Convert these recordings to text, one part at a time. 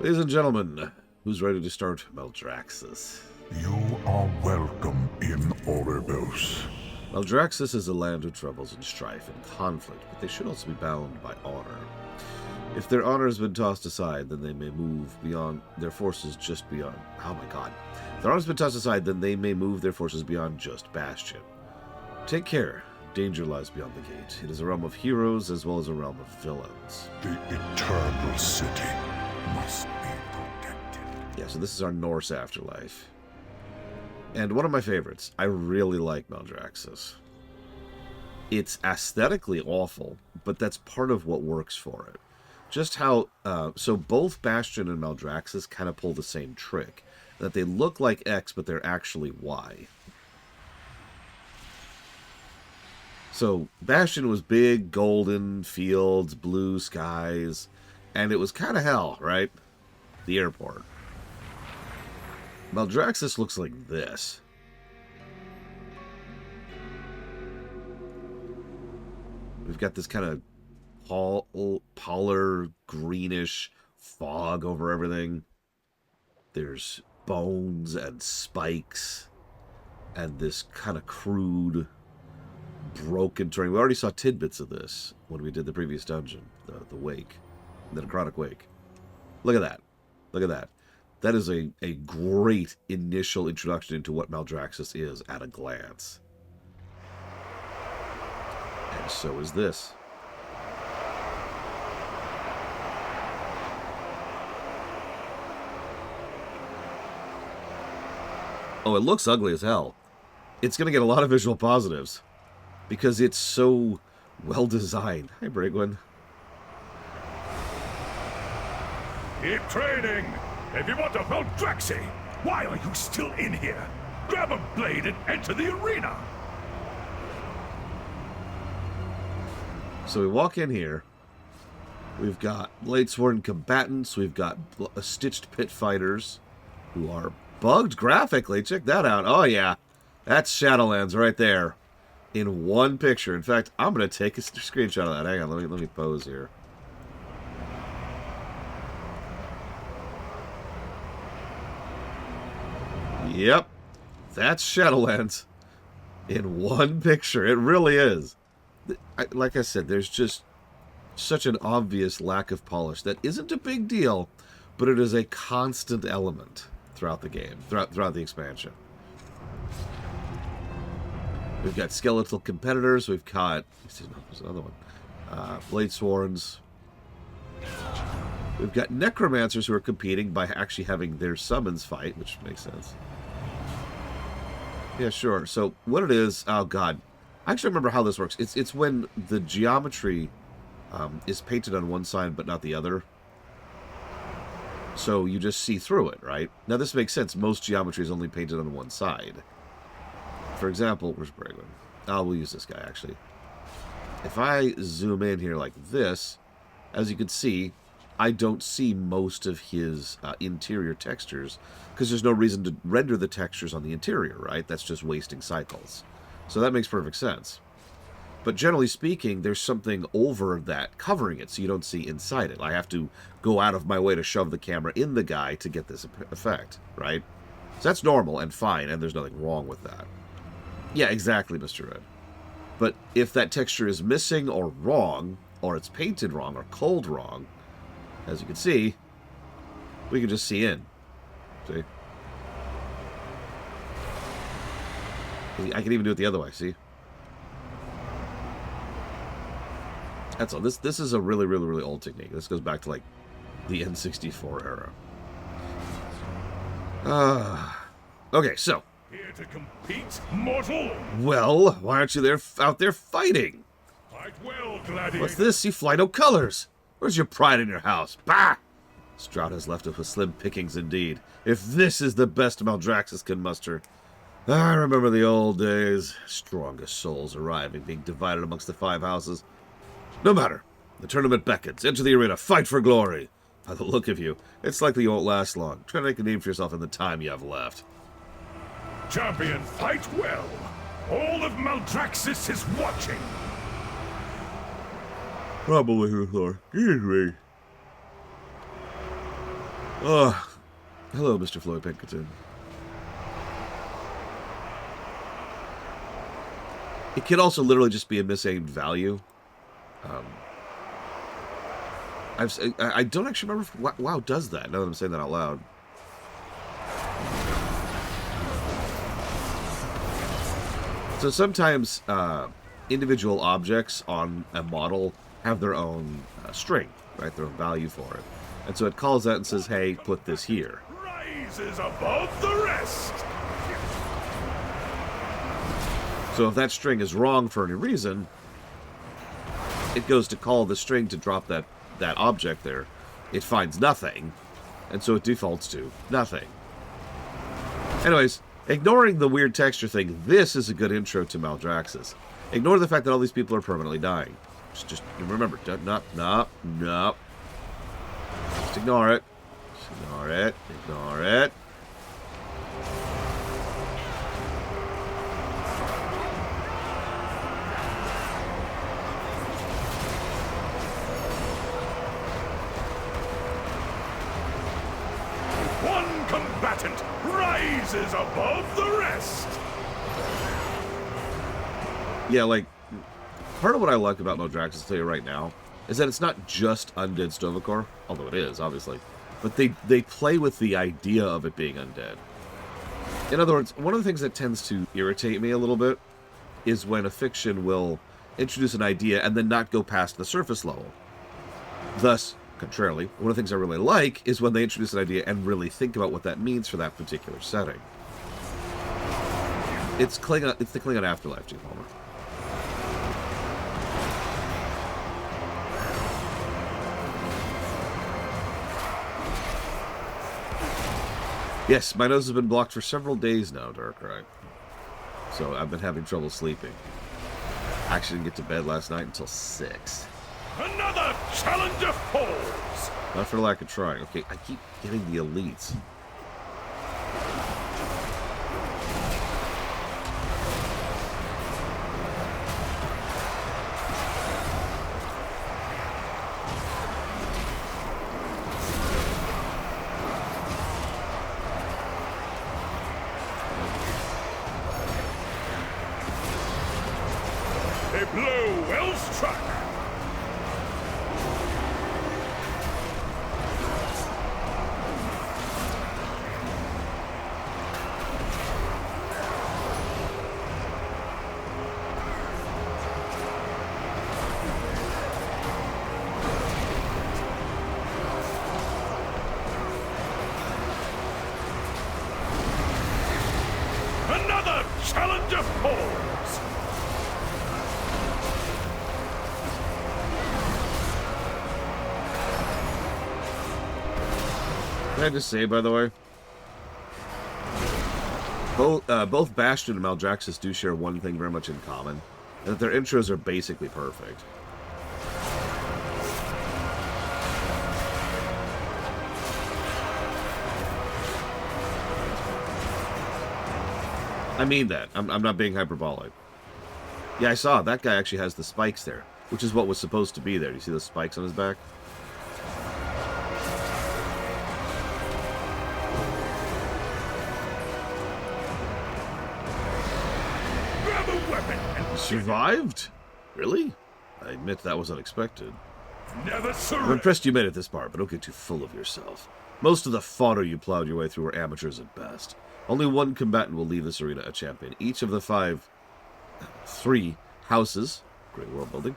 Ladies and gentlemen, who's ready to start Maldraxxus? You are welcome in Oribos. Maldraxxus is a land of troubles and strife and conflict, but they should also be bound by honor. If their honor has been tossed aside, then they may move beyond their forces just beyond... Oh my god. If their honor has been tossed aside, then they may move their forces beyond just Bastion. Take care. Danger lies beyond the gate. It is a realm of heroes as well as a realm of villains. The Eternal City must be protected. Yeah, so this is our Norse afterlife. And one of my favorites. I really like Maldraxxus. It's aesthetically awful, but that's part of what works for it. Just how... so both Bastion and Maldraxxus kind of pull the same trick. That they look like X, but they're actually Y. So, Bastion was big, golden fields, blue skies, and it was kind of hell, right? The airport. Maldraxxus looks like this. We've got this kind of polar, greenish fog over everything. There's bones and spikes, and this kind of crude... broken terrain. We already saw tidbits of this when we did the previous dungeon, the Wake, the Necrotic Wake. Look at that. Look at that. That is a great initial introduction into what Maldraxxus is at a glance. And so is this. Oh, it looks ugly as hell. It's going to get a lot of visual positives. Because it's so well designed. Hi, Brigwin. Keep training! If you want to Maldraxxus, why are you still in here? Grab a blade and enter the arena! So we walk in here. We've got blade-sworn combatants. We've got stitched pit fighters who are bugged graphically. Check that out. Oh, yeah. That's Shadowlands right there. In one picture. In fact, I'm going to take a screenshot of that. Hang on, let me pose here. Yep. That's Shadowlands. In one picture. It really is. Like I said, there's just such an obvious lack of polish that isn't a big deal, but it is a constant element throughout the game, throughout the expansion. We've got skeletal competitors. We've got... There's another one. Bladesworns. We've got necromancers who are competing by actually having their summons fight, which makes sense. Yeah, sure. So what it is... Oh, God. I actually remember how this works. It's when the geometry is painted on one side but not the other. So you just see through it, right? Now, this makes sense. Most geometry is only painted on one side. For example, where's Bragwin? Oh, we'll use this guy, actually. If I zoom in here like this, as you can see, I don't see most of his interior textures, because there's no reason to render the textures on the interior, right? That's just wasting cycles. So that makes perfect sense. But generally speaking, there's something over that covering it, so you don't see inside it. I have to go out of my way to shove the camera in the guy to get this effect, right? So that's normal and fine, and there's nothing wrong with that. Yeah, exactly, Mr. Red. But if that texture is missing or wrong, or it's painted wrong or cold wrong, as you can see, we can just see in. See? I can even do it the other way, see? That's all. This is a really, really, really old technique. This goes back to, like, the N64 era. Okay, so... Here to compete, mortal? Well, why aren't you out there fighting? Fight well, gladiator. What's this? You fly no colors. Where's your pride in your house? Bah! Stroud has left us with slim pickings indeed. If this is the best Maldraxxus can muster. I remember the old days. Strongest souls arriving, being divided amongst the 5 houses. No matter. The tournament beckons. Enter the arena. Fight for glory. By the look of you, it's likely you won't last long. Try to make a name for yourself in the time you have left. Champion, fight well. All of Maldraxxus is watching. Probably, Thor. Excuse me. Oh, hello, Mr. Floyd Pinkerton. It can also literally just be a misaimed value. I don't actually remember if WoW does that, now that I'm saying that out loud. So sometimes individual objects on a model have their own string, right? Their own value for it. And so it calls that and says, hey, put this here. Rises above the rest. So if that string is wrong for any reason, it goes to call the string to drop that object there. It finds nothing, and so it defaults to nothing. Anyways, ignoring the weird texture thing, this is a good intro to Maldraxxus. Ignore the fact that all these people are permanently dying. Just remember, no. Just ignore it. Just ignore it. Ignore it. One combatant rises above the rest. Yeah, like, part of what I like about Maldraxxus, I'll tell you right now, is that it's not just undead Stovacor, although it is, obviously, but they play with the idea of it being undead. In other words, one of the things that tends to irritate me a little bit is when a fiction will introduce an idea and then not go past the surface level. Thus, contrarily, one of the things I really like is when they introduce an idea and really think about what that means for that particular setting. It's the Klingon Afterlife, G. Palmer. Yes, my nose has been blocked for several days now, Darkrai. So I've been having trouble sleeping. I actually didn't get to bed last night until 6. Another challenger falls. Not for lack of trying. Okay, I keep getting the elites. A blow well struck. Another challenger falls. Can I just say, by the way, both Bastion and Maldraxxus do share one thing very much in common, and that their intros are basically perfect. I mean that. I'm not being hyperbolic. Yeah, I saw. That guy actually has the spikes there, which is what was supposed to be there. Do you see those spikes on his back? Grab a weapon and Survived? Really? I admit that was unexpected. never I'm surrender. impressed you made it this far, but don't get too full of yourself. Most of the fodder you plowed your way through were amateurs at best. Only one combatant will leave this arena a champion. Each of the three houses, great world building,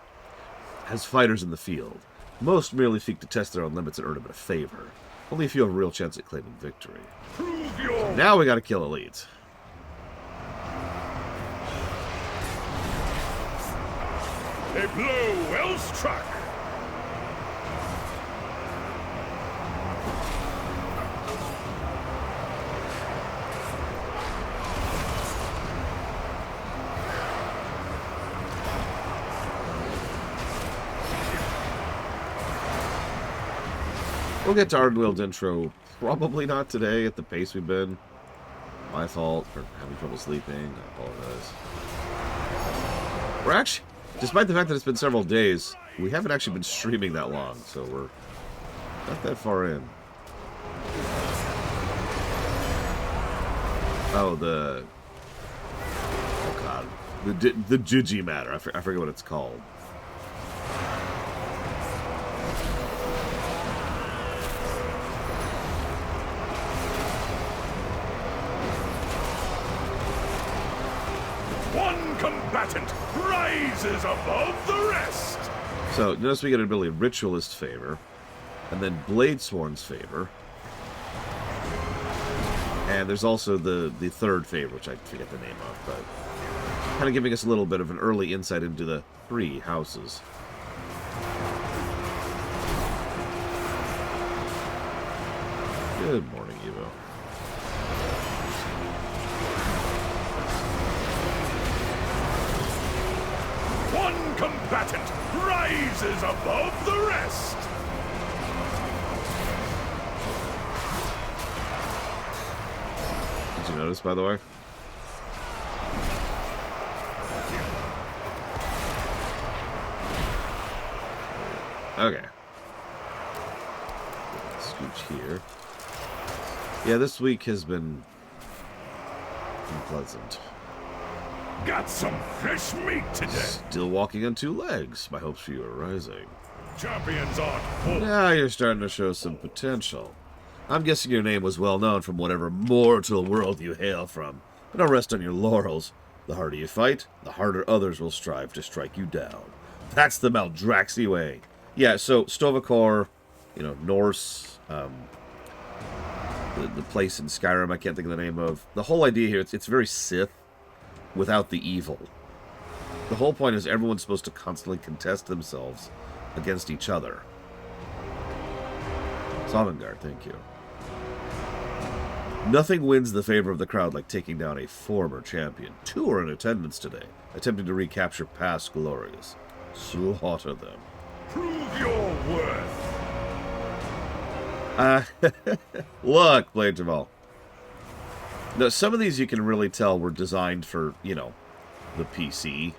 has fighters in the field. Most merely seek to test their own limits and earn a bit of favor. Only a few have a real chance at claiming victory. Prove your Now we gotta kill elites. a blow well struck. We'll get to Ardenwield's intro probably not today at the pace we've been. My fault for having trouble sleeping. I apologize. We're actually, despite the fact that it's been several days, we haven't actually been streaming that long, so we're not that far in. Oh, oh god, the Jiji matter. I forget what it's called. One combatant rises above the rest. So notice we get an ability Ritualist favor, and then Bladesworn's favor. And there's also the third favor, which I forget the name of, but kind of giving us a little bit of an early insight into the 3 houses. Good morning, Evo. One combatant rises above the rest. Did you notice, by the way? Okay. Scooch here. Yeah, this week has been unpleasant. Got some fresh meat today. Still walking on 2 legs. My hopes for you are rising. Champions aren't full. Now you're starting to show some potential. I'm guessing your name was well known from whatever mortal world you hail from. But don't rest on your laurels. The harder you fight, the harder others will strive to strike you down. That's the Maldraxxus way. Yeah, so Sto-vo-kor, you know, Norse, the place in Skyrim I can't think of the name of. The whole idea here, it's very Sith without the evil. The whole point is everyone's supposed to constantly contest themselves against each other. Sovngarde, thank you. Nothing wins the favor of the crowd like taking down a former champion. 2 are in attendance today, attempting to recapture past glories. Slaughter them. Prove your worth. Look, Blade Jamal. Now, some of these you can really tell were designed for, you know, the PC.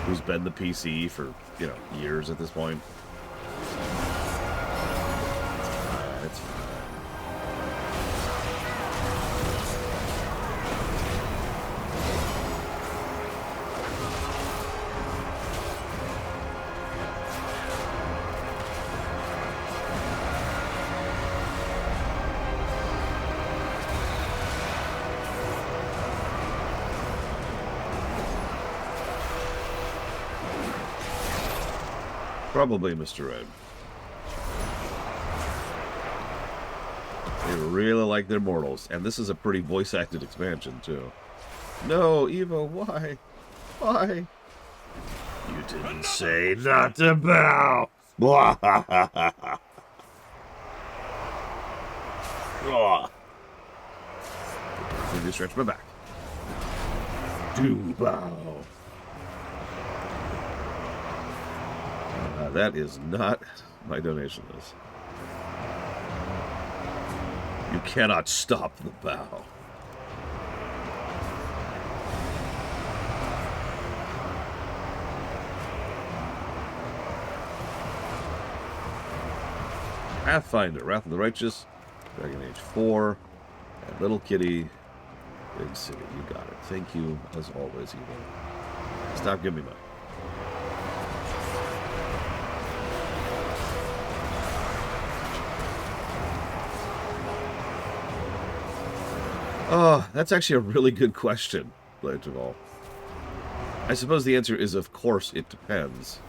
Who's been the PC for, you know, years at this point. It's fine. Probably Mr. Red. They really like their mortals, and this is a pretty voice-acted expansion, too. No, Evo, why? Why? You didn't say not to bow! Let me stretch my back. Do bow. That is not my donation list. You cannot stop the bow. Pathfinder, Wrath of the Righteous, Dragon Age 4, and Little Kitty, Big City. You got it. Thank you, as always, Evo. Stop giving me money. Oh, that's actually a really good question, Blade Jamal. I suppose the answer is, of course, it depends.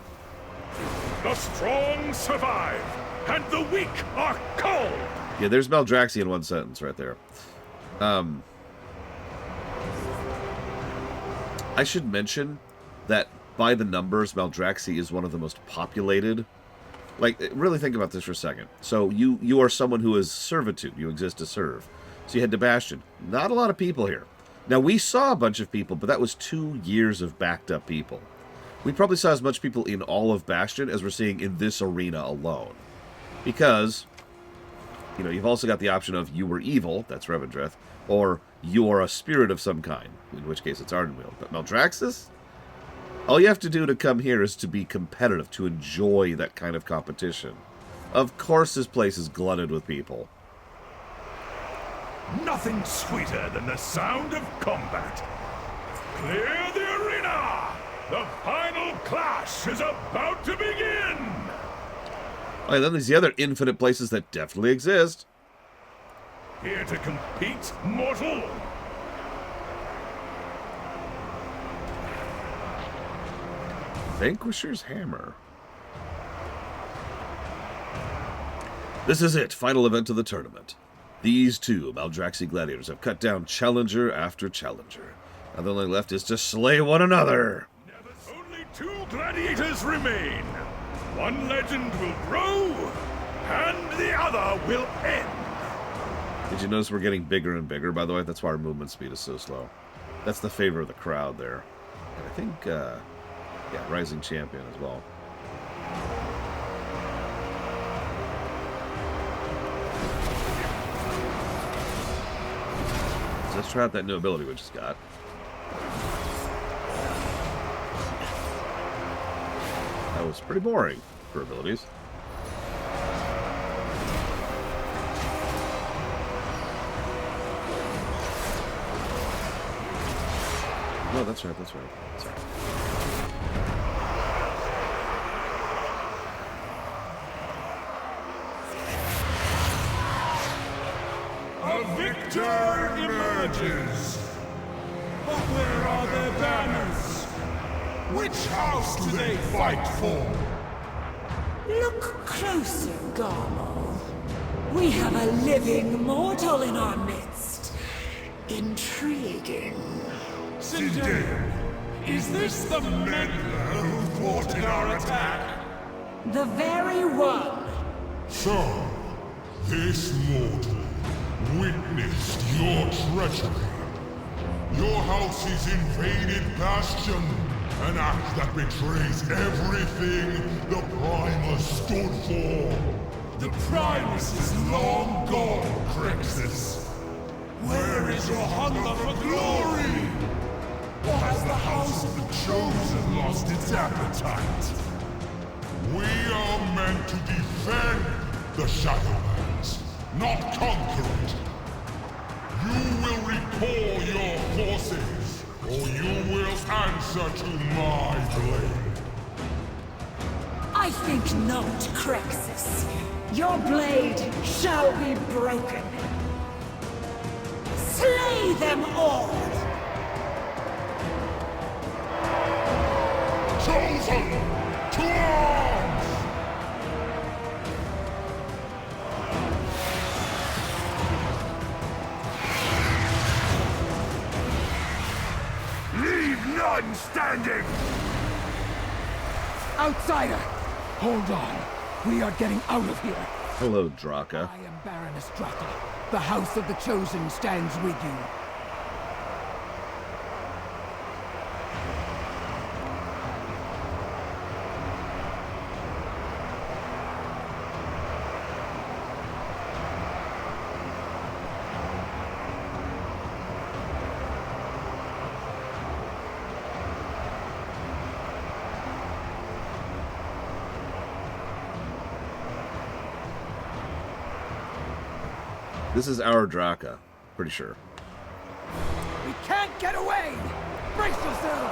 The strong survive, and the weak are cold. Yeah, there's Maldraxxus in one sentence right there. I should mention that by the numbers, Maldraxxus is one of the most populated. Like, really think about this for a second. So you are someone who is servitude. You exist to serve. So you head to Bastion. Not a lot of people here. Now, we saw a bunch of people, but that was 2 years of backed up people. We probably saw as much people in all of Bastion as we're seeing in this arena alone. Because, you know, you've also got the option of you were evil, that's Revendreth, or you are a spirit of some kind, in which case it's Ardenweald. But Maldraxxus? All you have to do to come here is to be competitive, to enjoy that kind of competition. Of course this place is glutted with people. Nothing sweeter than the sound of combat. Clear the arena! The final clash is about to begin! Oh, and then there's the other infinite places that definitely exist. Here to compete, mortal? Vanquisher's Hammer. This is it, final event of the tournament. These two Maldraxxus gladiators have cut down challenger after challenger. Now the only left is to slay one another. Only two gladiators remain. One legend will grow, and the other will end. Did you notice we're getting bigger and bigger, by the way? That's why our movement speed is so slow. That's the favor of the crowd there. And I think, yeah, Rising Champion as well. So let's try out that new ability we just got. That was pretty boring for abilities. No, that's right, that's right. Sorry. A victor emerges. But where are their banners? Which house do they fight for? Look closer, Garmo. We have a living mortal in our midst. Intriguing. Zendaya, is this the meddler who thwarted our attack? The very one. So, this mortal witnessed your treachery. Your house's invaded bastion, an act that betrays everything the Primus stood for. The Primus is long gone, Crixus. Where is your hunger for glory? Or has the House of the Chosen lost its appetite? We are meant to defend the Shadowlands, not conquer it. You will recall your forces, or you will answer to my blade. I think not, Crixus. Your blade shall be broken. Slay them all! Chosen! To arms! Leave none standing! Outsider! Hold on. We are getting out of here. Hello, Draka. I am Baroness Draka. The House of the Chosen stands with you. This is our Draka, pretty sure. We can't get away! Brace yourself!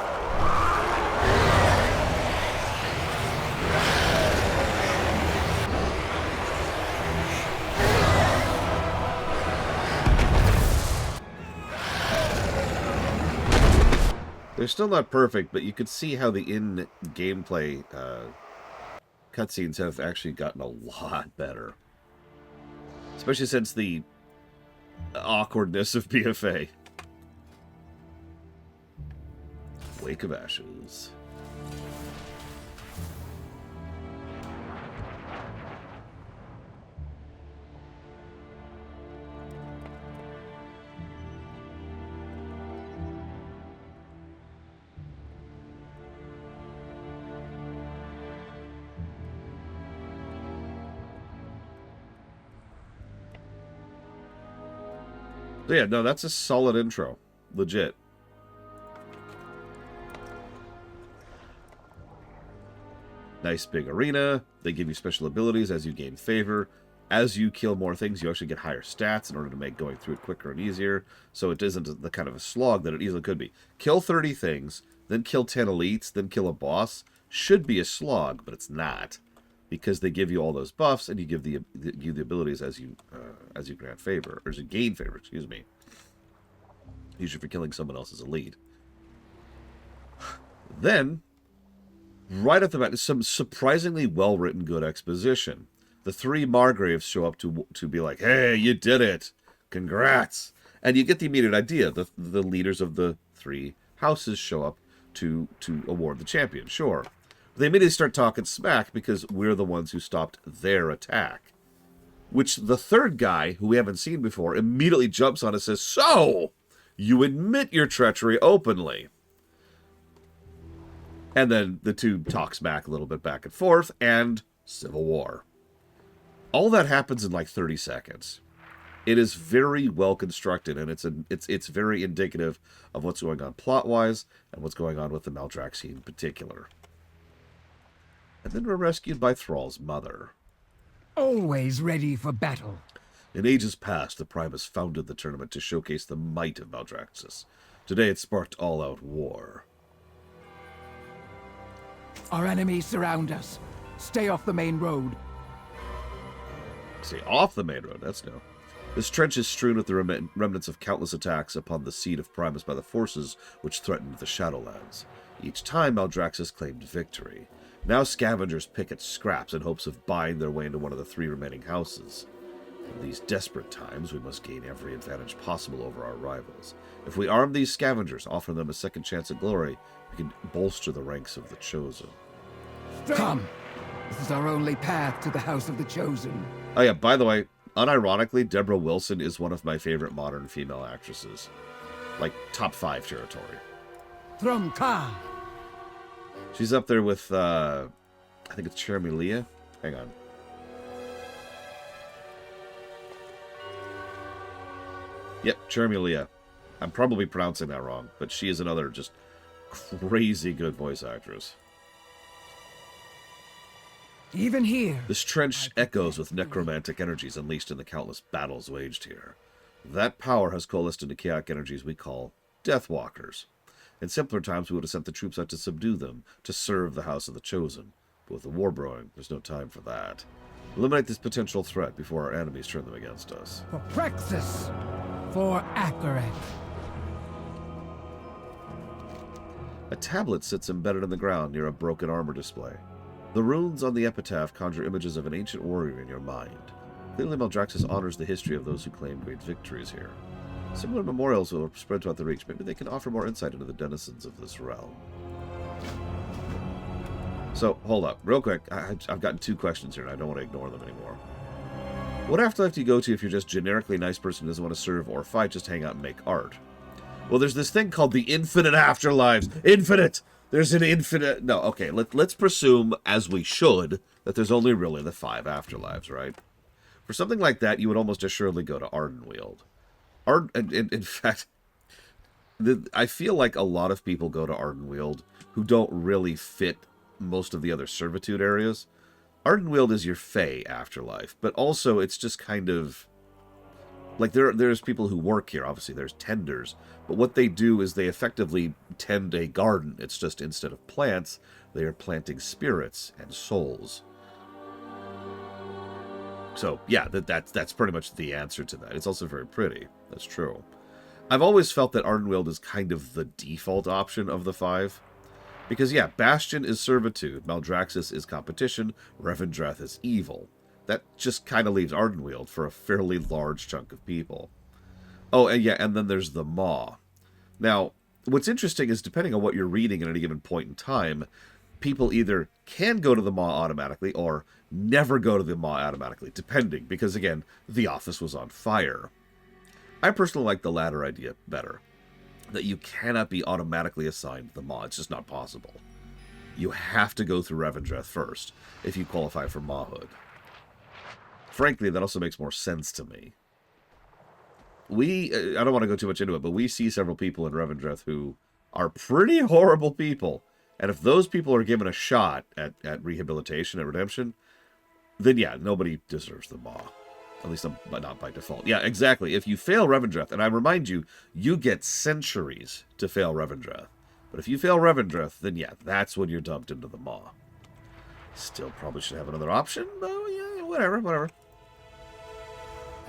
They're still not perfect, but you could see how the in-gameplay cutscenes have actually gotten a lot better. Especially since the awkwardness of BFA. Wake of Ashes. So yeah, no, that's a solid intro. Legit. Nice big arena. They give you special abilities as you gain favor. As you kill more things, you actually get higher stats in order to make going through it quicker and easier. So it isn't the kind of a slog that it easily could be. Kill 30 things, then kill 10 elites, then kill a boss. Should be a slog, but it's not. Because they give you all those buffs, and you give the abilities as you grant favor. Or as you gain favor, excuse me. Usually for killing someone else's elite. Then, right off the bat, some surprisingly well-written good exposition. The 3 Margraves show up to be like, hey, you did it! Congrats! And you get the immediate idea. The leaders of the 3 houses show up to award the champion, sure. They immediately start talking smack because we're the ones who stopped their attack. Which the 3rd guy, who we haven't seen before, immediately jumps on and says, so, you admit your treachery openly. And then the 2 talk smack a little bit back and forth, and civil war. All that happens in like 30 seconds. It is very well constructed, and it's very indicative of what's going on plot-wise and what's going on with the Maldraxxus in particular. And then we're rescued by Thrall's mother. Always ready for battle. In ages past, the Primus founded the tournament to showcase the might of Maldraxxus. Today it sparked all-out war. Our enemies surround us. Stay off the main road. Stay off the main road, that's new. This trench is strewn with the remnants of countless attacks upon the seat of Primus by the forces which threatened the Shadowlands. Each time Maldraxxus claimed victory. Now scavengers pick at scraps in hopes of buying their way into one of the 3 remaining houses. In these desperate times, we must gain every advantage possible over our rivals. If we arm these scavengers, offer them a second chance at glory, we can bolster the ranks of the Chosen. Come! This is our only path to the House of the Chosen. Oh yeah, by the way, unironically, Deborah Wilson is one of my favorite modern female actresses. Like, top 5 territory. Thrumka! She's up there with, I think it's Jeremy Leah. Hang on. Yep, Jeremy Leah. I'm probably pronouncing that wrong, but she is another just crazy good voice actress. Even here. This trench echoes with necromantic energies unleashed in the countless battles waged here. That power has coalesced into chaotic energies we call Deathwalkers. In simpler times, we would have sent the troops out to subdue them, to serve the House of the Chosen. But with the war brewing, there's no time for that. Eliminate this potential threat before our enemies turn them against us. For Praxis. For Akaret. A tablet sits embedded in the ground near a broken armor display. The runes on the epitaph conjure images of an ancient warrior in your mind. Clearly, Maldraxxus honors the history of those who claimed great victories here. Similar memorials will spread throughout the Reach. Maybe they can offer more insight into the denizens of this realm. So, hold up. Real quick, I've gotten 2 questions here, and I don't want to ignore them anymore. What afterlife do you go to if you're just generically a nice person who doesn't want to serve or fight, just hang out and make art? Well, there's this thing called the infinite afterlives. Infinite! There's an infinite... No, okay, let's presume, as we should, that there's only really the 5 afterlives, right? For something like that, you would almost assuredly go to Ardenweald. In fact, I feel like a lot of people go to Ardenweald who don't really fit most of the other servitude areas. Ardenweald is your Fey afterlife, but also it's just kind of... Like, there's people who work here, obviously, there's tenders, but what they do is they effectively tend a garden. It's just, instead of plants, they are planting spirits and souls. So, yeah, that's pretty much the answer to that. It's also very pretty. That's true. I've always felt that Ardenweald is kind of the default option of the 5. Because, yeah, Bastion is servitude, Maldraxxus is competition, Revendreth is evil. That just kind of leaves Ardenweald for a fairly large chunk of people. Oh, and yeah, and then there's the Maw. Now, what's interesting is depending on what you're reading at any given point in time, people either can go to the Maw automatically or never go to the Maw automatically, depending, because again, the office was on fire. I personally like the latter idea better, that you cannot be automatically assigned the Maw. It's just not possible. You have to go through Revendreth first if you qualify for Mawhood. Frankly, that also makes more sense to me. I don't want to go too much into it, but we see several people in Revendreth who are pretty horrible people. And if those people are given a shot at rehabilitation, at redemption, then yeah, nobody deserves the Maw. At least but not by default. Yeah, exactly. If you fail Revendreth, and I remind you, you get centuries to fail Revendreth. But if you fail Revendreth, then yeah, that's when you're dumped into the Maw. Still probably should have another option, but yeah, whatever.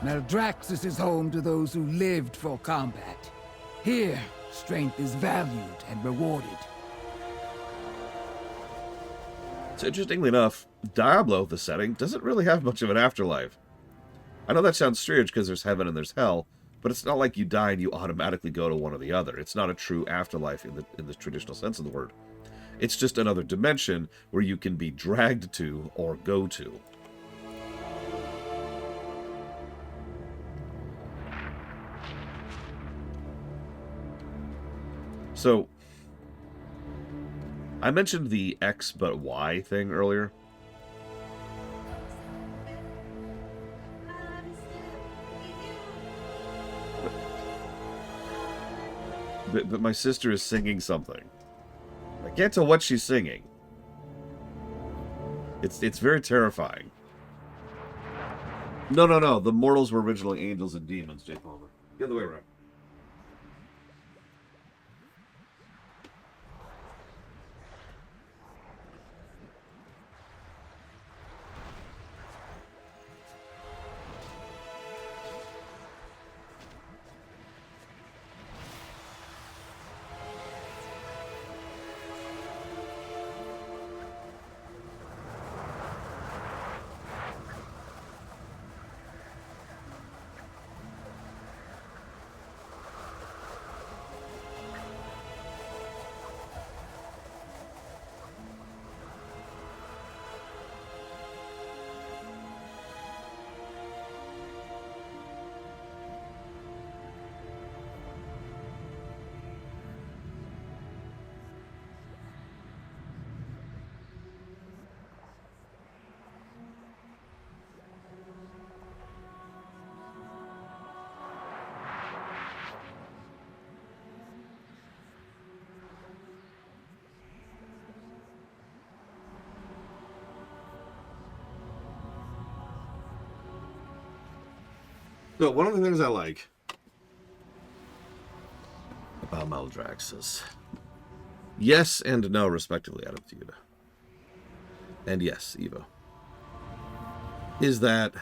Maldraxxus is home to those who lived for combat. Here, strength is valued and rewarded. So interestingly enough, Diablo, the setting, doesn't really have much of an afterlife. I know that sounds strange because there's heaven and there's hell, but it's not like you die and you automatically go to one or the other. It's not a true afterlife in the traditional sense of the word. It's just another dimension where you can be dragged to or go to. So, I mentioned the X but Y thing earlier. But my sister is singing something. I can't tell what she's singing. It's very terrifying. No. The mortals were originally angels and demons, Jake Palmer. The other way around. So, one of the things I like about Maldraxxus, yes and no, respectively, Attitude, and yes, Evo, is that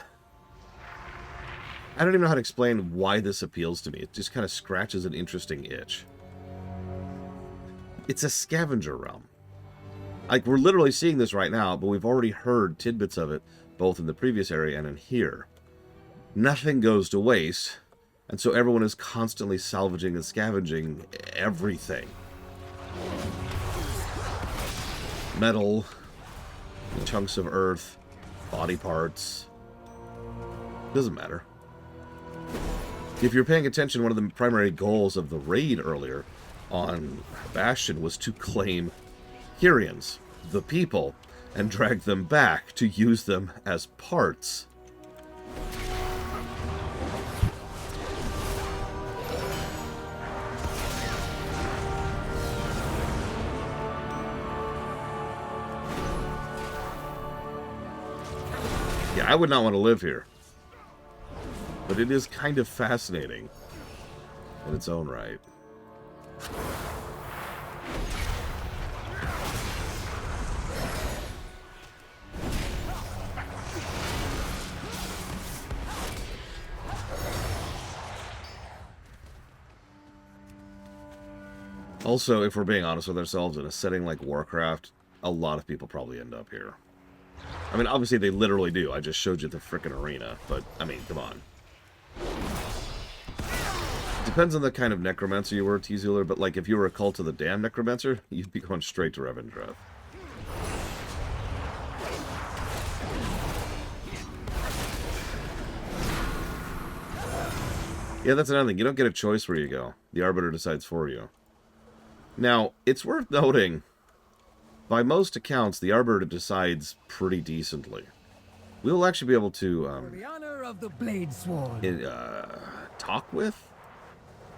I don't even know how to explain why this appeals to me. It just kind of scratches an interesting itch. It's a scavenger realm. Like, we're literally seeing this right now, but we've already heard tidbits of it, both in the previous area and in here. Nothing goes to waste, and so everyone is constantly salvaging and scavenging everything. Metal, chunks of earth, body parts. Doesn't matter. If you're paying attention, one of the primary goals of the raid earlier on Bastion was to claim Kyrians, the people, and drag them back to use them as parts. Yeah, I would not want to live here. But it is kind of fascinating in its own right. Also, if we're being honest with ourselves, in a setting like Warcraft, a lot of people probably end up here. I mean, obviously they literally do. I just showed you the frickin' arena, but, I mean, come on. Depends on the kind of necromancer you were, T-Zuler, but, like, if you were a Cult of the Damned necromancer, you'd be going straight to Revendreth. Yeah, that's another thing. You don't get a choice where you go. The Arbiter decides for you. Now, it's worth noting, by most accounts, the Arbiter decides pretty decently. We'll actually be able to For the honor of the Blade Sword. Talk with,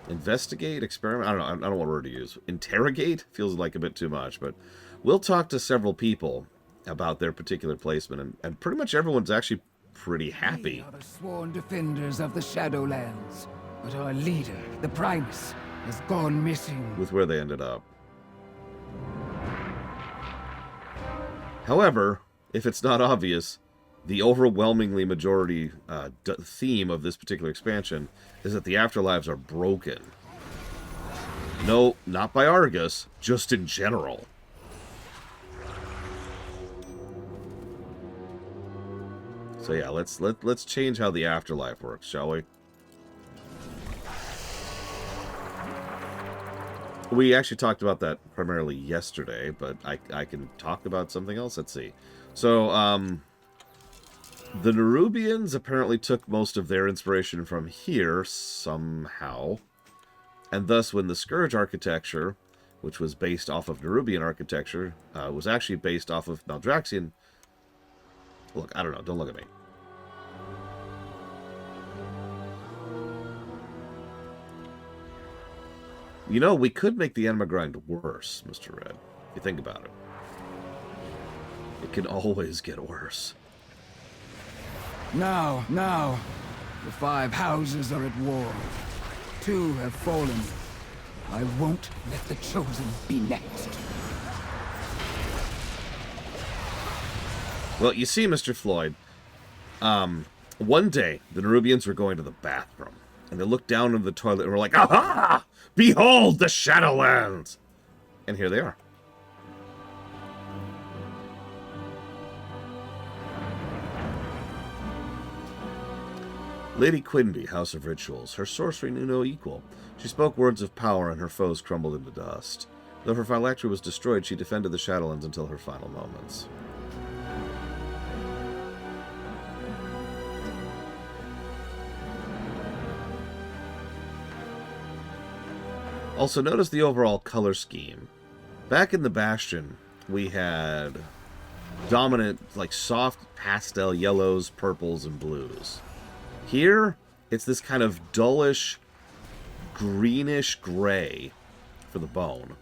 investigate, experiment. I don't know what word to use. Interrogate feels like a bit too much, but we'll talk to several people about their particular placement, and pretty much everyone's actually pretty We happy are the sworn defenders of the Shadowlands, but our leader, the Primus, has gone missing. with where they ended up. However, if it's not obvious, the overwhelmingly majority theme of this particular expansion is that the afterlives are broken. No, not by Argus, just in general. So yeah, let's change how the afterlife works, shall we? We actually talked about that primarily yesterday, but I can talk about something else. Let's see. So, the Nerubians apparently took most of their inspiration from here, somehow. And thus, when the Scourge architecture, which was based off of Nerubian architecture, was actually based off of Maldraxxian... Look, I don't know. Don't look at me. You know, we could make the Enema Grind worse, Mr. Red, if you think about it. It can always get worse. Now, the 5 houses are at war. 2 have fallen. I won't let the Chosen be next. Well, you see, Mr. Floyd, one day, the Nerubians were going to the bathroom, and they looked down into the toilet and were like, "Aha! Behold the Shadowlands!" And here they are. Lady Quinby, House of Rituals. Her sorcery knew no equal. She spoke words of power, and her foes crumbled into dust. Though her phylactery was destroyed, she defended the Shadowlands until her final moments. Also, notice the overall color scheme. Back in the Bastion, we had dominant, like, soft pastel yellows, purples, and blues. Here, it's this kind of dullish, greenish gray for the bone.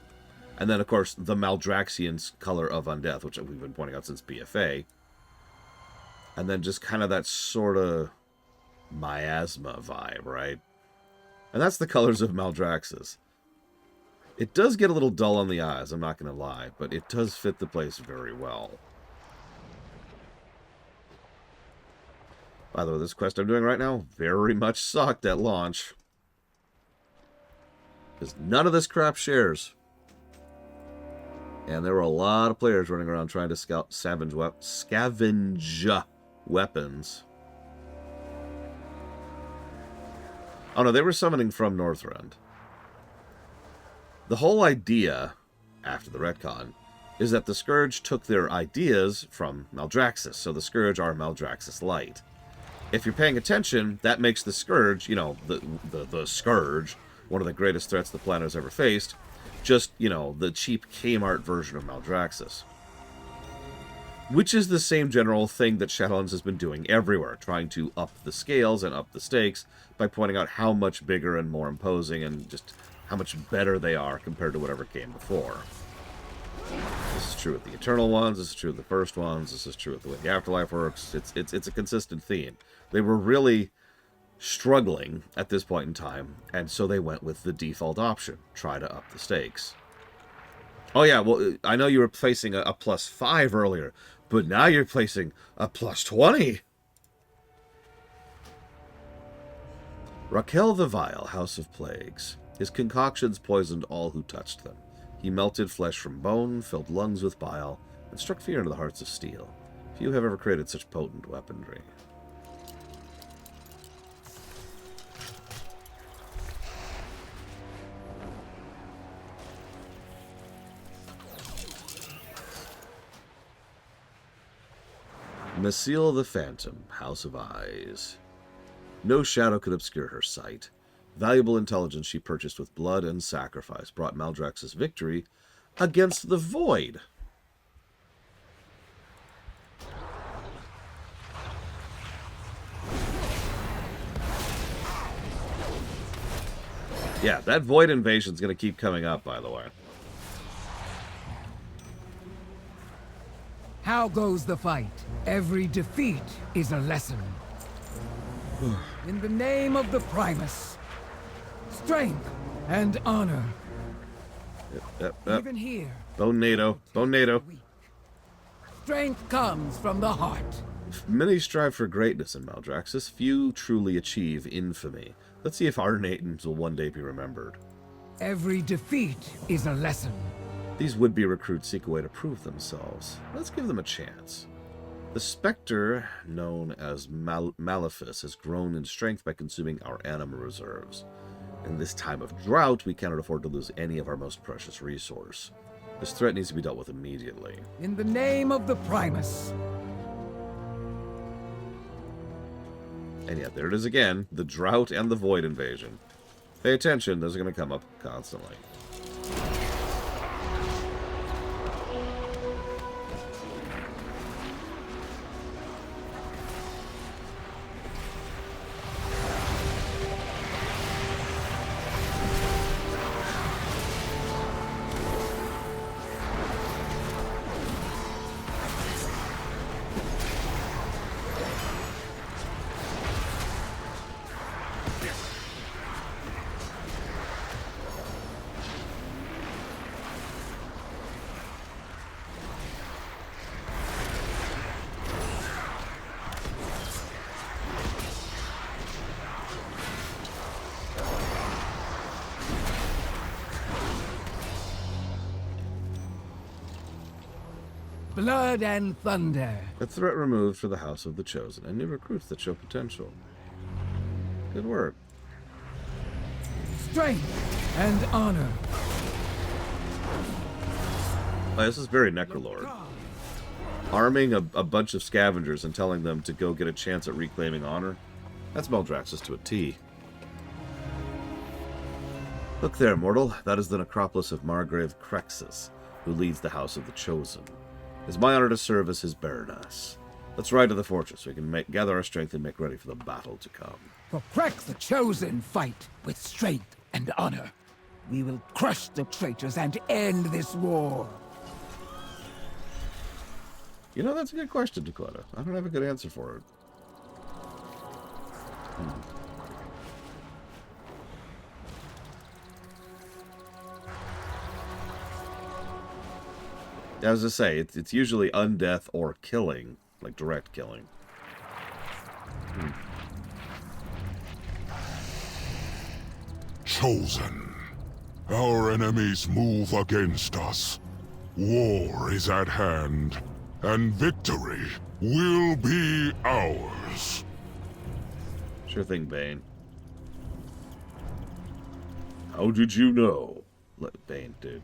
And then, of course, the Maldraxxian's color of undeath, which we've been pointing out since BFA. And then just kind of that sort of miasma vibe, right? And that's the colors of Maldraxxus. It does get a little dull on the eyes, I'm not going to lie, but it does fit the place very well. By the way, this quest I'm doing right now very much sucked at launch. Because none of this crap shares. And there were a lot of players running around trying to scavenge weapons. Oh no, they were summoning from Northrend. The whole idea, after the retcon, is that the Scourge took their ideas from Maldraxxus, so the Scourge are Maldraxxus Light. If you're paying attention, that makes the Scourge, you know, the Scourge, one of the greatest threats the planet has ever faced, just, you know, the cheap Kmart version of Maldraxxus. Which is the same general thing that Shadowlands has been doing everywhere, trying to up the scales and up the stakes by pointing out how much bigger and more imposing and just how much better they are compared to whatever came before. This is true with the Eternal ones, this is true with the first ones, this is true with the way the Afterlife works. It's a consistent theme. They were really struggling at this point in time, and so they went with the default option. Try to up the stakes. Oh yeah, well, I know you were placing a +5 earlier, but now you're placing a +20. Raquel the Vile, House of Plagues. His concoctions poisoned all who touched them. He melted flesh from bone, filled lungs with bile, and struck fear into the hearts of steel. Few have ever created such potent weaponry. Masil the Phantom, House of Eyes. No shadow could obscure her sight. Valuable intelligence she purchased with blood and sacrifice brought Maldraxxus victory against the Void. Yeah, that Void invasion's going to keep coming up, by the way. How goes the fight? Every defeat is a lesson. In the name of the Primus, strength and honor. Yep. Even here, Bone NATO. Bone NATO. strength comes from the heart. Many strive for greatness in Maldraxxus. Few truly achieve infamy. Let's see if our names will one day be remembered. Every defeat is a lesson. These would-be recruits seek a way to prove themselves. Let's give them a chance. The Spectre, known as Malefice, has grown in strength by consuming our anima reserves. In this time of drought, we cannot afford to lose any of our most precious resource. This threat needs to be dealt with immediately. In the name of the Primus. And yet, there it is again, the drought and the void invasion. Pay attention, those are going to come up constantly. Blood and thunder. A threat removed for the House of the Chosen, and new recruits that show potential. Good work. Strength and honor. Oh, this is very Necrolord. Arming a bunch of scavengers and telling them to go get a chance at reclaiming honor. That's Maldraxxus to a T. Look there, mortal. That is the necropolis of Maldraxxus, who leads the House of the Chosen. It is my honor to serve as his Baroness. Let's ride to the fortress so we can gather our strength and make ready for the battle to come. For Krex the Chosen fight with strength and honor. We will crush the traitors and end this war. You know, that's a good question, Dakota. I don't have a good answer for it. As I say, it's usually undeath or killing, like direct killing. Chosen. Our enemies move against us. War is at hand, and victory will be ours. Sure thing, Bane. How did you know? Bane, dude.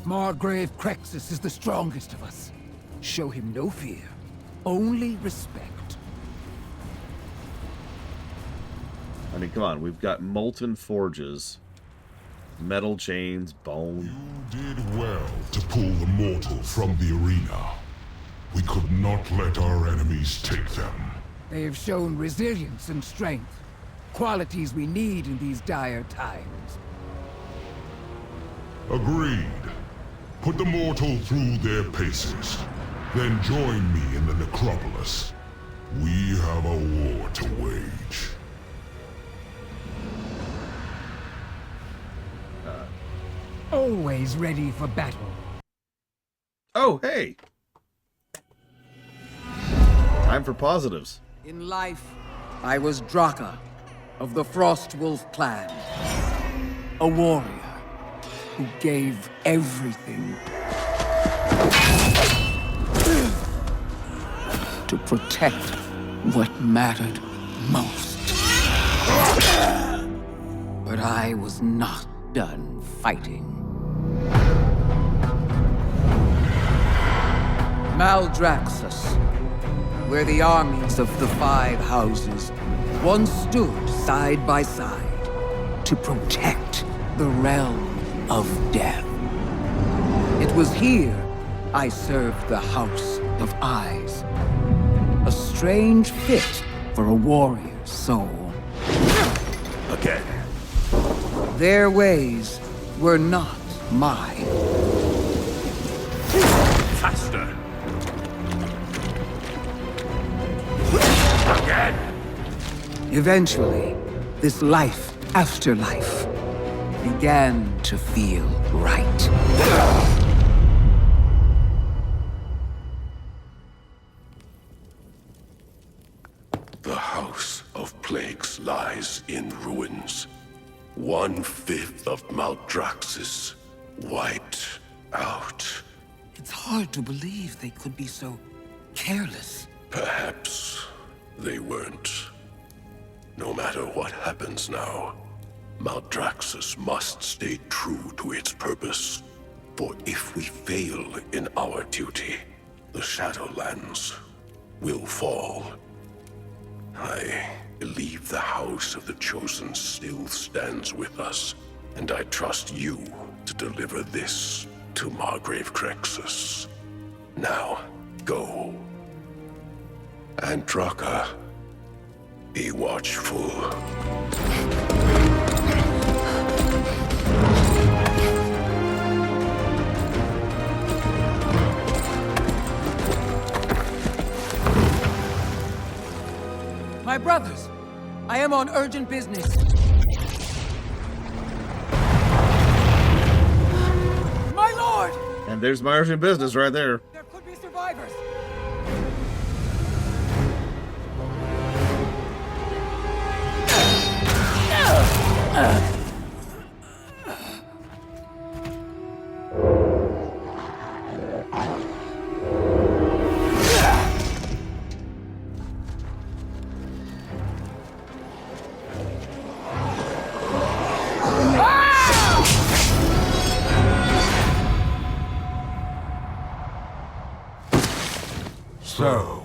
Margrave Krexus is the strongest of us. Show him no fear, only respect. I mean, come on, we've got molten forges, metal chains, bone. You did well to pull the mortal from the arena. We could not let our enemies take them. They have shown resilience and strength, qualities we need in these dire times. Agreed. Put the mortal through their paces. Then join me in the necropolis. We have a war to wage. Always ready for battle. Oh, hey! Time for positives. In life, I was Draka, of the Frostwolf clan. A warrior who gave everything to protect what mattered most. But I was not done fighting. Maldraxxus, where the armies of the Five Houses once stood side by side to protect the realm of death. It was here I serve the House of Eyes. A strange fit for a warrior's soul. Again. Their ways were not mine. Faster. Again. Eventually, this life after life began to feel right. The House of Plagues lies in ruins. 1/5 of Maldraxxus wiped out. It's hard to believe they could be so careless. Perhaps they weren't. No matter what happens now, Maldraxxus must stay true to its purpose. For if we fail in our duty, the Shadowlands will fall. I believe the House of the Chosen still stands with us, and I trust you to deliver this to Margrave Crexus. Now, go. Andraka, be watchful. My brothers, I am on urgent business. My lord! And there's my urgent business right there. There could be survivors. So,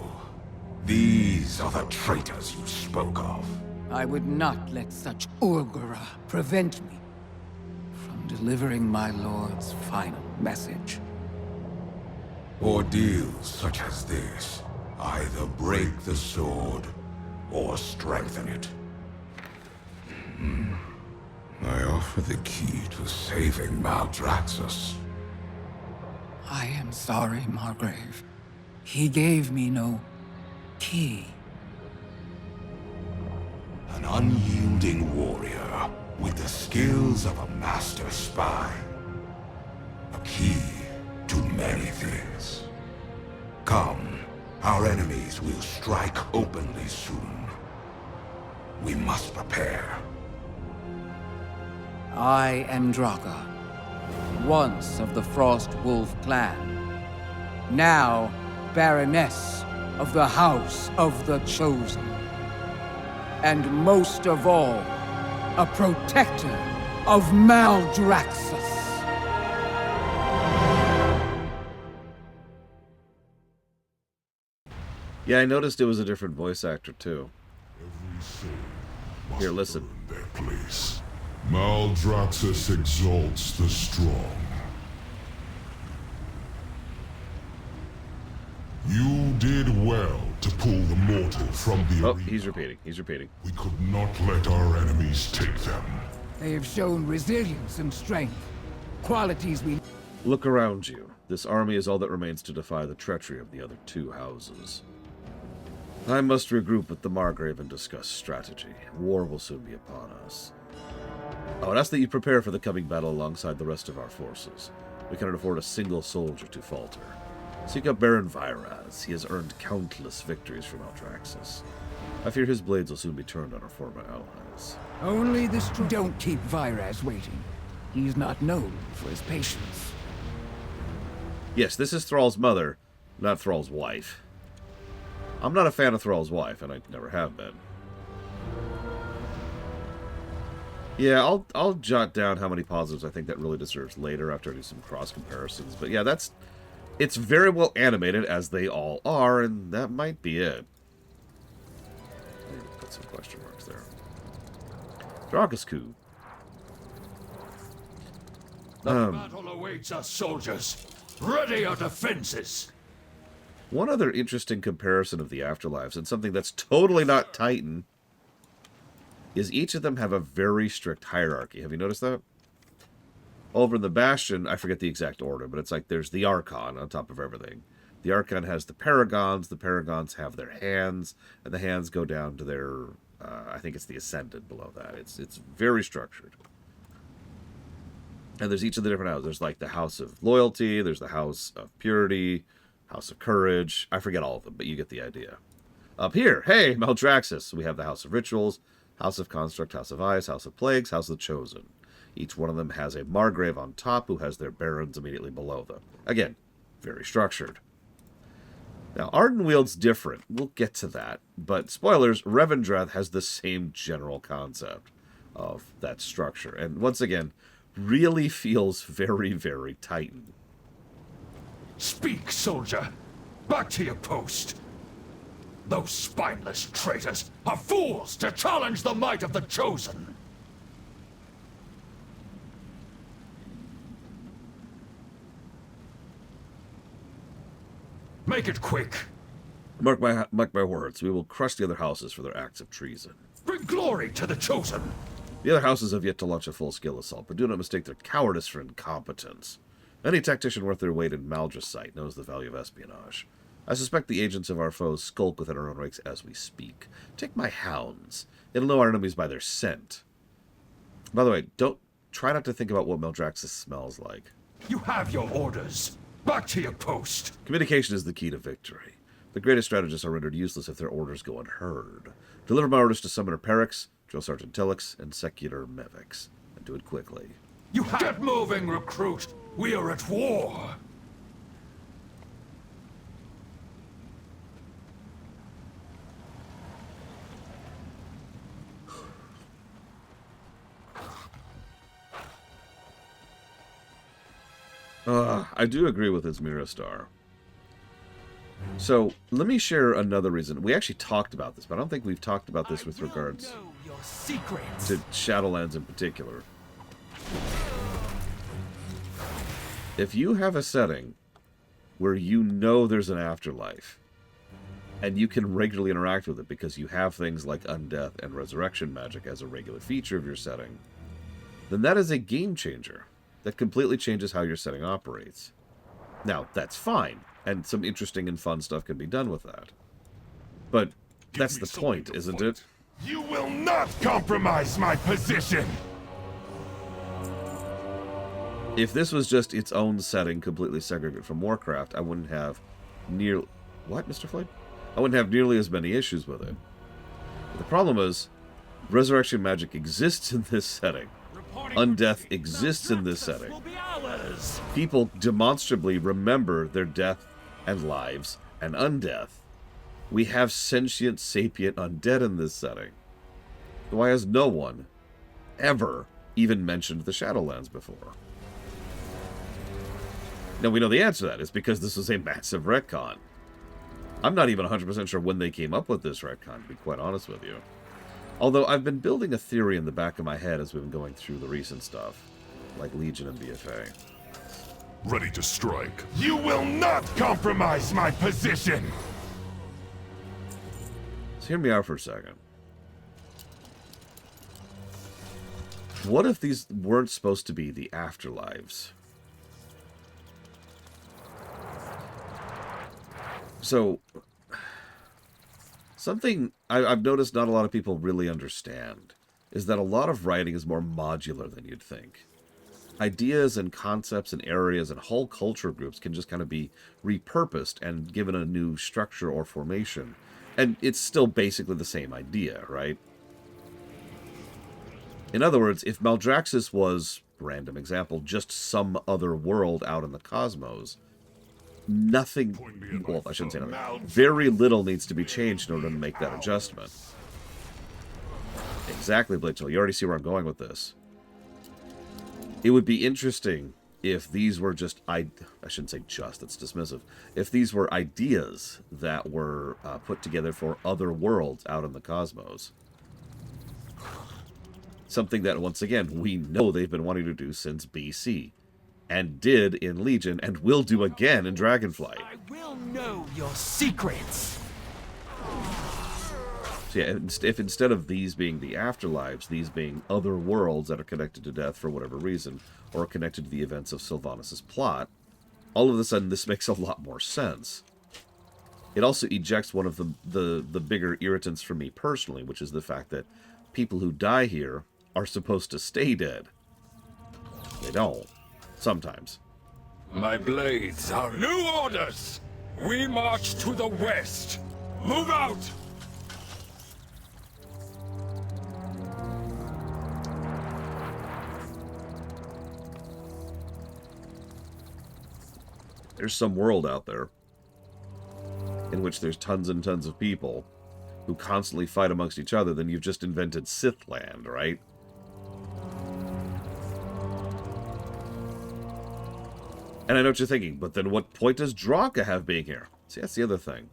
these are the traitors you spoke of. I would not let such Urgura prevent me from delivering my lord's final message. Ordeals such as this either break the sword or strengthen it. I offer the key to saving Maldraxxus. I am sorry, Margrave. He gave me no key. An unyielding warrior with the skills of a master spy. A key to many things. Come, our enemies will strike openly soon. We must prepare. I am Draga, once of the Frost Wolf clan, now Baroness of the House of the Chosen, and most of all, a protector of Maldraxxus. Yeah, I noticed it was a different voice actor too. Every soul must Here, listen. earn their place. Maldraxxus exalts the strong. You did well to pull the mortal from the Oh, arena. he's repeating. He's repeating. We could not let our enemies take them. They have shown resilience and strength, qualities we... Look around you. This army is all that remains to defy the treachery of the other two houses. I must regroup with the Margrave and discuss strategy. War will soon be upon us. I would ask that you prepare for the coming battle alongside the rest of our forces. We cannot afford a single soldier to falter. Seek out Baron Viraz. He has earned countless victories from Maldraxxus. I fear his blades will soon be turned on our former allies. Only the strong... Don't keep Viraz waiting. He's not known for his patience. Yes, this is Thrall's mother, not Thrall's wife. I'm not a fan of Thrall's wife, and I never have been. Yeah, I'll jot down how many positives I think that really deserves later after I do some cross comparisons. But yeah, it's very well animated, as they all are, and that might be it. Maybe put some question marks there. Dragasku. The battle awaits us, soldiers. Ready our defenses! One other interesting comparison of the afterlives, and something that's totally not Titan, is each of them have a very strict hierarchy. Have you noticed that? Over in the Bastion, I forget the exact order, but it's like there's the Archon on top of everything. The Archon has the Paragons have their hands, and the hands go down to their, I think it's the Ascendant below that. It's very structured. And there's each of the different houses. There's like the House of Loyalty, there's the House of Purity, House of Courage. I forget all of them, but you get the idea. Up here, hey, Maldraxxus. We have the House of Rituals, House of Construct, House of Ice, House of Plagues, House of the Chosen. Each one of them has a Margrave on top who has their barons immediately below them. Again, very structured. Now, Ardenwield's different. We'll get to that. But, spoilers, Revendreth has the same general concept of that structure. And, once again, really feels very, very Titan. Speak, soldier! Back to your post! Those spineless traitors are fools to challenge the might of the Chosen! Make it quick! Mark my words, we will crush the other houses for their acts of treason. Bring glory to the Chosen! The other houses have yet to launch a full-scale assault, but do not mistake their cowardice for incompetence. Any tactician worth their weight in Maldraxxus knows the value of espionage. I suspect the agents of our foes skulk within our own ranks as we speak. Take my hounds. It'll know our enemies by their scent. By the way, try not to think about what Maldraxxus smells like. You have your orders! Back to your post! Communication is the key to victory. The greatest strategists are rendered useless if their orders go unheard. Deliver my orders to Summoner Perix, Drill Sergeant Tillix, and Secutor Mevix. And do it quickly. You get moving, recruit! We are at war! I do agree with Ismira Star. So, let me share another reason. We actually talked about this, but I don't think we've talked about this with regards to Shadowlands in particular. If you have a setting where you know there's an afterlife, and you can regularly interact with it because you have things like undeath and resurrection magic as a regular feature of your setting, then that is a game changer. That completely changes how your setting operates. Now, that's fine, and some interesting and fun stuff can be done with that. But that's the point, isn't it? You will not compromise my position! If this was just its own setting, completely segregated from Warcraft, I wouldn't have nearly... What, Mr. Floyd? I wouldn't have nearly as many issues with it. But the problem is, resurrection magic exists in this setting. Undeath exists in this setting. People demonstrably remember their death and lives and undeath. We have sentient, sapient undead in this setting. Why has no one ever even mentioned the Shadowlands before? Now, we know the answer to that is because this was a massive retcon. I'm not even 100% sure when they came up with this retcon, to be quite honest with you. Although I've been building a theory in the back of my head as we've been going through the recent stuff, like Legion and BFA. Ready to strike. You will not compromise my position! So hear me out for a second. What if these weren't supposed to be the afterlives? So, something I've noticed not a lot of people really understand is that a lot of writing is more modular than you'd think. Ideas and concepts and areas and whole culture groups can just kind of be repurposed and given a new structure or formation. And it's still basically the same idea, right? In other words, if Maldraxxus was, random example, just some other world out in the cosmos, nothing, well, I shouldn't say nothing, very little needs to be changed in order to make that adjustment. Exactly, Blitchell. You already see where I'm going with this. It would be interesting if these were just, I shouldn't say just, that's dismissive, if these were ideas that were put together for other worlds out in the cosmos. Something that, once again, we know they've been wanting to do since BC. and did in Legion, and will do again in Dragonflight. I will know your secrets. So yeah, if instead of these being the afterlives, these being other worlds that are connected to death for whatever reason, or connected to the events of Sylvanas' plot, all of a sudden this makes a lot more sense. It also ejects one of the bigger irritants for me personally, which is the fact that people who die here are supposed to stay dead. They don't. Sometimes. My blades are new orders! We march to the west! Move out! There's some world out there in which there's tons and tons of people who constantly fight amongst each other. Then you've just invented Sith land, right? And I know what you're thinking, but then what point does Draka have being here? See, that's the other thing.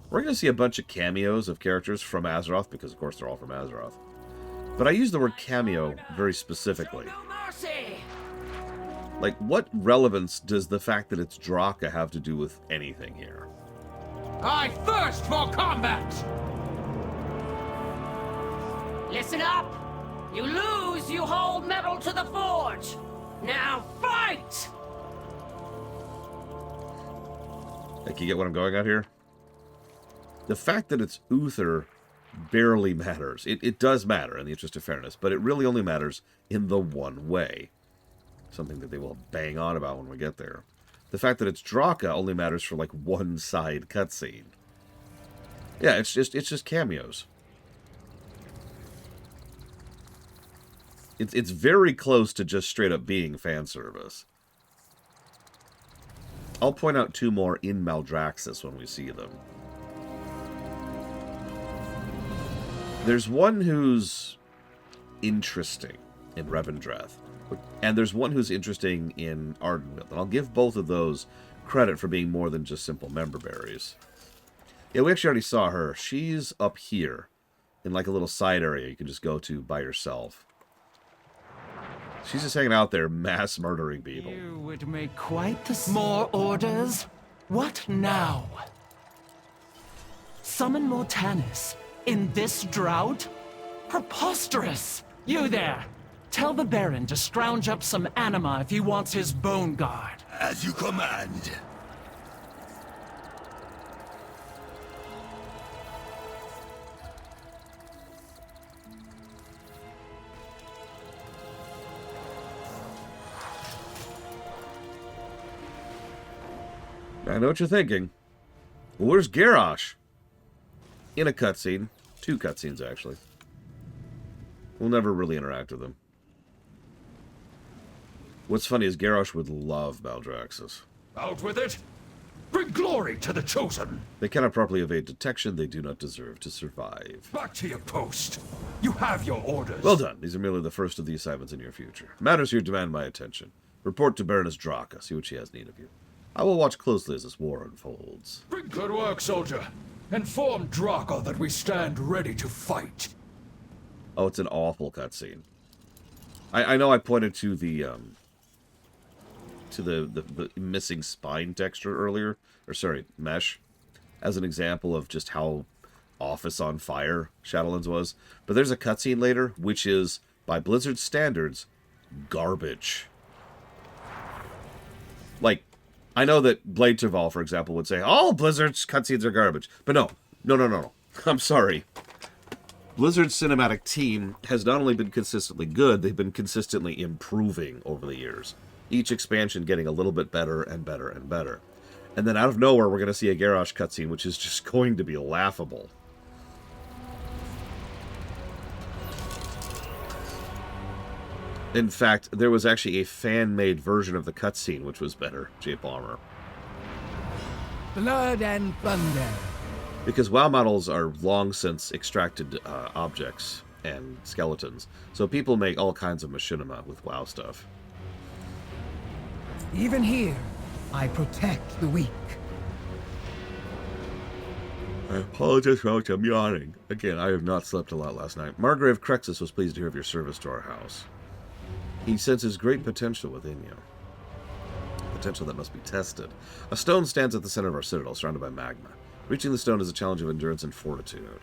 We're going to see a bunch of cameos of characters from Azeroth, because of course they're all from Azeroth. But I use the word cameo very specifically. Like, what relevance does the fact that it's Draka have to do with anything here? I thirst for combat! Listen up! You lose, you hold metal to the forge! Now fight! Like, you get what I'm going at here? The fact that it's Uther barely matters. It does matter in the interest of fairness, but it really only matters in the one way. Something that they will bang on about when we get there. The fact that it's Draka only matters for, like, one side cutscene. Yeah, it's just cameos. It's very close to just straight up being fan service. I'll point out two more in Maldraxxus when we see them. There's one who's interesting in Revendreth, and there's one who's interesting in Ardenweald. And I'll give both of those credit for being more than just simple member berries. Yeah, we actually already saw her. She's up here in like a little side area you can just go to by yourself. She's just hanging out there, mass murdering people. You would make quite the... More orders? What now? Summon Mortanis? In this drought? Preposterous! You there! Tell the Baron to scrounge up some anima if he wants his bone guard. As you command. I know what you're thinking. Well, where's Garrosh? In a cutscene. 2 cutscenes, actually. We'll never really interact with him. What's funny is Garrosh would love Maldraxxus. Out with it! Bring glory to the Chosen! They cannot properly evade detection. They do not deserve to survive. Back to your post. You have your orders. Well done. These are merely the first of the assignments in your future. Matters here demand my attention. Report to Baroness Draka. See what she has need of you. I will watch closely as this war unfolds. Good work, soldier. Inform Draka that we stand ready to fight. Oh, it's an awful cutscene. I know I pointed to the missing spine texture earlier, or sorry, mesh, as an example of just how Office on Fire Shadowlands was. But there's a cutscene later, which is, by Blizzard standards, garbage. Like, I know that Blade Terval, for example, would say, all Blizzard's cutscenes are garbage. But no. I'm sorry. Blizzard's cinematic team has not only been consistently good, they've been consistently improving over the years. Each expansion getting a little bit better and better and better. And then out of nowhere, we're going to see a Garrosh cutscene, which is just going to be laughable. In fact, there was actually a fan-made version of the cutscene, which was better. J. Palmer. Blood and thunder. Because WoW models are long since extracted objects and skeletons. So people make all kinds of machinima with WoW stuff. Even here, I protect the weak. I apologize for how I'm yawning. Again, I have not slept a lot last night. Margrave Crexus was pleased to hear of your service to our house. He senses great potential within you. potential that must be tested. A stone stands at the center of our citadel, surrounded by magma. Reaching the stone is a challenge of endurance and fortitude.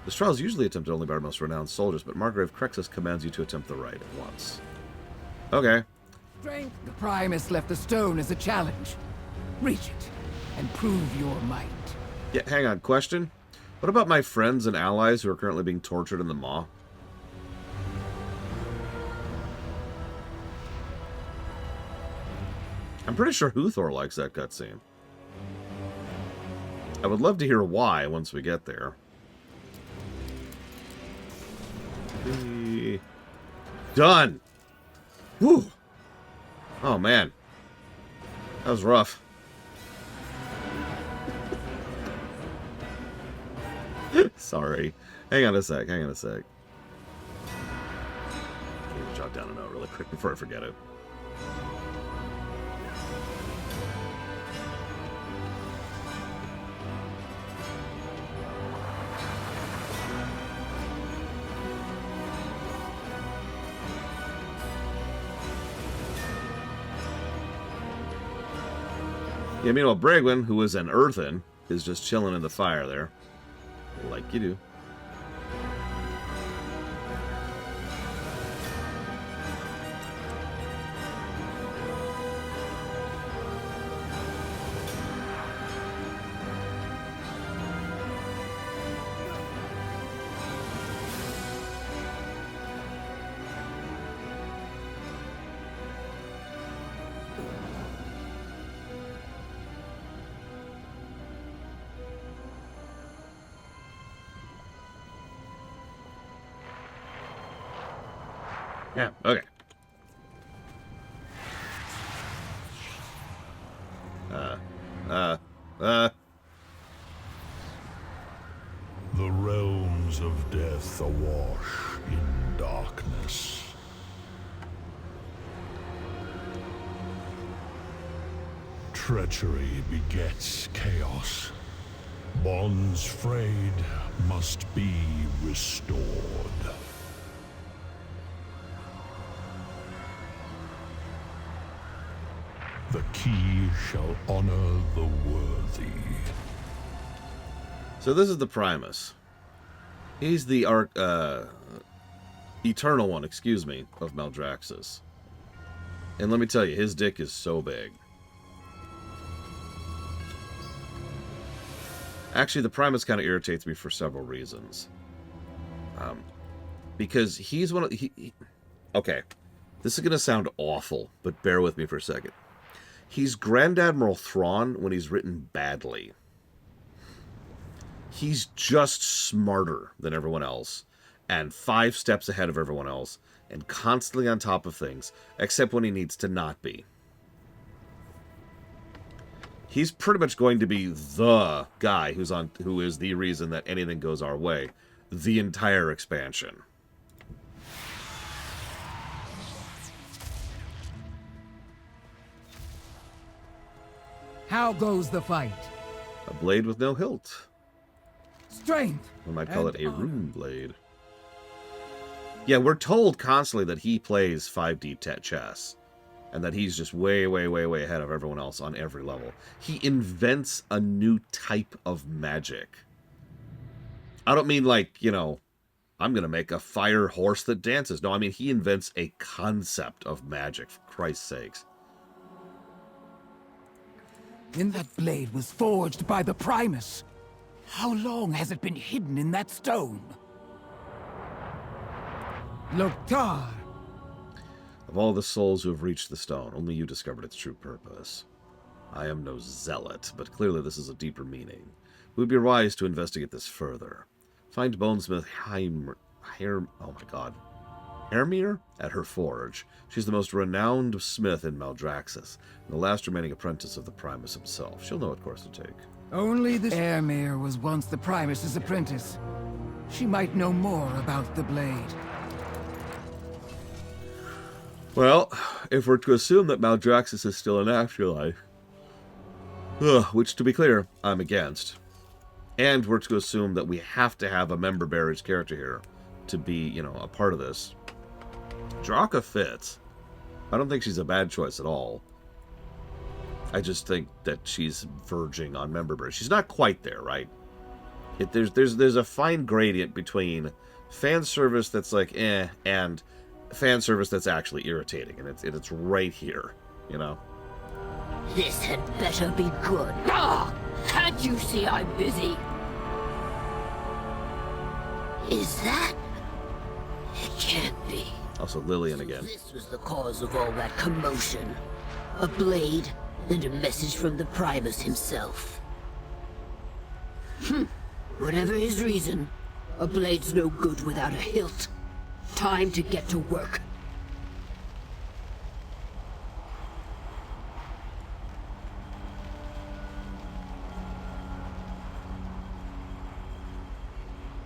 This trial is usually attempted only by our most renowned soldiers, but Margrave Crexus commands you to attempt the rite at once. Okay. Strength. The Primus left the stone as a challenge. Reach it, and prove your might. Yeah, hang on. Question? What about my friends and allies who are currently being tortured in the Maw? I'm pretty sure Huthor likes that cutscene. I would love to hear why once we get there. Done! Whew! Oh, man. That was rough. Sorry. Hang on a sec. Hang on a sec. I need to jot down a note really quick before I forget it. Yeah, meanwhile, Bragwin, who is an earthen, is just chilling in the fire there. Like you do. Yeah, okay. The realms of death awash in darkness. Treachery begets chaos. Bonds frayed must be restored. The key shall honor the worthy. So this is the Primus. He's the Eternal One, excuse me, of Maldraxxus. And let me tell you, his dick is so big. Actually, the Primus kind of irritates me for several reasons. Because he's one of... okay, this is going to sound awful, but bear with me for a second. He's Grand Admiral Thrawn when he's written badly. He's just smarter than everyone else, and 5 steps ahead of everyone else, and constantly on top of things, except when he needs to not be. He's pretty much going to be the guy who is the reason that anything goes our way, the entire expansion. How goes the fight? A blade with no hilt. Strength. We might call it a rune blade. Yeah, we're told constantly that he plays 5D chess. And that he's just way, way, way, way ahead of everyone else on every level. He invents a new type of magic. I don't mean like, you know, I'm going to make a fire horse that dances. No, I mean he invents a concept of magic, for Christ's sakes. And that blade was forged by the Primus. How long has it been hidden in that stone? Loktar. Of all the souls who have reached the stone, only you discovered its true purpose. I am no zealot, but clearly this is a deeper meaning. It would be wise to investigate this further. Find Bonesmith Hermir at her forge. She's the most renowned smith in Maldraxxus, and the last remaining apprentice of the Primus himself. She'll know what course to take. Only the Hermir was once the Primus's apprentice. She might know more about the blade. Well, if we're to assume that Maldraxxus is still an afterlife, which, to be clear, I'm against, and we're to assume that we have to have a member bearer's character here to be, you know, a part of this, Draka fits. I don't think she's a bad choice at all. I just think that she's verging on member berry. She's not quite there, right? There's a fine gradient between fan service that's like and fan service that's actually irritating, and it's right here, you know. This had better be good. Ah! Can't you see I'm busy? Is that? It can't be. Also, Lillian again. This was the cause of all that commotion. A blade and a message from the Primus himself. Whatever his reason, a blade's no good without a hilt. Time to get to work.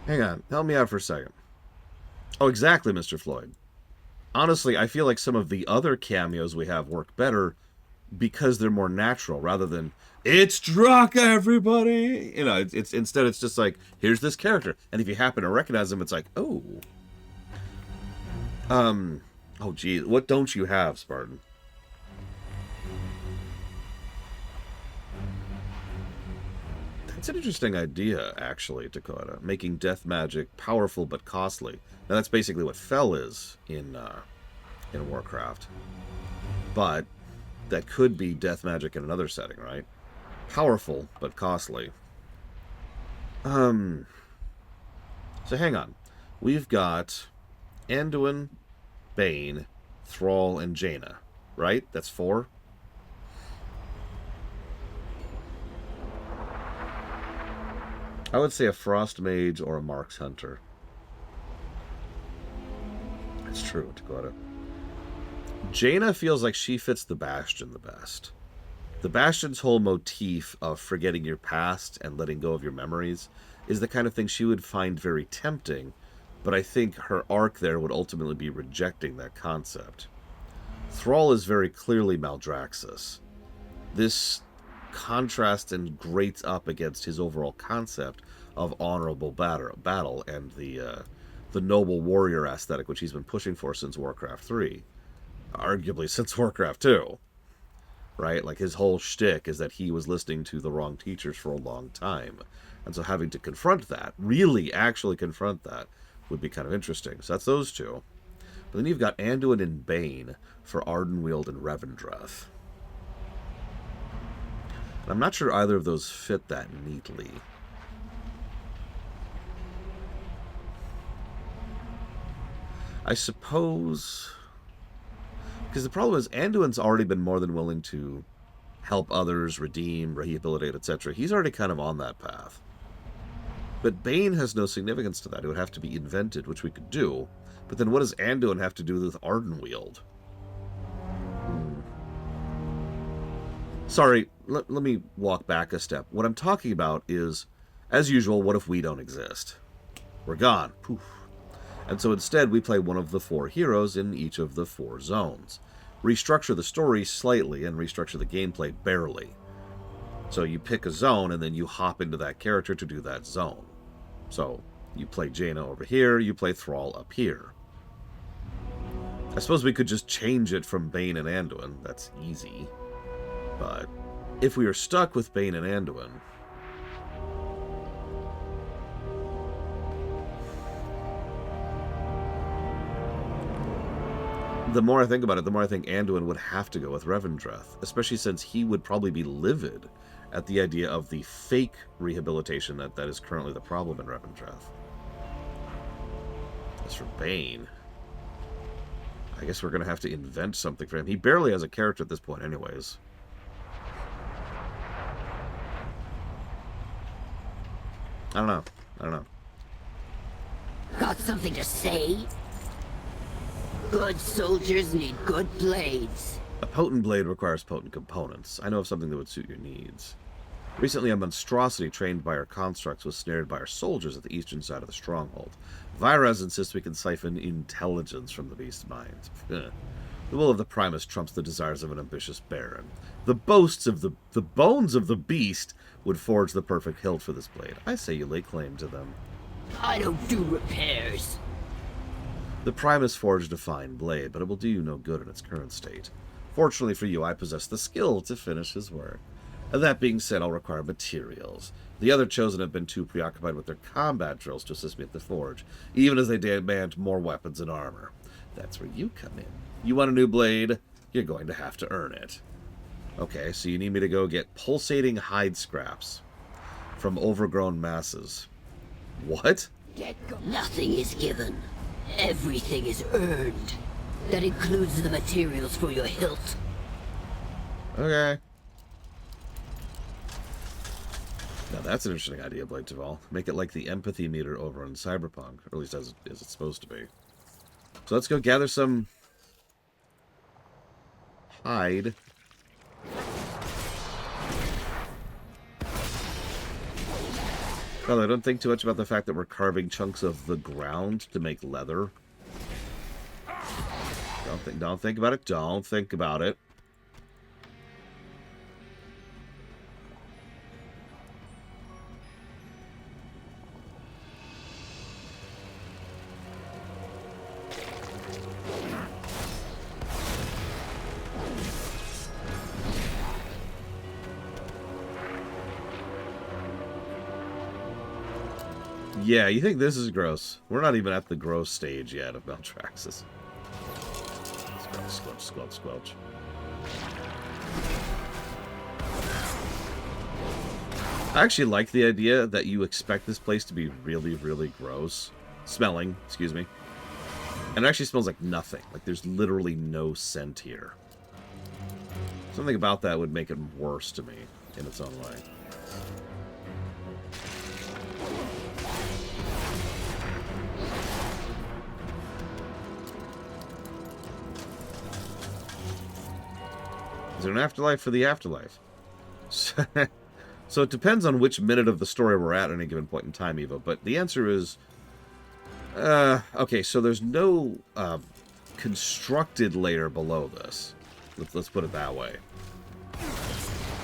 Hang on, help me out for a second. Oh, exactly, Mr. Floyd. Honestly, I feel like some of the other cameos we have work better because they're more natural, rather than "It's Draka, everybody." You know, it's instead it's just like, here's this character, and if you happen to recognize him, it's like, oh, oh, geez, what don't you have, Spartan? It's an interesting idea, actually, Dakota. Making death magic powerful but costly. Now, that's basically what Fel is in Warcraft. But that could be death magic in another setting, right? Powerful but costly. So hang on. We've got Anduin, Bane, Thrall, and Jaina, right? That's 4. I would say a Frost Mage or a Marks Hunter. That's true, Dakota. Jaina feels like she fits the Bastion the best. The Bastion's whole motif of forgetting your past and letting go of your memories is the kind of thing she would find very tempting, but I think her arc there would ultimately be rejecting that concept. Thrall is very clearly Maldraxxus. This contrasts and grates up against his overall concept of honorable battle and the noble warrior aesthetic, which he's been pushing for since Warcraft 3, arguably since Warcraft 2, right? Like, his whole shtick is that he was listening to the wrong teachers for a long time, and so having to confront that, really actually confront that, would be kind of interesting. So that's those two. But then you've got Anduin and Bane for Ardenweald and Revendreth. I'm not sure either of those fit that neatly. I suppose... Because the problem is, Anduin's already been more than willing to help others, redeem, rehabilitate, etc. He's already kind of on that path. But Bane has no significance to that. It would have to be invented, which we could do. But then what does Anduin have to do with Ardenweald? Sorry, let me walk back a step. What I'm talking about is, as usual, what if we don't exist? We're gone. Poof. And so instead, we play one of the 4 heroes in each of the 4 zones. Restructure the story slightly and restructure the gameplay barely. So you pick a zone, and then you hop into that character to do that zone. So you play Jaina over here, you play Thrall up here. I suppose we could just change it from Bane and Anduin. That's easy. But if we are stuck with Bane and Anduin, the more I think about it, the more I think Anduin would have to go with Revendreth, especially since he would probably be livid at the idea of the fake rehabilitation that is currently the problem in Revendreth. As for Bane, I guess we're going to have to invent something for him. He barely has a character at this point anyways. I don't know. Got something to say? Good soldiers need good blades. A potent blade requires potent components. I know of something that would suit your needs. Recently, a monstrosity trained by our constructs was snared by our soldiers at the eastern side of the stronghold. Vyraz insists we can siphon intelligence from the beast's mind. The will of the Primus trumps the desires of an ambitious baron. The bones of the beast would forge the perfect hilt for this blade. I say you lay claim to them. I don't do repairs. The Primus forged a fine blade, but it will do you no good in its current state. Fortunately for you, I possess the skill to finish his work. And that being said, I'll require materials. The other Chosen have been too preoccupied with their combat drills to assist me at the forge, even as they demand more weapons and armor. That's where you come in. You want a new blade? You're going to have to earn it. Okay, so you need me to go get pulsating hide scraps from overgrown masses. What? Nothing is given. Everything is earned. That includes the materials for your hilt. Okay. Now that's an interesting idea, Blade Taval. Make it like the empathy meter over in Cyberpunk, or at least as it's supposed to be. So let's go gather some hide. Well, I don't think too much about the fact that we're carving chunks of the ground to make leather. Don't think about it. Don't think about it. Yeah, you think this is gross. We're not even at the gross stage yet of Maldraxxus. Squelch, squelch, squelch, squelch. I actually like the idea that you expect this place to be really, really gross. Smelling, excuse me. And it actually smells like nothing. Like there's literally no scent here. Something about that would make it worse to me in its own way. Is there an afterlife for the afterlife? So it depends on which minute of the story we're at any given point in time, Evo. But the answer is... okay, so there's no constructed layer below this. Let's put it that way.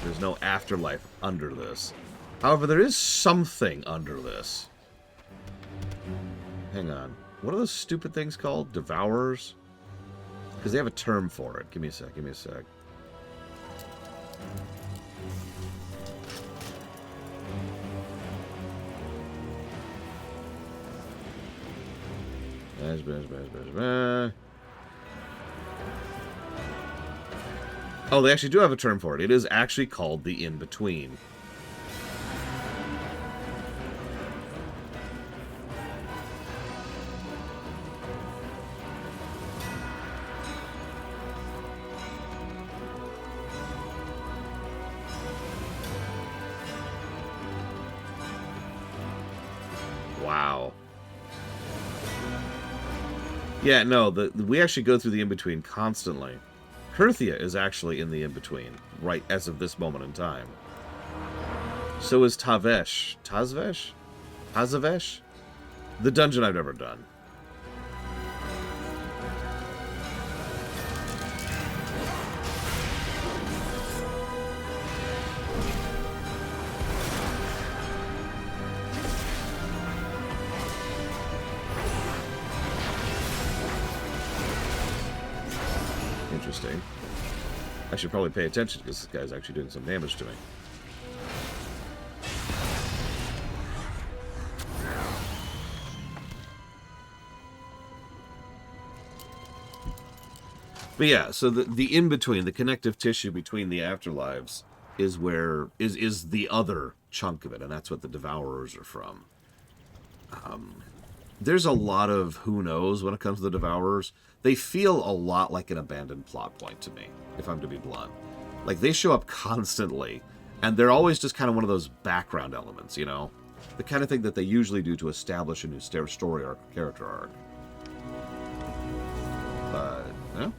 There's no afterlife under this. However, there is something under this. Hang on. What are those stupid things called? Devourers? Because they have a term for it. Give me a sec, give me a sec. Oh, they actually do have a term for it. It is actually called the in-between. Wow. Yeah, no, we actually go through the in-between constantly. Herthia is actually in the in-between, right as of this moment in time. So is Tavesh. Tazvesh? Tazavesh? The dungeon I've never done. Interesting. I should probably pay attention because this guy's actually doing some damage to me. But yeah, so the in-between, the connective tissue between the afterlives is where is the other chunk of it, and that's what the Devourers are from. There's a lot of who knows when it comes to the Devourers. They feel a lot like an abandoned plot point to me, if I'm to be blunt. Like, they show up constantly, and they're always just kind of one of those background elements, you know? The kind of thing that they usually do to establish a new story arc, character arc. But, yeah.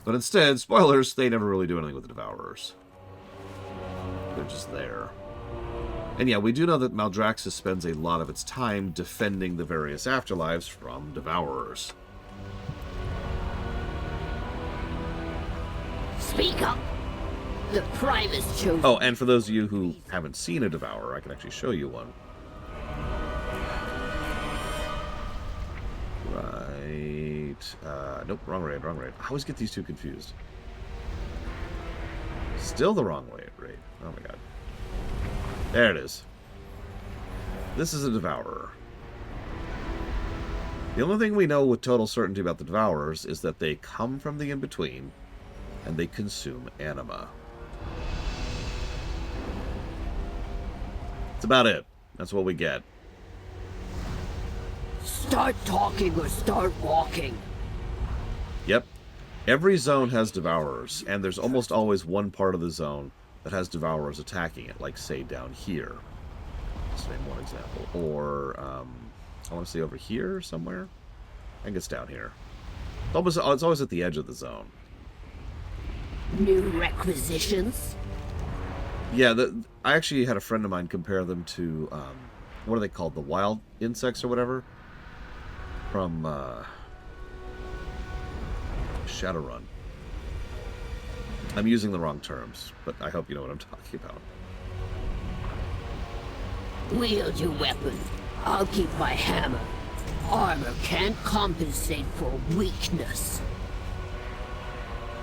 But instead, spoilers, they never really do anything with the Devourers. They're just there. And yeah, we do know that Maldraxxus spends a lot of its time defending the various afterlives from Devourers. Speak up! The Primus chose... Oh, and for those of you who haven't seen a Devourer, I can actually show you one. Right. Nope, wrong raid, wrong raid. I always get these two confused. Still the wrong way, raid. Oh my god. There it is. This is a Devourer. The only thing we know with total certainty about the Devourers is that they come from the in-between, and they consume anima. That's about it. That's what we get. Start talking or start walking. Yep. Every zone has Devourers, and there's almost always one part of the zone that has Devourers attacking it, like, say, down here. Let's name one example. Or, I want to say over here somewhere. I think it's down here. It's always at the edge of the zone. New requisitions? Yeah, I actually had a friend of mine compare them to, what are they called? The wild insects or whatever? From, Shadowrun. I'm using the wrong terms, but I hope you know what I'm talking about. Wield your weapon. I'll keep my hammer. Armor can't compensate for weakness.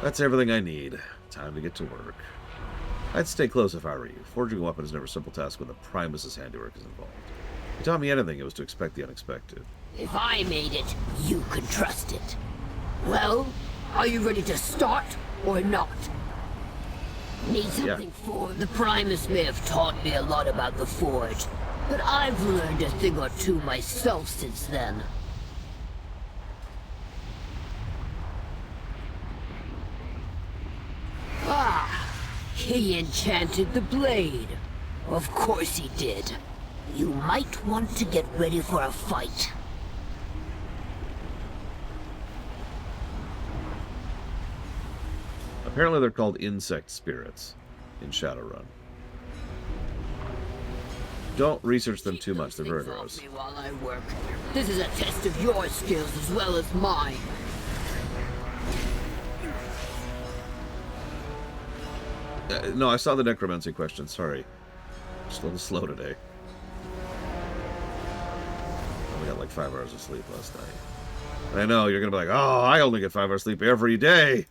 That's everything I need. Time to get to work. I'd stay close if I were you. Forging a weapon is never a simple task when the Primus's handiwork is involved. If you taught me anything, it was to expect the unexpected. If I made it, you can trust it. Well, are you ready to start or not? Need something for the Primus may have taught me a lot about the Forge, but I've learned a thing or two myself since then. Ah, he enchanted the blade. Of course he did. You might want to get ready for a fight. Apparently they're called insect spirits in Shadowrun. Don't research them too much, they're very gross. While I work. This is a test of your skills as well as mine. No, I saw the necromancy question, sorry. Just a little slow today. I only got like 5 hours of sleep last night. I know, you're gonna be like, oh, I only get 5 hours sleep every day!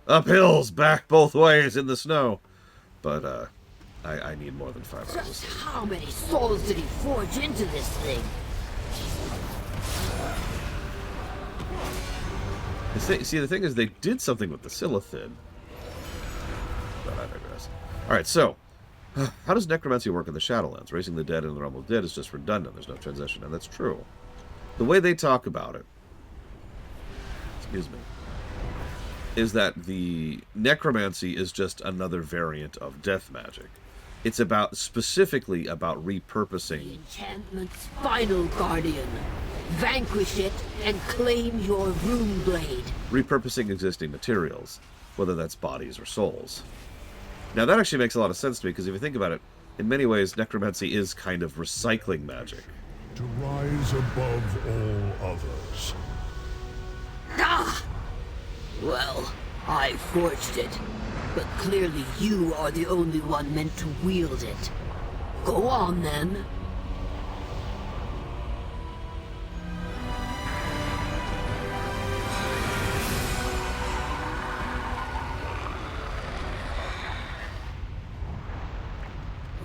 Up hills, back both ways in the snow. But, I need more than 5 hours of Just sleep. how many souls did he forge into this thing? See, the thing is, they did something with the Silithid. But I digress. Alright, so, how does necromancy work in the Shadowlands? Raising the dead in the realm of the dead is just redundant. There's no transition, and that's true. The way they talk about it, excuse me, is that the necromancy is just another variant of death magic. It's specifically about repurposing Enchantment's final guardian. Vanquish it and claim your rune blade. repurposing existing materials, whether that's bodies or souls. Now that actually makes a lot of sense to me, because if you think about it, in many ways necromancy is kind of recycling magic. To rise above all others. Ah! Well, I forged it, but clearly you are the only one meant to wield it. Go on, then.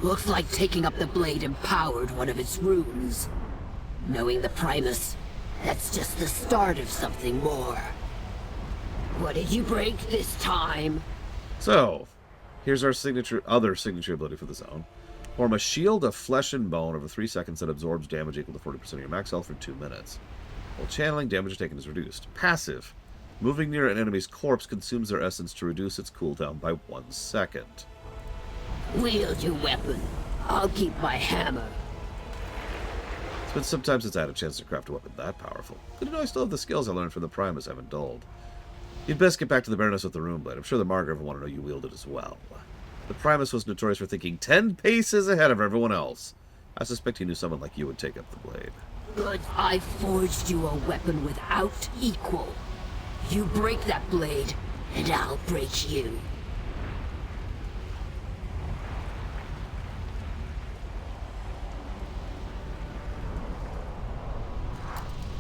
Looks like taking up the blade empowered one of its runes. Knowing the Primus, that's just the start of something more. What did you break this time? So, here's our other signature ability for the zone. Form a shield of flesh and bone over 3 seconds that absorbs damage equal to 40% of your max health for 2 minutes. While channeling, damage taken is reduced. Passive. Moving near an enemy's corpse consumes their essence to reduce its cooldown by 1 second. Wield your weapon. I'll keep my hammer. But sometimes it's had a chance to craft a weapon that powerful. Good to know I still have the skills I learned from the Primus I haven't dulled. You'd best get back to the Baroness with the Rune Blade. I'm sure the Margrave will want to know you wield it as well. The Primus was notorious for thinking 10 paces ahead of everyone else. I suspect he knew someone like you would take up the blade. Good, I forged you a weapon without equal. You break that blade, and I'll break you.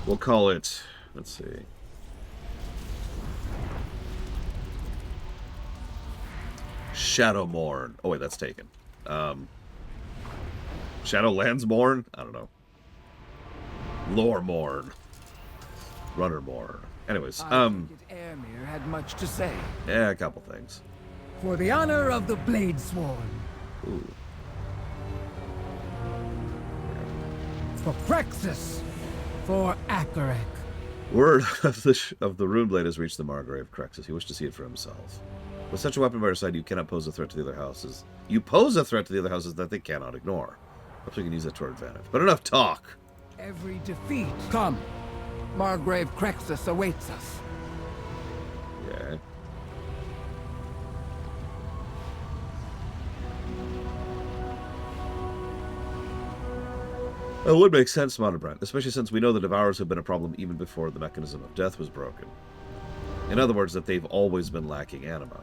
We'll call it Let's see. Shadowmourne. Oh, wait, that's taken. Shadowlandsmourne? I don't know. Loremourne. Runnermourne. Anyways, I think Airmere had much to say. yeah, a couple things. For the honor of the Bladesworn. Ooh. For Crexus. For Akarek. Word of the Runeblade has reached the Margrave of Crexus. He wished to see it for himself. With such a weapon by your side, you cannot pose a threat to the other houses. You pose a threat to the other houses that they cannot ignore. Perhaps we can use that to our advantage. But enough talk! Every defeat. Come. Margrave Crexus awaits us. Yeah. It would make sense, Montebrand, especially since we know the Devourers have been a problem even before the mechanism of death was broken. In other words, that they've always been lacking anima.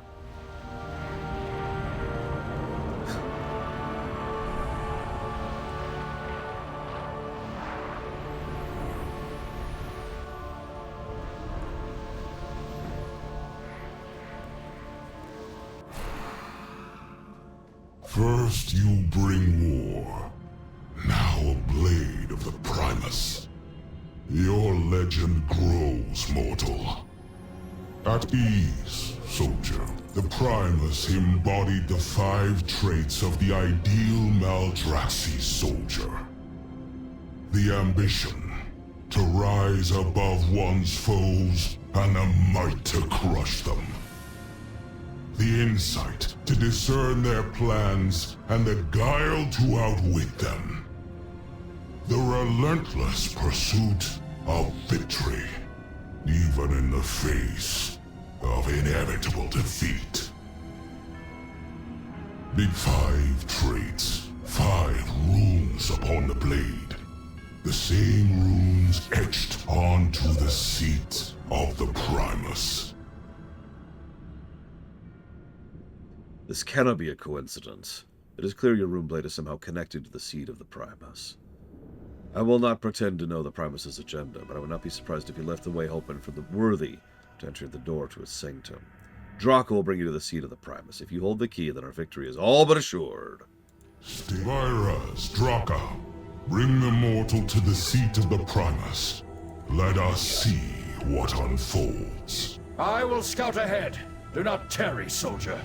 First you bring war, now a blade of the Primus. Your legend grows, mortal. At ease, soldier. The Primus embodied the 5 traits of the ideal Maldraxxus soldier. The ambition to rise above one's foes and the might to crush them. The insight to discern their plans and the guile to outwit them. The relentless pursuit of victory, even in the face of inevitable defeat. The 5 traits, 5 runes upon the blade. The same runes etched onto the seat of the Primus. This cannot be a coincidence. It is clear your Runeblade is somehow connected to the seed of the Primus. I will not pretend to know the Primus's agenda, but I would not be surprised if he left the way open for the worthy to enter the door to his sanctum. Draco will bring you to the seat of the Primus. If you hold the key, then our victory is all but assured. Vyras, Draka, bring the mortal to the seat of the Primus. Let us see what unfolds. I will scout ahead. Do not tarry, soldier.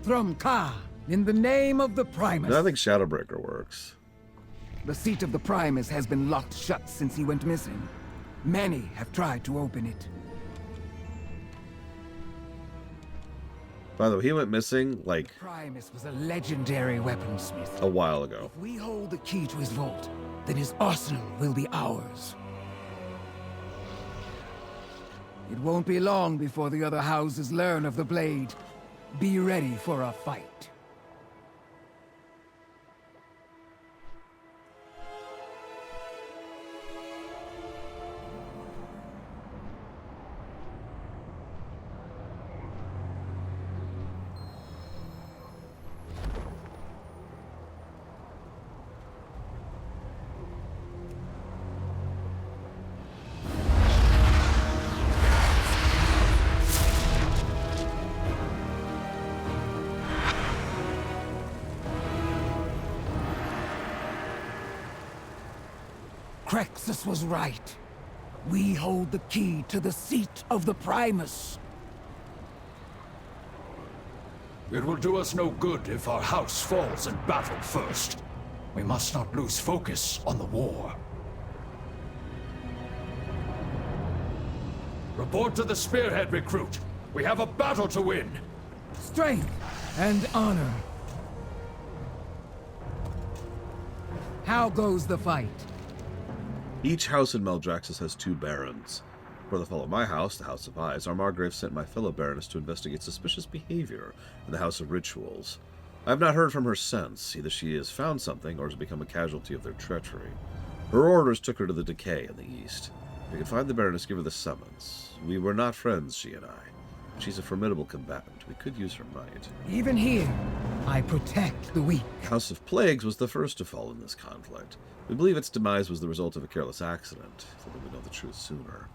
Thrumka, in the name of the Primus. No, I think Shadowbreaker works. The seat of the Primus has been locked shut since he went missing. Many have tried to open it. By the way, he went missing, like, Primus was a legendary weaponsmith. a while ago. If we hold the key to his vault, then his arsenal will be ours. It won't be long before the other houses learn of the blade. Be ready for a fight. Crexus was right. We hold the key to the seat of the Primus. It will do us no good if our house falls in battle first. We must not lose focus on the war. Report to the spearhead, recruit. We have a battle to win. Strength and honor. How goes the fight? Each house in Maldraxxus has 2 barons. For the fall of my house, the House of Eyes, our Margrave sent my fellow baroness to investigate suspicious behavior in the House of Rituals. I have not heard from her since. Either she has found something, or has become a casualty of their treachery. Her orders took her to the Decay in the east. If you could find the Baroness, give her the summons. We were not friends, she and I. She's a formidable combatant. We could use her might. Even here, I protect the weak. House of Plagues was the first to fall in this conflict. We believe its demise was the result of a careless accident, although we know the truth sooner.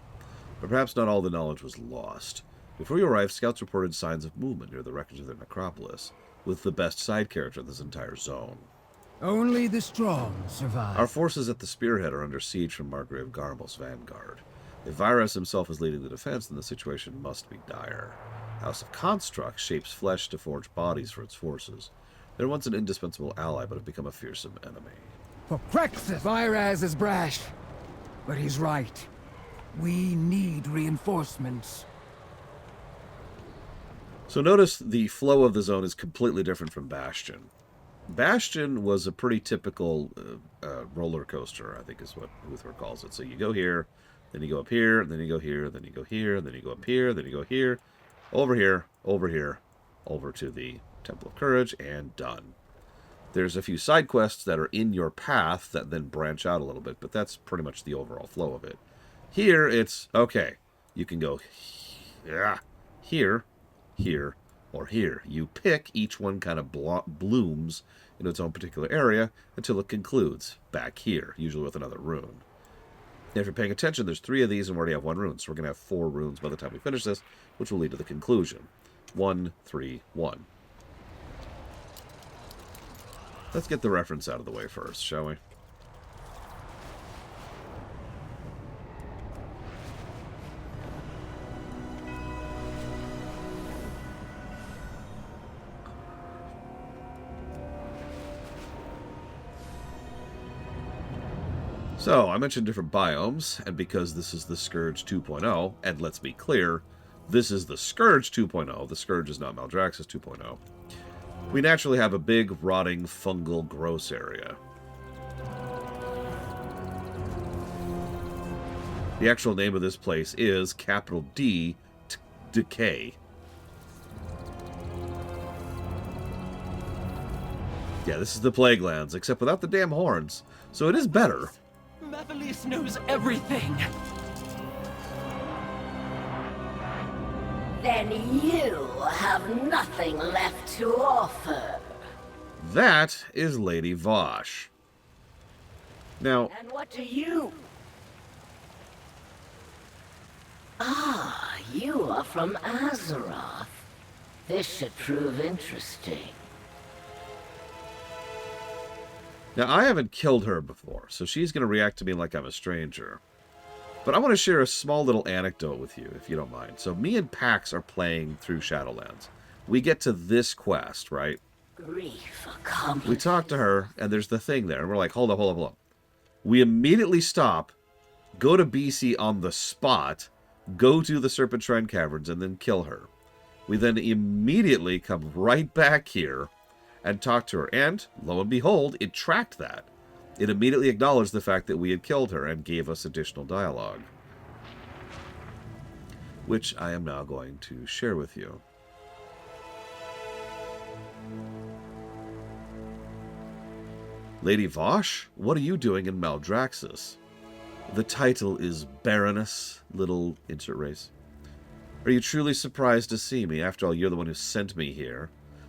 But perhaps not all the knowledge was lost. Before you arrived, scouts reported signs of movement near the wreckage of their necropolis, with the best side character of this entire zone. Only the strong survive. Our forces at the spearhead are under siege from Margrave Garmel's vanguard. If Virus himself is leading the defense, then the situation must be dire. House of Construct shapes flesh to forge bodies for its forces. They were once an indispensable ally, but have become a fearsome enemy. For Crexus, Viraz is brash, but he's right. We need reinforcements. So notice the flow of the zone is completely different from Bastion. Bastion was a pretty typical roller coaster, I think is what Uthor calls it. So you go here, then you go up here, and then you go here, then you go here, and then you go up here, then you go here, over here, over to the Temple of Courage, and done. There's a few side quests that are in your path that then branch out a little bit, but that's pretty much the overall flow of it. Here, it's, okay, you can go here, here, or here. You pick, each one kind of blooms into its own particular area until it concludes back here, usually with another rune. If you're paying attention, there's 3 of these and we already have 1 rune, so we're going to have 4 runes by the time we finish this, which will lead to the conclusion. 1, 3, 1. Let's get the reference out of the way first, shall we? So, I mentioned different biomes, and because this is the Scourge 2.0, and let's be clear, this is the Scourge 2.0, the Scourge is not Maldraxxus 2.0, we naturally have a big, rotting, fungal, gross area. The actual name of this place is capital D, Decay. Yeah, this is the Plague Lands, except without the damn horns, so it is better. Mevalice knows everything. Then you have nothing left to offer. That is Lady Vosh. Now, And what do you? Ah, you are from Azeroth. This should prove interesting. now I haven't killed her before, so she's going to react to me like I'm a stranger. But I want to share a small little anecdote with you, if you don't mind. So me and Pax are playing through Shadowlands. We get to this quest, right? Grief accomplished. We talk to her, and there's the thing there. And we're like, hold up. We immediately stop, go to BC on the spot, go to the Serpent Shrine Caverns, and then kill her. We then immediately come right back here and talk to her. And, lo and behold, it tracked that. It immediately acknowledged the fact that we had killed her and gave us additional dialogue, which I am now going to share with you. Lady Vosh, what are you doing in Maldraxxus? The title is Baroness, little insert race. Are you truly surprised to see me? After all, you're the one who sent me here.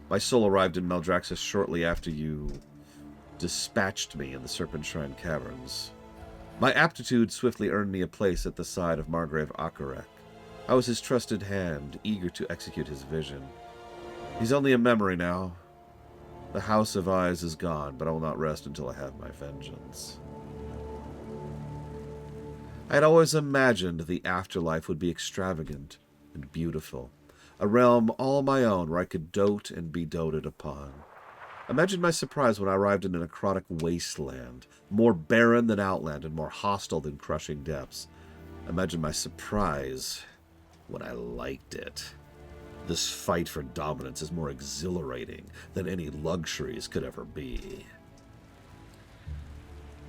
My soul arrived in Maldraxxus shortly after you dispatched me in the Serpent Shrine Caverns. My aptitude swiftly earned me a place at the side of Margrave Akarek. I was his trusted hand, eager to execute his vision. He's only a memory now. The House of Eyes is gone, but I will not rest until I have my vengeance. I had always imagined the afterlife would be extravagant and beautiful, a realm all my own where I could dote and be doted upon. Imagine my surprise when I arrived in a necrotic wasteland, more barren than Outland and more hostile than Crushing Depths. Imagine my surprise when I liked it. This fight for dominance is more exhilarating than any luxuries could ever be.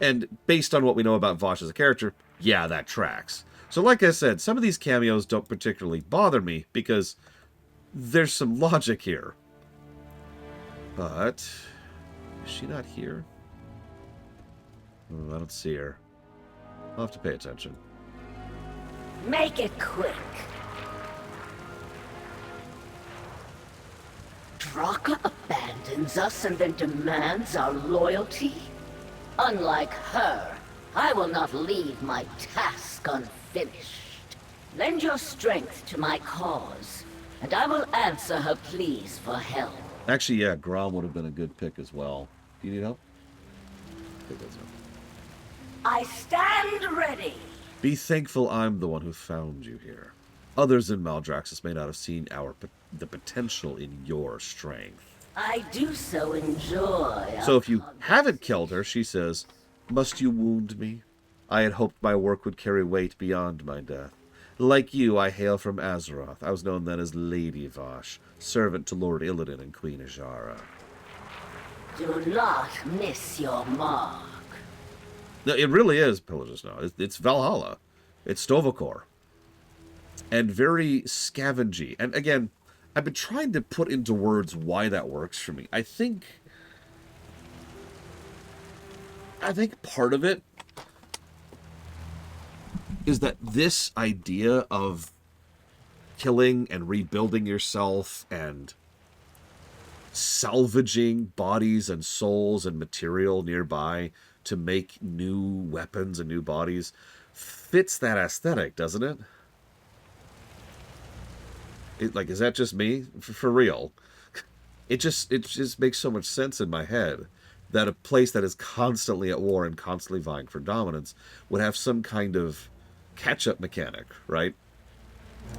And based on what we know about Vosh as a character, yeah, that tracks. So like I said, some of these cameos don't particularly bother me because there's some logic here. But is she not here? Oh, I don't see her. I'll have to pay attention. Make it quick. Draka abandons us and then demands our loyalty? Unlike her, I will not leave my task unfinished. Lend your strength to my cause, and I will answer her pleas for help. Actually, yeah, Grom would have been a good pick as well. Do you need help? I think that's it. I stand ready. Be thankful I'm the one who found you here. Others in Maldraxxus may not have seen the potential in your strength. I do so enjoy. So if you haven't killed her, she says, must you wound me? I had hoped my work would carry weight beyond my death. Like you, I hail from Azeroth. I was known then as Lady Vosh, servant to Lord Illidan and Queen Azshara. Do not miss your mark. No, it really is Pillagers now. It's Valhalla. It's Stovokor. And very scavengy. And again, I've been trying to put into words why that works for me. I think part of it is that this idea of killing and rebuilding yourself and salvaging bodies and souls and material nearby to make new weapons and new bodies fits that aesthetic, doesn't it? Like, is that just me? For real. It just makes so much sense in my head that a place that is constantly at war and constantly vying for dominance would have some kind of catch-up mechanic, right?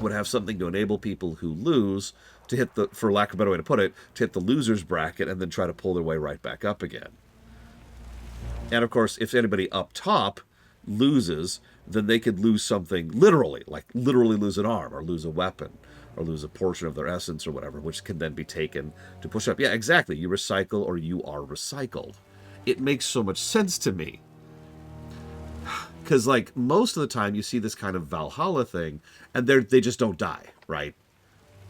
Would have something to enable people who lose to hit the, for lack of a better way to put it, to hit the loser's bracket and then try to pull their way right back up again. And of course, if anybody up top loses, then they could lose something literally, like literally lose an arm or lose a weapon or lose a portion of their essence or whatever, which can then be taken to push up. Yeah, exactly. You recycle or you are recycled. It makes so much sense to me. Because, like, most of the time you see this kind of Valhalla thing, and they just don't die, right?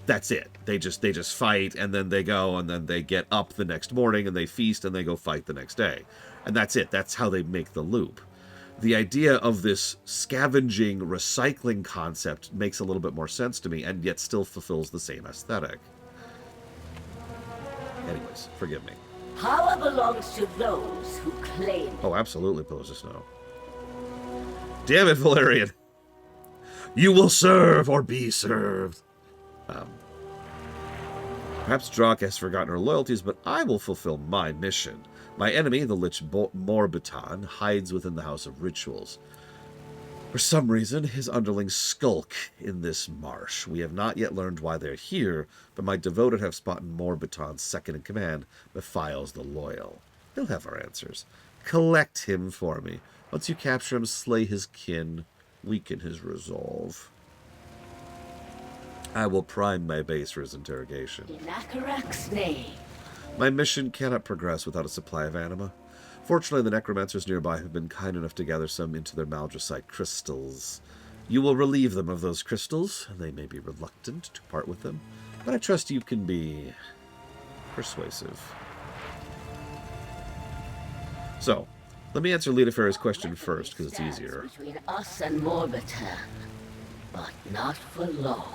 That's it. They just fight, and then they go, and then they get up the next morning, and they feast, and they go fight the next day. And that's it. That's how they make the loop. The idea of this scavenging, recycling concept makes a little bit more sense to me, and yet still fulfills the same aesthetic. Anyways, forgive me. Power belongs to those who claim it. Oh, absolutely, Pillagers Snow. Damn it, Valerian. You will serve or be served. Perhaps Drak has forgotten her loyalties, but I will fulfill my mission. My enemy, the Lich Morbitan, hides within the House of Rituals. For some reason, his underlings skulk in this marsh. We have not yet learned why they're here, but my devoted have spotted Morbitan's second-in-command, Befiles the Loyal. He'll have our answers. Collect him for me. Once you capture him, slay his kin, weaken his resolve. I will prime my base for his interrogation. In Akarak's name. My mission cannot progress without a supply of anima. Fortunately, the necromancers nearby have been kind enough to gather some into their Maldraxxus crystals. You will relieve them of those crystals, and they may be reluctant to part with them, but I trust you can be persuasive. So, let me answer Lita Fair's question first, because it's easier. Between us and Morbitan, but not for long.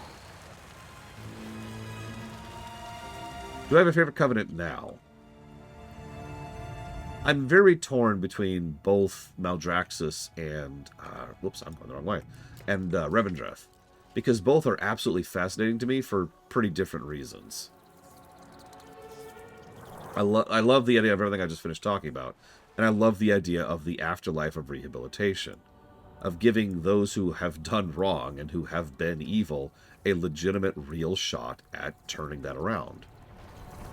Do I have a favorite covenant now? I'm very torn between both Maldraxxus and... whoops, I'm going the wrong way. And Revendreth. Because both are absolutely fascinating to me for pretty different reasons. I love the idea of everything I just finished talking about. And I love the idea of the afterlife of rehabilitation. Of giving those who have done wrong and who have been evil a legitimate, real shot at turning that around.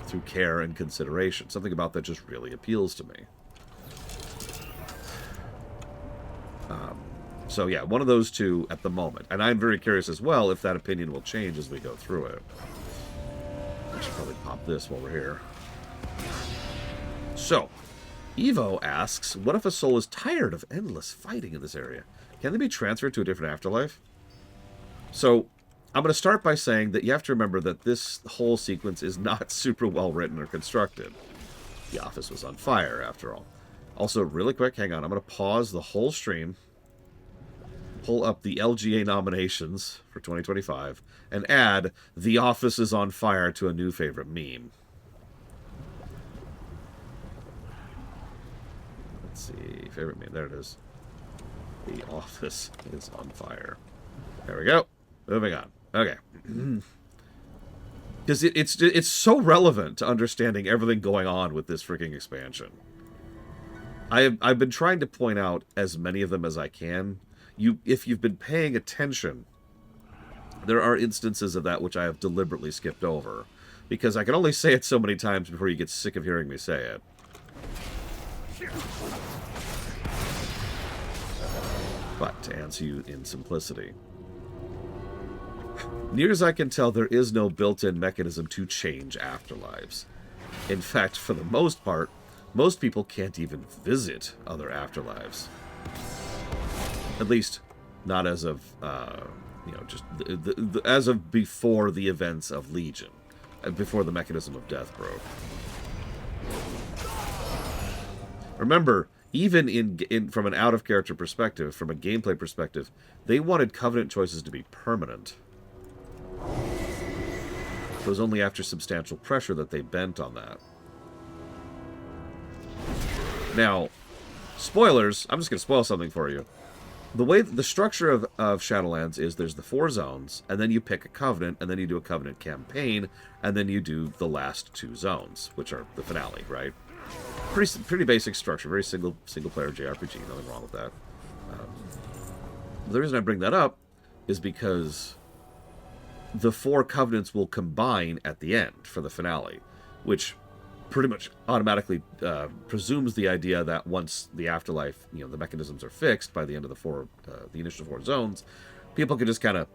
Through care and consideration. Something about that just really appeals to me. So yeah, one of those two at the moment. And I'm very curious as well if that opinion will change as we go through it. I should probably pop this while we're here. So, Evo asks, what if a soul is tired of endless fighting in this area? Can they be transferred to a different afterlife? So, I'm going to start by saying that you have to remember that this whole sequence is not super well written or constructed. The office was on fire, after all. Also, really quick, hang on, I'm going to pause the whole stream, pull up the LGA nominations for 2025 and add "The Office is on fire" to a new favorite meme. Let's see, favorite meme. There it is. The Office is on fire. There we go. Moving on. Okay. Because it's so relevant to understanding everything going on with this freaking expansion. I've been trying to point out as many of them as I can. If you've been paying attention, there are instances of that which I have deliberately skipped over, because I can only say it so many times before you get sick of hearing me say it. But to answer you in simplicity, near as I can tell, there is no built-in mechanism to change afterlives. In fact, for the most part, most people can't even visit other afterlives. At least, not as of, just as of before the events of Legion, before the mechanism of death broke. Remember, even in from an out-of-character perspective, from a gameplay perspective, they wanted Covenant choices to be permanent. It was only after substantial pressure that they bent on that. Now, spoilers, I'm just going to spoil something for you. The structure of Shadowlands is there's the 4 zones, and then you pick a Covenant, and then you do a Covenant campaign, and then you do the last 2 zones, which are the finale, right? Pretty basic structure, very single player JRPG, nothing wrong with that. The reason I bring that up is because the 4 Covenants will combine at the end for the finale, which pretty much automatically presumes the idea that once the afterlife, the mechanisms are fixed by the end of the initial 4 zones, people can just kind of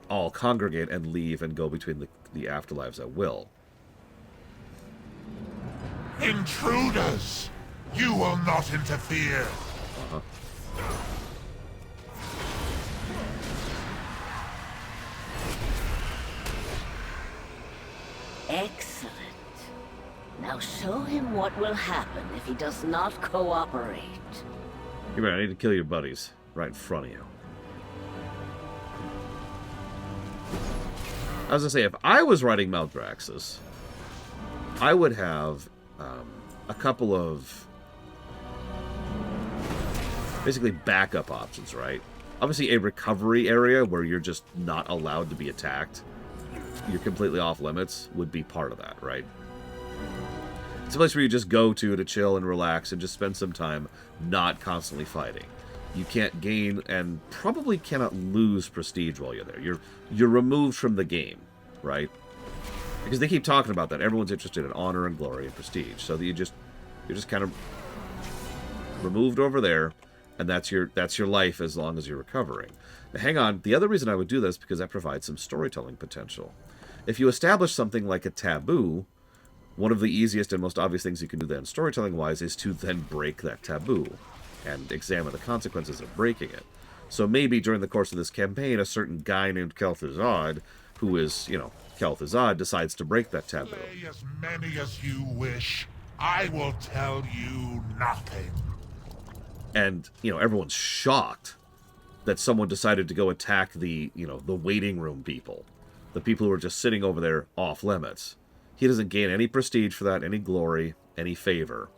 all congregate and leave and go between the afterlives at will. Intruders! You will not interfere! Excellent. Now show him what will happen if he does not cooperate. Come here, I need to kill your buddies right in front of you. I was going to say, if I was writing Maldraxxus, I would have a couple of basically backup options, right? Obviously a recovery area where you're just not allowed to be attacked. You're completely off limits would be part of that, right? It's a place where you just go to chill and relax and just spend some time not constantly fighting. You can't gain and probably cannot lose prestige while you're there. You're removed from the game, right? Because they keep talking about that. Everyone's interested in honor and glory and prestige. So that you're just kind of removed over there, and that's your life as long as you're recovering. Now, hang on. The other reason I would do this is because that provides some storytelling potential. If you establish something like a taboo, one of the easiest and most obvious things you can do then, storytelling-wise, is to then break that taboo and examine the consequences of breaking it. So maybe during the course of this campaign, a certain guy named Kel'Thuzad, who is, Kel'Thuzad, decides to break that taboo. Slay as many as you wish. I will tell you nothing. And, everyone's shocked that someone decided to go attack the waiting room people. The people who are just sitting over there off limits. He doesn't gain any prestige for that, any glory, any favor.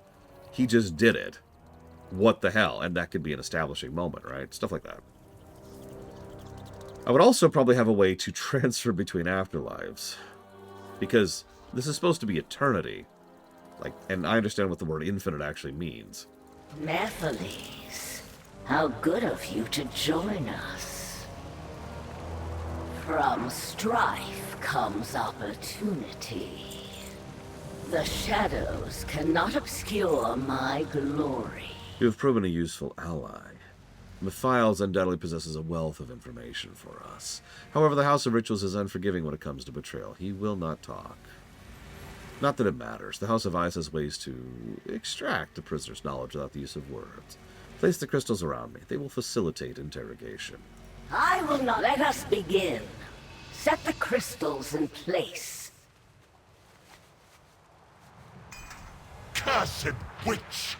He just did it. What the hell? And that could be an establishing moment, right? Stuff like that. I would also probably have a way to transfer between afterlives. Because this is supposed to be eternity. And I understand what the word infinite actually means. Nephiles, how good of you to join us. From strife comes opportunity. The shadows cannot obscure my glory. You have proven a useful ally. Mathiles undoubtedly possesses a wealth of information for us. However, the House of Rituals is unforgiving when it comes to betrayal. He will not talk. Not that it matters. The House of Ice has ways to extract a prisoner's knowledge without the use of words. Place the crystals around me. They will facilitate interrogation. I will not. Let us begin. Set the crystals in place. Cursed witch!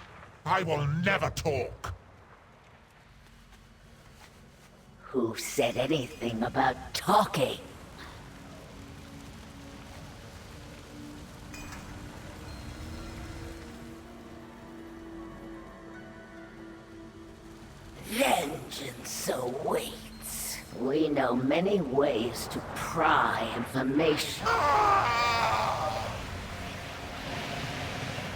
I will never talk. Who said anything about talking? Vengeance awaits. We know many ways to pry information.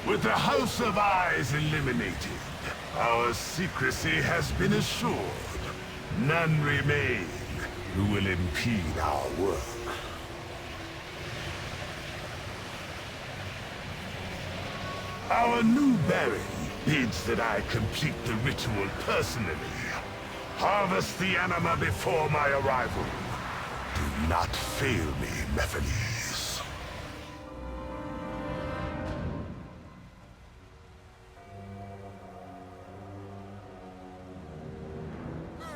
With the House of Eyes eliminated, our secrecy has been assured. None remain who will impede our work. Our new Baron bids that I complete the ritual personally. Harvest the anima before my arrival. Do not fail me, Mephiles.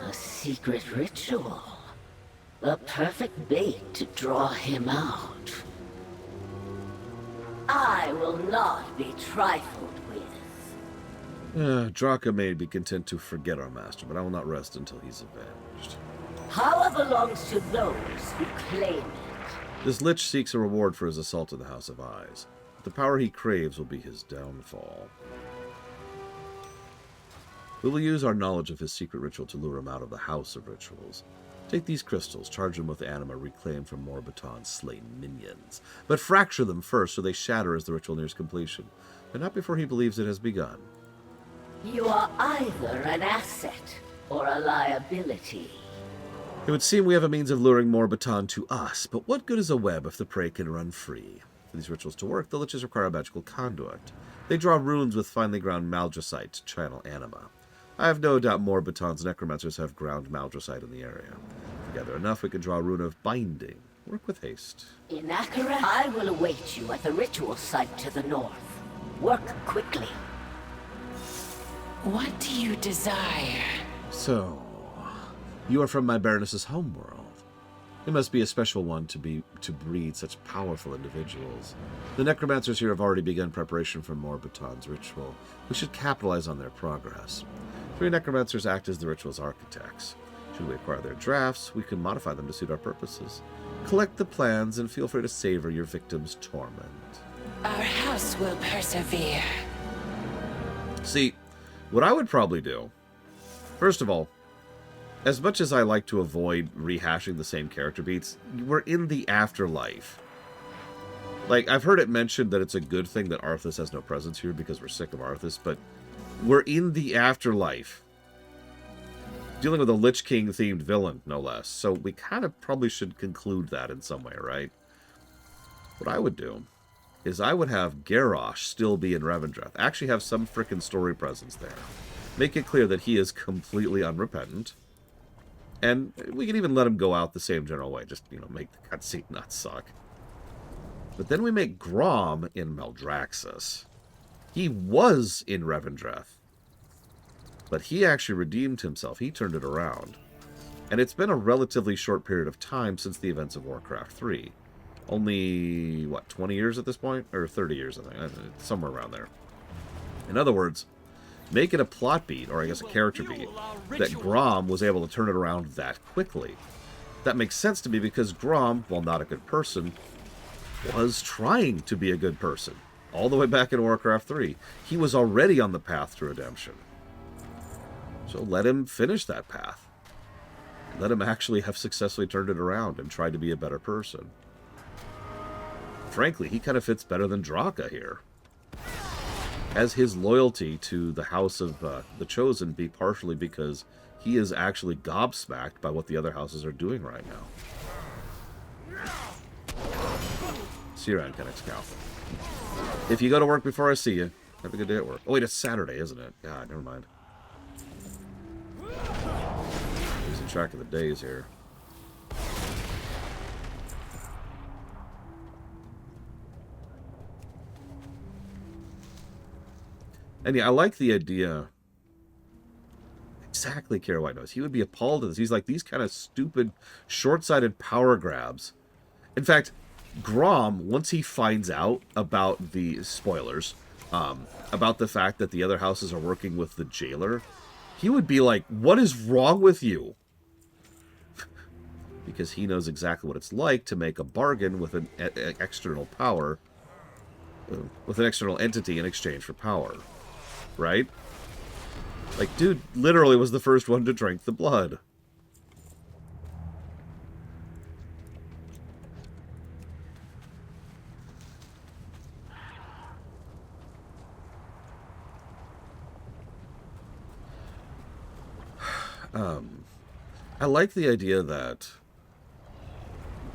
A secret ritual. A perfect bait to draw him out. I will not be trifled with. Draka may be content to forget our master, but I will not rest until he's avenged. Power belongs to those who claim it. This Lich seeks a reward for his assault of the House of Eyes. The power he craves will be his downfall. We will use our knowledge of his secret ritual to lure him out of the House of Rituals. Take these crystals, charge them with anima reclaimed from Morbiton's slain minions, but fracture them first so they shatter as the ritual nears completion, but not before he believes it has begun. You are either an asset or a liability. It would seem we have a means of luring Morbiton to us, but what good is a web if the prey can run free? For these rituals to work, the liches require a magical conduit. They draw runes with finely ground Maldraxxus to channel anima. I have no doubt Morbiton's necromancers have ground Maldraxxus in the area. If we gather enough, we can draw a rune of binding. Work with haste. In Akara, I will await you at the ritual site to the north. Work quickly. What do you desire? So, you are from my Baroness's homeworld. It must be a special one to breed such powerful individuals. The necromancers here have already begun preparation for Morbiton's ritual. We should capitalize on their progress. 3 necromancers act as the ritual's architects. Should we acquire their drafts, we can modify them to suit our purposes. Collect the plans and feel free to savor your victim's torment. Our house will persevere. See, what I would probably do, first of all, as much as I like to avoid rehashing the same character beats, we're in the afterlife. Like, I've heard it mentioned that it's a good thing that Arthas has no presence here because we're sick of Arthas, but we're in the afterlife. Dealing with a Lich King-themed villain, no less. So we kind of probably should conclude that in some way, right? What I would do is I would have Garrosh still be in Revendreth. Actually have some frickin' story presence there. Make it clear that he is completely unrepentant. And we can even let him go out the same general way. Just, make the cutscene not suck. But then we make Grom in Maldraxxus. He was in Revendreth. But he actually redeemed himself. He turned it around. And it's been a relatively short period of time since the events of Warcraft 3. Only, 20 years at this point? Or 30 years, I think. Somewhere around there. In other words, make it a plot beat, or I guess a character beat, that Grom was able to turn it around that quickly. That makes sense to me because Grom, while not a good person, was trying to be a good person. All the way back in Warcraft 3. He was already on the path to redemption. So let him finish that path. Let him actually have successfully turned it around and tried to be a better person. Frankly, he kind of fits better than Draka here. As his loyalty to the House of the Chosen be partially because he is actually gobsmacked by what the other houses are doing right now. See you around, Kennex Cow. If you go to work before I see you, have a good day at work. Oh wait, it's Saturday, isn't it? God, never mind. Losing track of the days here. And yeah, I like the idea. Exactly, Kara White knows. He would be appalled at this. He's like, these kind of stupid, short-sighted power grabs. In fact, Grom, once he finds out about the spoilers, about the fact that the other houses are working with the jailer, he would be like, what is wrong with you? because he knows exactly what it's like to make a bargain with an external power, with an external entity in exchange for power, right? Like, dude literally was the first one to drink the blood. I like the idea that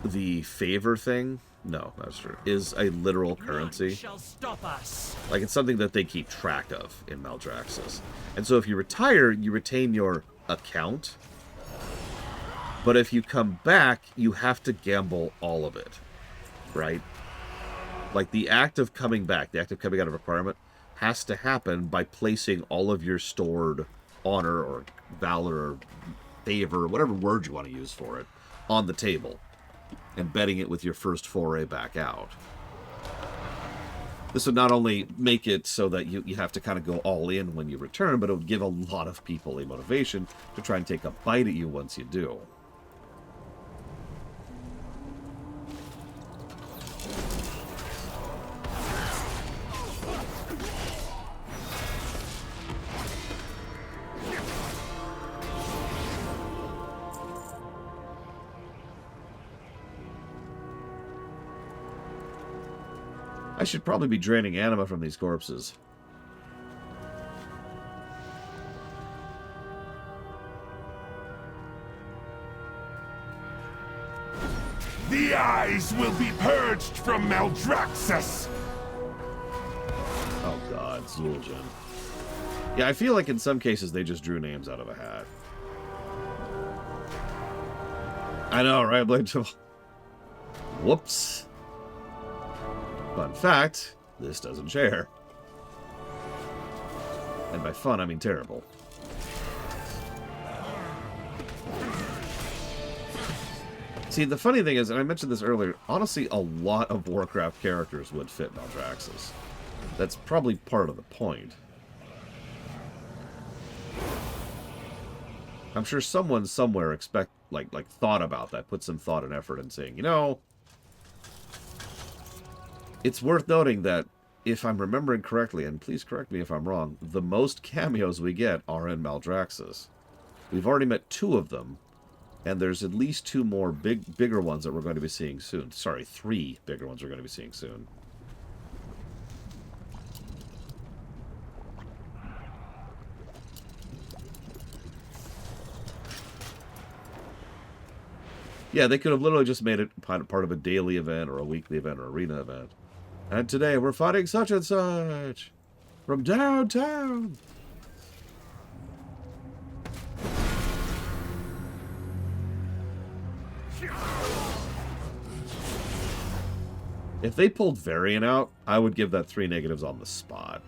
the favor thing, no, that's true, is a literal currency. Shall stop us. Like, it's something that they keep track of in Maldraxxus. And so if you retire, you retain your account. But if you come back, you have to gamble all of it, right? Like, the act of coming back, the act of coming out of requirement, has to happen by placing all of your stored honor or valor or favor, whatever word you want to use for it, on the table and betting it with your first foray back out. This would not only make it so that you have to kind of go all in when you return, but it would give a lot of people a motivation to try and take a bite at you once you do. I should probably be draining anima from these corpses. The eyes will be purged from Maldraxxus! Oh god, Zul'jin. Yeah, I feel like in some cases they just drew names out of a hat. I know, right, Blade? Whoops. Fun fact, this doesn't share. And by fun, I mean terrible. See, the funny thing is, and I mentioned this earlier, honestly, a lot of Warcraft characters would fit Maldraxxus. That's probably part of the point. I'm sure someone somewhere thought about that, put some thought and effort in saying, you know, it's worth noting that, if I'm remembering correctly, and please correct me if I'm wrong, the most cameos we get are in Maldraxxus. We've already met 2 of them, and there's at least 2 more bigger ones that we're going to be seeing soon. Sorry, 3 bigger ones we're going to be seeing soon. Yeah, they could have literally just made it part of a daily event or a weekly event or arena event. And today we're fighting such and such from downtown. If they pulled Varian out, I would give that 3 negatives on the spot.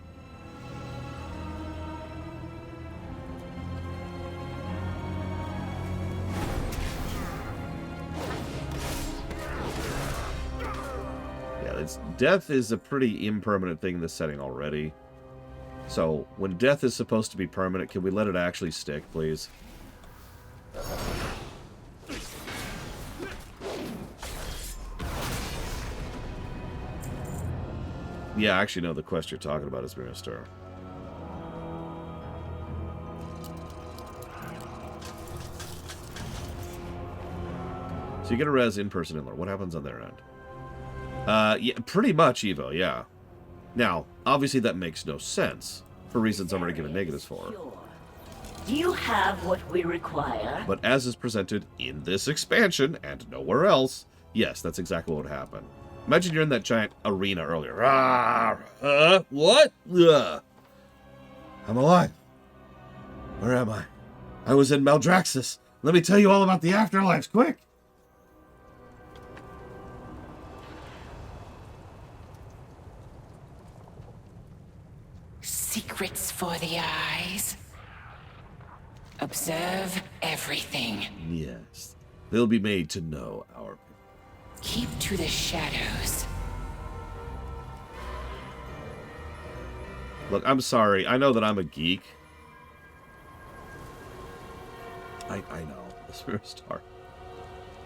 Death is a pretty impermanent thing in this setting already. So, when death is supposed to be permanent, can we let it actually stick, please? Yeah, I actually know the quest you're talking about is Mirror. So you get a res in-person inler. What happens on their end? Yeah, pretty much, Evo, yeah. Now, obviously that makes no sense, for reasons I'm already given negatives for. Sure. Do you have what we require? But as is presented in this expansion, and nowhere else, yes, that's exactly what would happen. Imagine you're in that giant arena earlier. What? Ugh. I'm alive. Where am I? I was in Maldraxxus. Let me tell you all about the afterlives, quick! Secrets for the eyes. Observe everything. Yes. They'll be made to know our... Keep to the shadows. Look, I'm sorry. I know that I'm a geek. I know. The Spirit Star.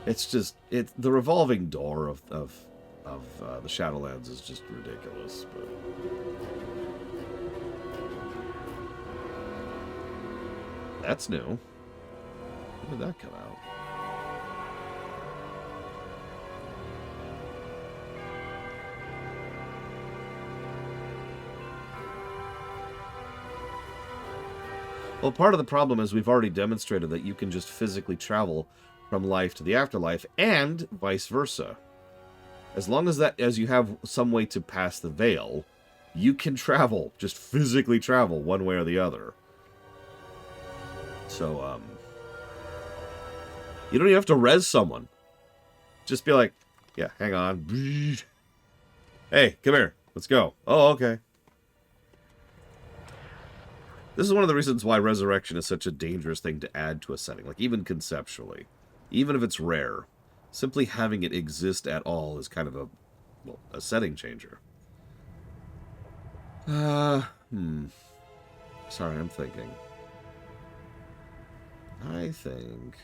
It's just the revolving door of the Shadowlands is just ridiculous. But that's new. When did that come out? Well, part of the problem is we've already demonstrated that you can just physically travel from life to the afterlife, and vice versa. As long as you have some way to pass the veil, you can travel, just physically travel one way or the other. So, you don't even have to res someone. Just be like, yeah, hang on. Hey, come here. Let's go. Oh, okay. This is one of the reasons why resurrection is such a dangerous thing to add to a setting, like even conceptually. Even if it's rare, simply having it exist at all is kind of a setting changer. Sorry, I'm thinking. I think...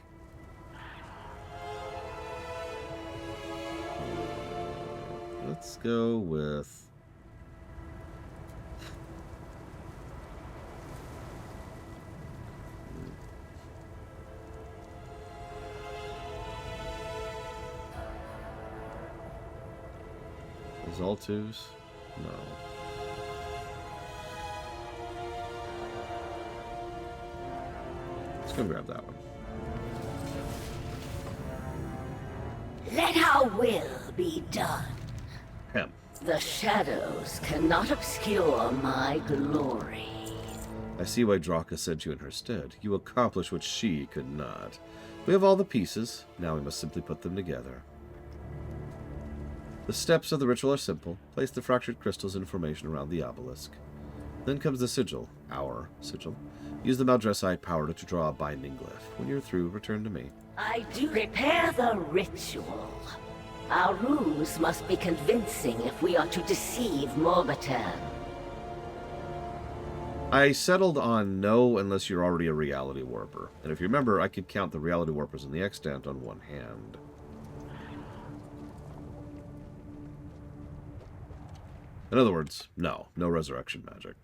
let's go with... Zoltus? No. Let's go grab that one. Let our will be done. Him. The shadows cannot obscure my glory. I see why Draka sent you in her stead. You accomplished what she could not. We have all the pieces. Now we must simply put them together. The steps of the ritual are simple. Place the fractured crystals in formation around the obelisk. Then comes the sigil, our sigil. Use the Maldraxxus power to draw a binding glyph. When you're through, return to me. I do prepare the ritual. Our ruse must be convincing if we are to deceive Morbitan. I settled on no unless you're already a reality warper. And if you remember, I could count the reality warpers in the extant on one hand. In other words, no resurrection magic.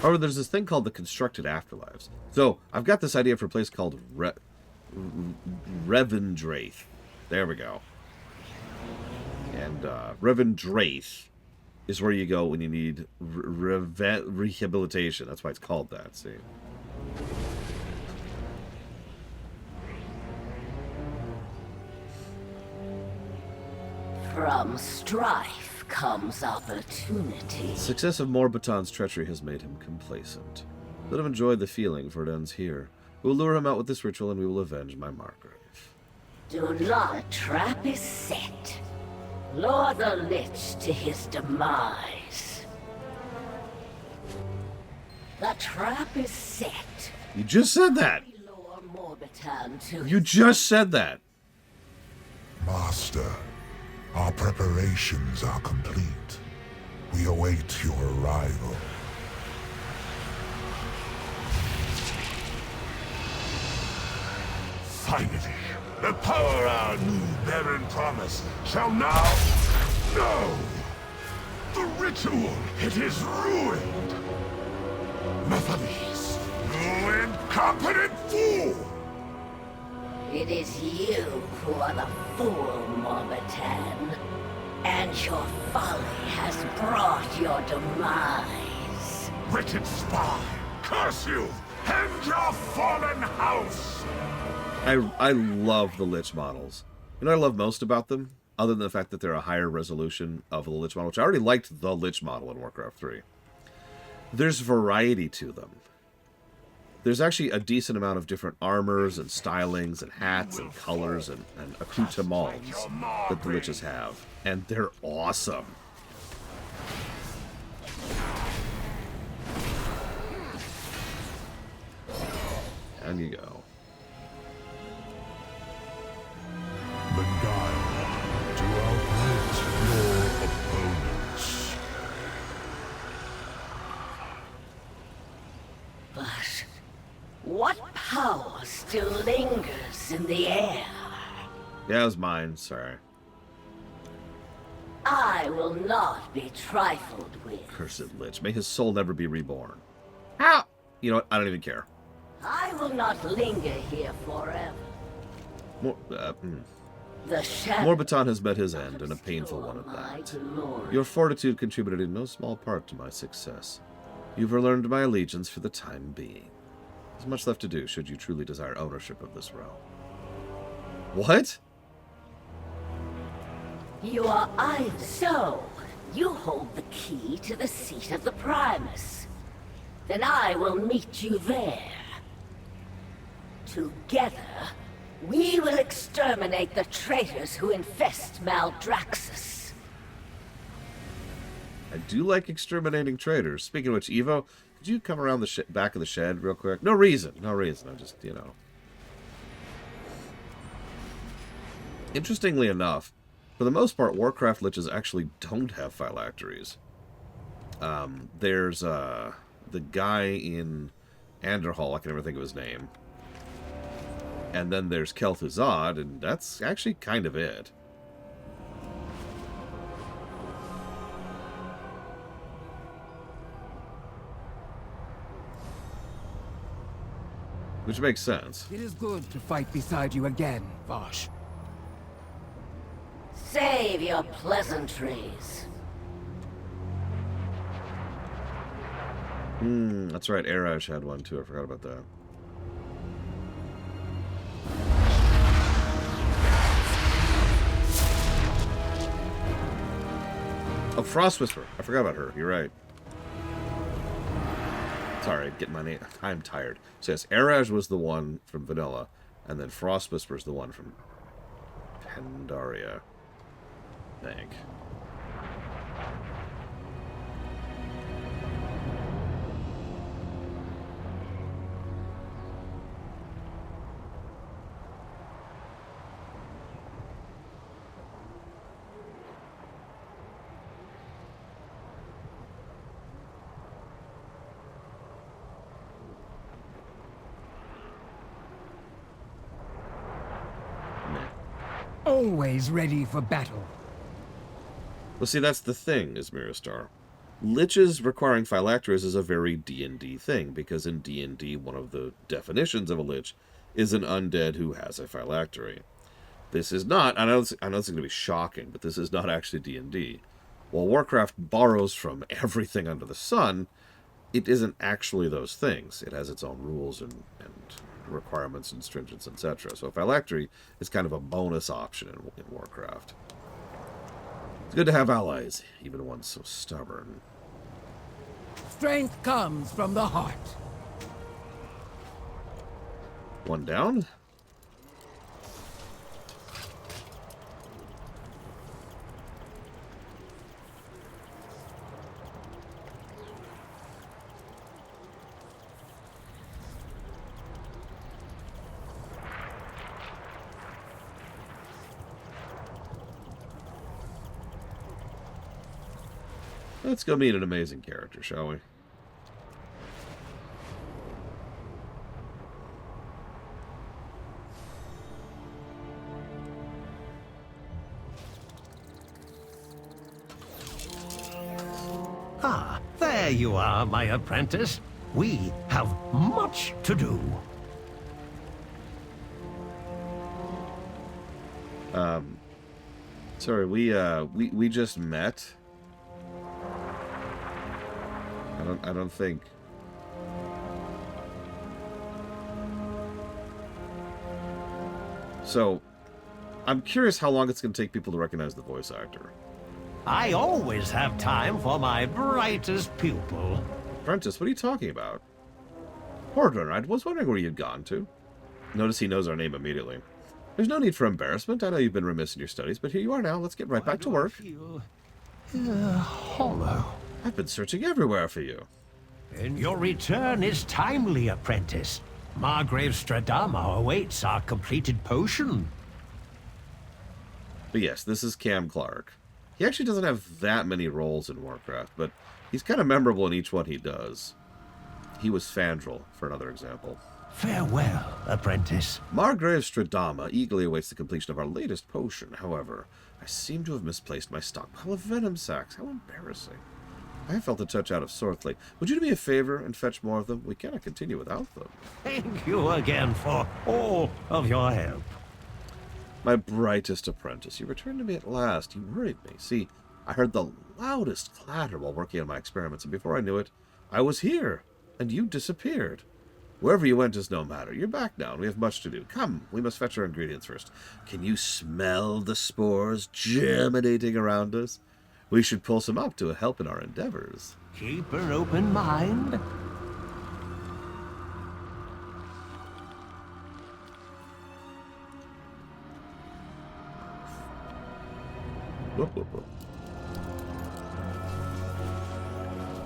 However, there's this thing called the constructed afterlives. So, I've got this idea for a place called Revendreth. There we go. And Revendreth is where you go when you need rehabilitation. That's why it's called that, see? From strife comes opportunity. The success of Morbitan's treachery has made him complacent. Let him enjoy the feeling, for it ends here. We will lure him out with this ritual, and we will avenge my Margrave. Do not. The trap is set. Lure the Lich to his demise. The trap is set. You just said that! Lure Morbitan to You just said that! Master, our preparations are complete. We await your arrival. Finally, the power our new Baron promised shall now... No! The ritual, it is ruined! Nephilis, you incompetent fool! It is you who are the fool, Morbitan. And your folly has brought your demise. Wicked spy, curse you, and your fallen house! I love the Lich models. You know what I love most about them? Other than the fact that they're a higher resolution of the Lich model, which I already liked the Lich model in Warcraft 3. There's variety to them. There's actually a decent amount of different armors and stylings and hats and colors and accoutrements that the Liches have. And they're awesome. And you go. Beguiled What power still lingers in the air? Yeah, it was mine. Sorry. I will not be trifled with. Cursed Lich. May his soul never be reborn. How? You know what? I don't even care. I will not linger here forever. The shadow Morbiton has met his end, and a painful one at that. Your fortitude contributed in no small part to my success. You've earned my allegiance for the time being. There's much left to do, should you truly desire ownership of this realm. What? You are either. So, you hold the key to the seat of the Primus. Then I will meet you there. Together, we will exterminate the traitors who infest Maldraxxus. I do like exterminating traitors. Speaking of which, Evo, could you come around the back of the shed real quick? No reason. No reason. I just, you know. Interestingly enough, for the most part, Warcraft liches actually don't have phylacteries. There's the guy in Anderhall, I can never think of his name. And then there's Kel'Thuzad, and that's actually kind of it. Which makes sense. It is good to fight beside you again, Vosh. Save your pleasantries. That's right, Arash had one too, I forgot about that. Oh, Frost Whisper. I forgot about her. You're right. Sorry, getting my name. I'm tired. So yes, Araj was the one from Vanilla, and then Frost Whisper is the one from Pandaria. I think. Always ready for battle. Well, see, that's the thing, is Miristar. Liches requiring phylacteries is a very D&D thing, because in D&D, one of the definitions of a lich is an undead who has a phylactery. This is not, I know it's going to be shocking, but this is not actually D&D. While Warcraft borrows from everything under the sun, it isn't actually those things. It has its own rules and requirements and stringents, etc. So phylactery is kind of a bonus option in Warcraft. It's good to have allies, even one so stubborn. Strength comes from the heart. One down. Let's go meet an amazing character, shall we? Ah, there you are, my apprentice. We have much to do. Sorry, we just met. I don't think. So, I'm curious how long it's going to take people to recognize the voice actor. I always have time for my brightest pupil. Apprentice, what are you talking about? Porter, I was wondering where you'd gone to. Notice he knows our name immediately. There's no need for embarrassment. I know you've been remiss in your studies, but here you are now. Let's get right back to work. I feel hollow. I've been searching everywhere for you. And your return is timely, apprentice. Margrave Stradama awaits our completed potion. But yes, this is Cam Clark. He actually doesn't have that many roles in Warcraft, but he's kind of memorable in each one he does. He was Fandral, for another example. Farewell, apprentice. Margrave Stradama eagerly awaits the completion of our latest potion. However, I seem to have misplaced my stockpile of venom sacs. How embarrassing. I have felt a touch out of sorts lately. Would you do me a favor and fetch more of them? We cannot continue without them. Thank you again for all of your help. My brightest apprentice, you returned to me at last. You worried me. See, I heard the loudest clatter while working on my experiments, and before I knew it, I was here, and you disappeared. Wherever you went is no matter. You're back now, and we have much to do. Come, we must fetch our ingredients first. Can you smell the spores germinating around us? We should pull some up to help in our endeavors. Keep an open mind. Whoop, whoop, whoop.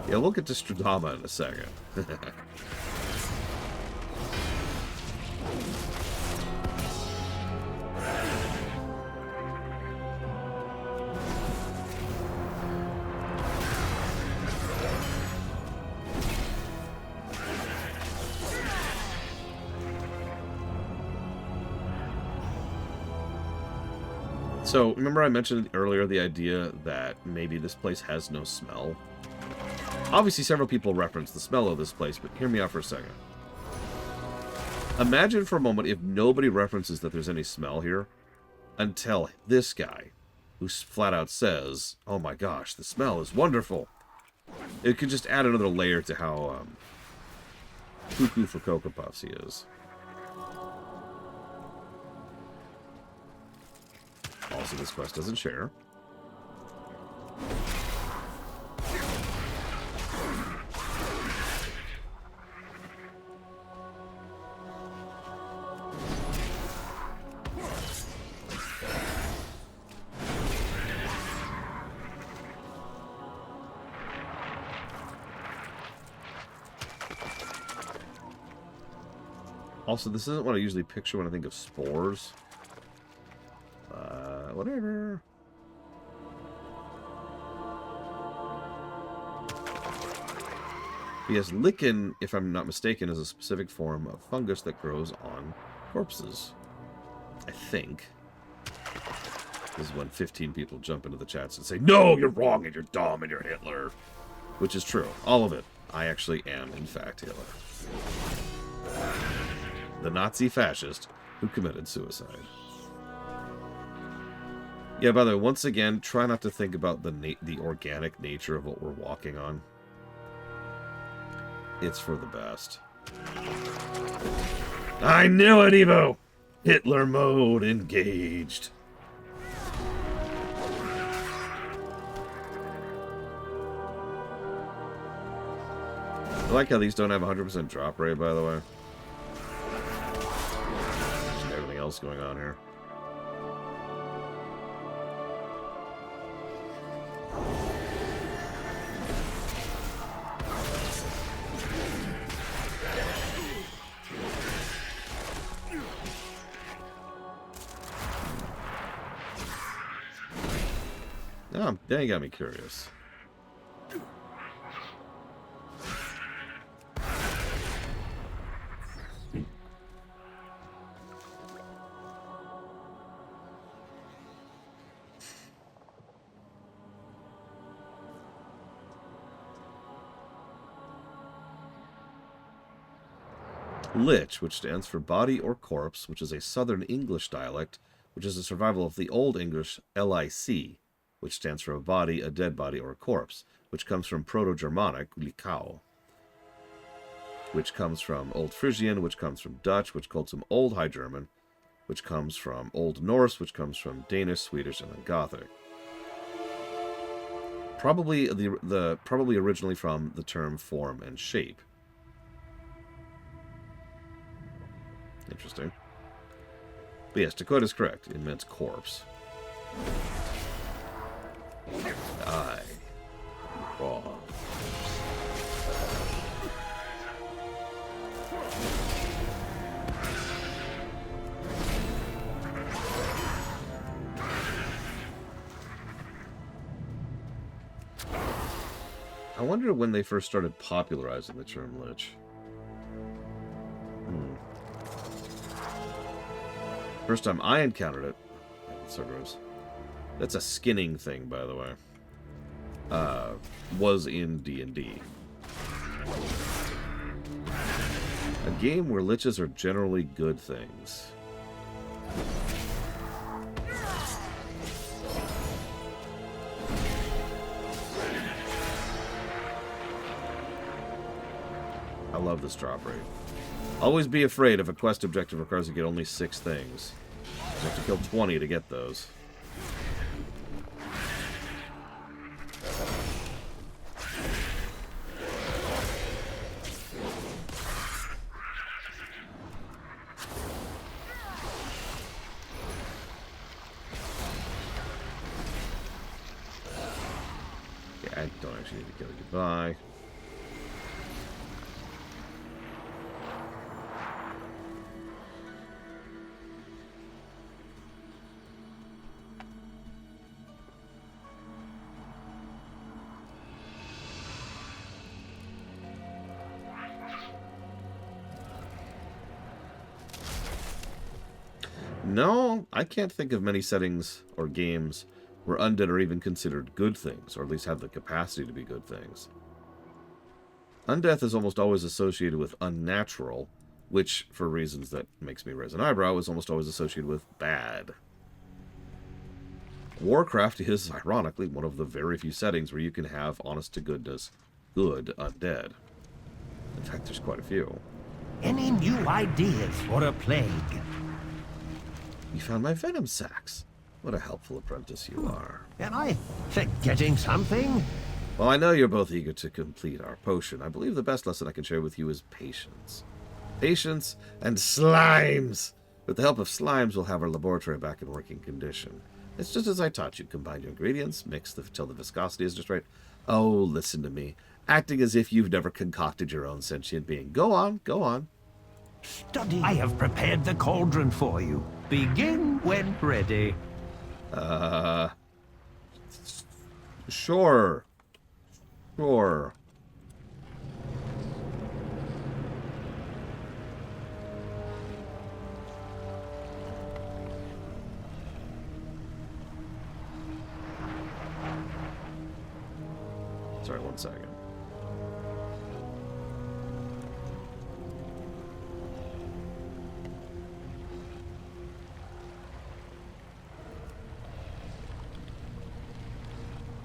Yeah, we'll get to Stradama in a second. So, remember I mentioned earlier the idea that maybe this place has no smell? Obviously, several people reference the smell of this place, but hear me out for a second. Imagine for a moment if nobody references that there's any smell here until this guy, who flat out says, oh my gosh, the smell is wonderful. It could just add another layer to how cuckoo for Cocoa Puffs he is. Also, this quest doesn't share. Also, this isn't what I usually picture when I think of spores. Whatever. Yes, lichen, if I'm not mistaken, is a specific form of fungus that grows on corpses. I think. This is when 15 people jump into the chats and say, no, you're wrong, and you're dumb, and you're Hitler. Which is true. All of it. I actually am, in fact, Hitler. The Nazi fascist who committed suicide. Yeah, by the way, once again, try not to think about the organic nature of what we're walking on. It's for the best. I knew it, Evo! Hitler mode engaged. I like how these don't have 100% drop rate, by the way. Just everything else going on here. Oh, now you got me curious. Lich, which stands for body or corpse, which is a Southern English dialect, which is a survival of the Old English LIC, which stands for a body, a dead body, or a corpse, which comes from Proto-Germanic, likau, which comes from Old Frisian, which comes from Dutch, which comes from Old High German, which comes from Old Norse, which comes from Danish, Swedish, and then Gothic. Probably probably originally from the term form and shape. Interesting. But yes, Dakota's correct. It meant corpse. I wrong. I wonder when they first started popularizing the term Lich. First time I encountered it. So gross. That's a skinning thing, by the way. Was in D&D. A game where liches are generally good things. I love this drop rate. Always be afraid if a quest objective requires you to get only 6 things. You have to kill 20 to get those. Yeah, I don't actually need to kill you. Goodbye. No, I can't think of many settings or games where undead are even considered good things, or at least have the capacity to be good things. Undeath is almost always associated with unnatural, which, for reasons that makes me raise an eyebrow, is almost always associated with bad. Warcraft is, ironically, one of the very few settings where you can have, honest-to-goodness, good undead. In fact, there's quite a few. Any new ideas for a plague? You found my venom sacs. What a helpful apprentice you are. Am I forgetting something? Well, I know you're both eager to complete our potion. I believe the best lesson I can share with you is patience. Patience and slimes! With the help of slimes, we'll have our laboratory back in working condition. It's just as I taught you. Combine your ingredients, mix till the viscosity is just right. Oh, listen to me. Acting as if you've never concocted your own sentient being. Go on, go on. Study. I have prepared the cauldron for you. Begin when ready. Sure. Sure. Sorry, 1 second.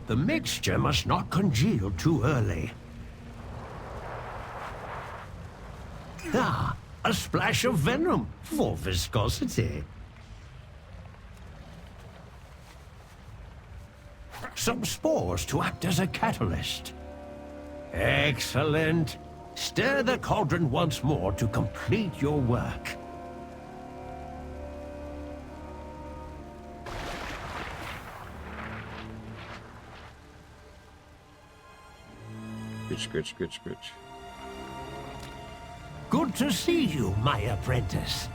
The mixture must not congeal too early. Ah, a splash of venom for viscosity. Some spores to act as a catalyst. Excellent. Stir the cauldron once more to complete your work. Scritch, scritch, scritch, scritch. Good to see you, my apprentice.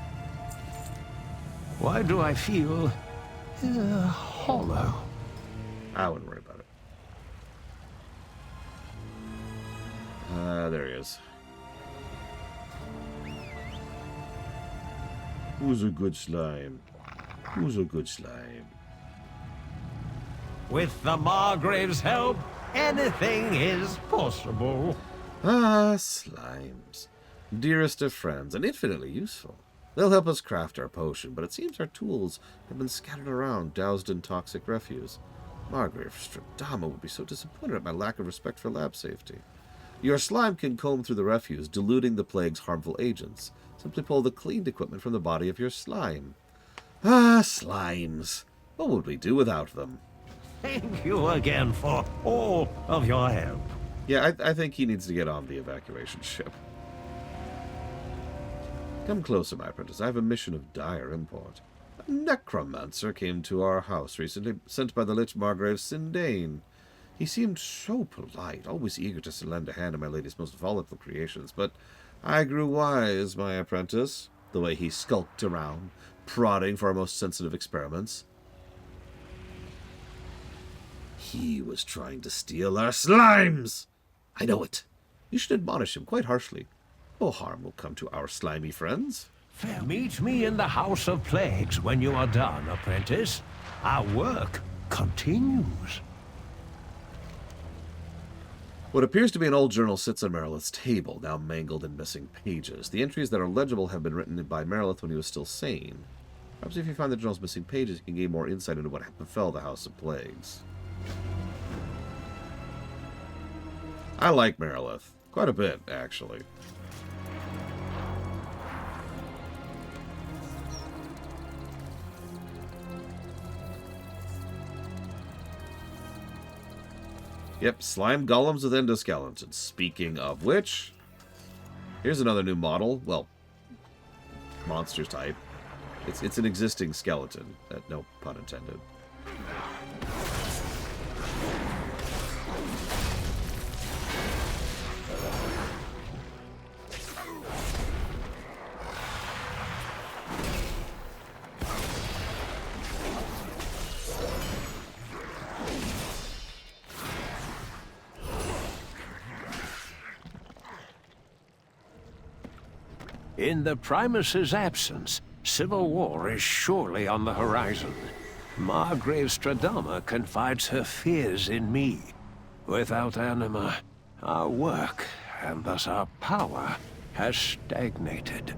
Why do I feel hollow? I wouldn't worry about it. There he is. Who's a good slime? Who's a good slime? With the Margrave's help, anything is possible. Ah, slimes. Dearest of friends, and infinitely useful. They'll help us craft our potion, but it seems our tools have been scattered around, doused in toxic refuse. Margrave Stradama would be so disappointed at my lack of respect for lab safety. Your slime can comb through the refuse, diluting the plague's harmful agents. Simply pull the cleaned equipment from the body of your slime. Ah, slimes. What would we do without them? Thank you again for all of your help. Yeah, I think he needs to get on the evacuation ship. Come closer, my apprentice. I have a mission of dire import. A necromancer came to our house recently, sent by the Lich Margrave Sindane. He seemed so polite, always eager to lend a hand in my lady's most volatile creations, but I grew wise, my apprentice, the way he skulked around, prodding for our most sensitive experiments. He was trying to steal our slimes! I know it. You should admonish him quite harshly. No harm will come to our slimy friends. Meet me in the House of Plagues when you are done, apprentice. Our work continues. What appears to be an old journal sits on Merilith's table, now mangled and missing pages. The entries that are legible have been written by Merilith when he was still sane. Perhaps if you find the journal's missing pages, you can gain more insight into what befell the House of Plagues. I like Merilith. Quite a bit, actually. Yep, slime golems with endoskeletons. Speaking of which, here's another new model. Well, monster type. It's an existing skeleton. No pun intended. In the Primus's absence, civil war is surely on the horizon. Margrave Stradama confides her fears in me. Without anima, our work, and thus our power, has stagnated.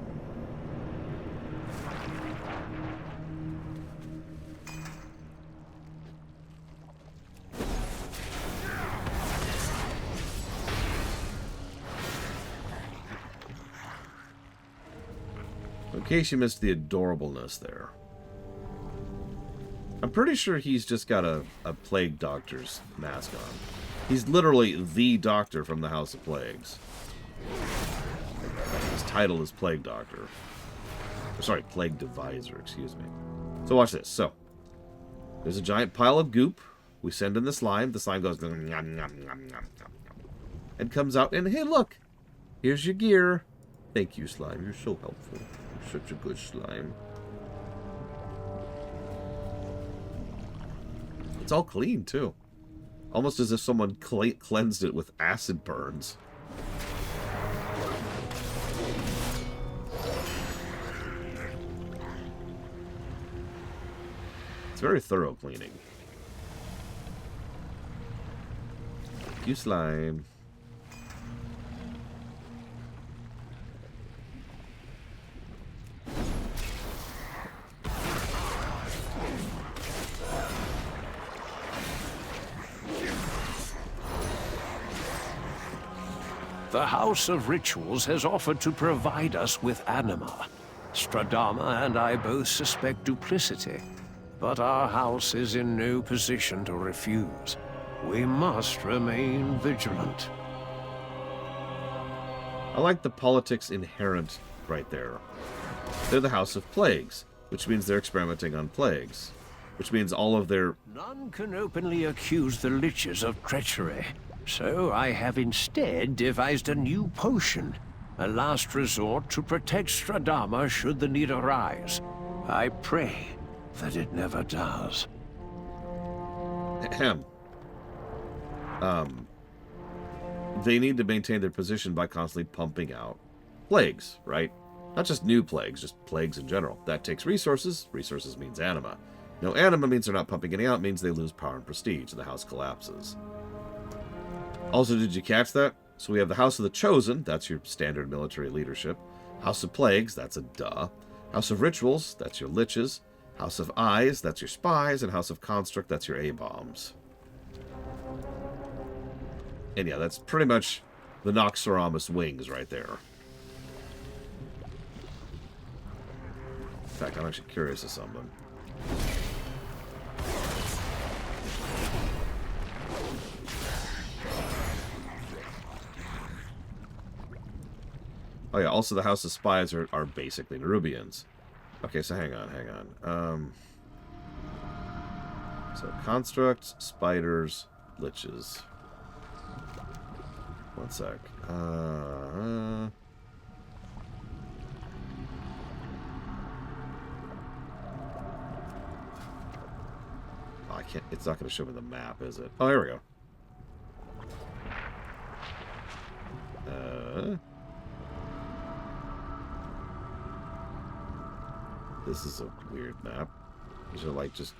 In case you missed the adorableness there. I'm pretty sure he's just got a plague doctor's mask on. He's literally the doctor from the House of Plagues. His title is Plague Doctor. Sorry, Plague Deviser, excuse me. So watch this. So, there's a giant pile of goop. We send in the slime. The slime goes... Nom, nom, nom, nom, nom, and comes out, and hey, look! Here's your gear. Thank you, slime. You're so helpful. You're such a good slime. It's all clean, too. Almost as if someone cleansed it with acid burns. It's very thorough cleaning. Thank you, slime. The House of Rituals has offered to provide us with anima. Stradama and I both suspect duplicity, but our house is in no position to refuse. We must remain vigilant. I like the politics inherent right there. They're the House of Plagues, which means they're experimenting on plagues, which means all of their... None can openly accuse the Liches of treachery. So I have instead devised a new potion, a last resort to protect Stradama should the need arise. I pray that it never does. Ahem. They need to maintain their position by constantly pumping out plagues, right? Not just new plagues, just plagues in general. That takes resources. Resources means anima. No anima means they're not pumping any out, means they lose power and prestige, and the house collapses. Also, did you catch that? So we have the House of the Chosen, that's your standard military leadership. House of Plagues, that's a duh. House of Rituals, that's your liches. House of Eyes, that's your spies. And House of Construct, that's your A-bombs. And yeah, that's pretty much the Noxoramus wings right there. In fact, I'm actually curious of something. Oh yeah, also the House of Spies are basically Nerubians. Okay, so hang on. So constructs, spiders, liches. One sec. Oh, I can't. It's not going to show me the map, is it? Oh, here we go. This is a weird map. These are like just...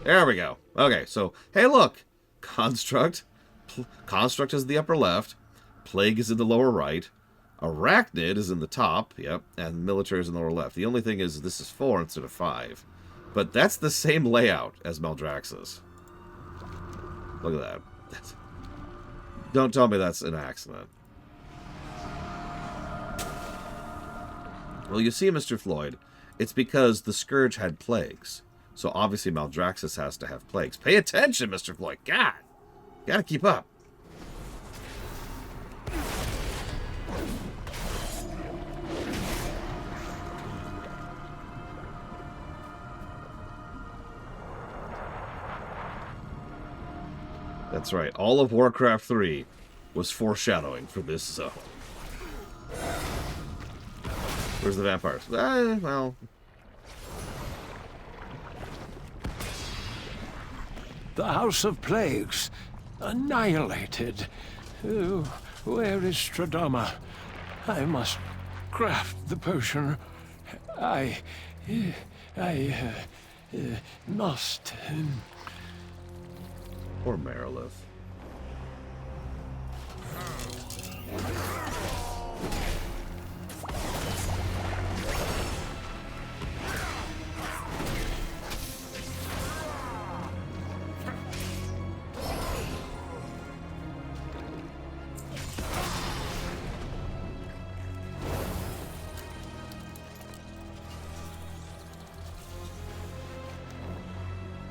There we go. Okay, so, hey, look. Construct. Construct is in the upper left. Plague is in the lower right. Arachnid is in the top, yep. And military is in the lower left. The only thing is this is 4 instead of 5. But that's the same layout as Maldraxxus. Look at that. Don't tell me that's an accident. Well, you see, Mr. Floyd, it's because the Scourge had plagues. So obviously Maldraxxus has to have plagues. Pay attention, Mr. Floyd. God! You gotta keep up. That's right. All of Warcraft 3 was foreshadowing for this zone. Where's the vampires? Well... The House of Plagues. Annihilated. Where is Stradama? I must craft the potion. I must... Poor Marilith.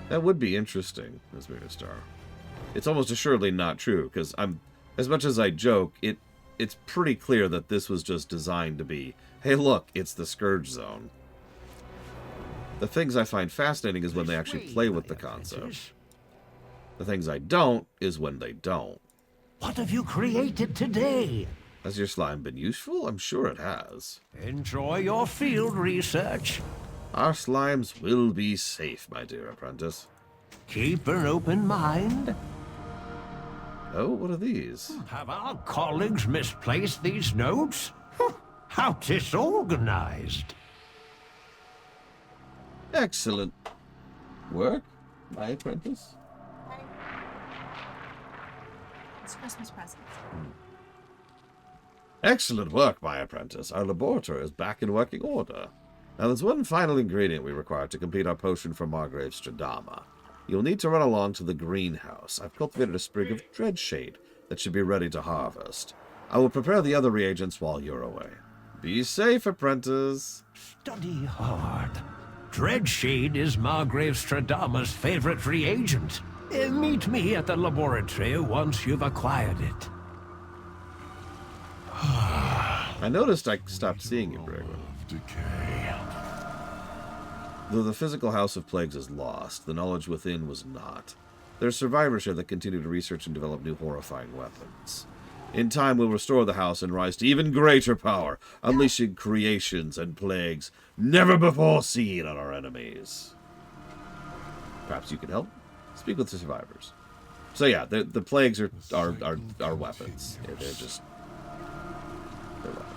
That would be interesting, as Star. It's almost assuredly not true, because as much as I joke, it's pretty clear that this was just designed to be, hey look, it's the Scourge Zone. The things I find fascinating is when they actually play with the concept. The things I don't is when they don't. What have you created today? Has your slime been useful? I'm sure it has. Enjoy your field research. Our slimes will be safe, my dear apprentice. Keep an open mind. Oh, what are these? Have our colleagues misplaced these notes? How disorganized. Excellent work, my apprentice. It's Christmas presents. Excellent work, my apprentice. Our laboratory is back in working order. Now, there's one final ingredient we require to complete our potion for Margrave Stradama. You'll need to run along to the greenhouse. I've cultivated a sprig of dreadshade that should be ready to harvest. I will prepare the other reagents while you're away. Be safe, apprentice. Study hard. Dreadshade is Margrave Stradama's favorite reagent. Meet me at the laboratory once you've acquired it. I noticed I stopped seeing you, Bregwin. Decay. Though the physical House of Plagues is lost, the knowledge within was not. There are survivors here that continue to research and develop new horrifying weapons. In time, we'll restore the house and rise to even greater power, unleashing creations and plagues never before seen on our enemies. Perhaps you can help? Speak with the survivors. So yeah, the plagues are weapons. Yeah, they're weapons.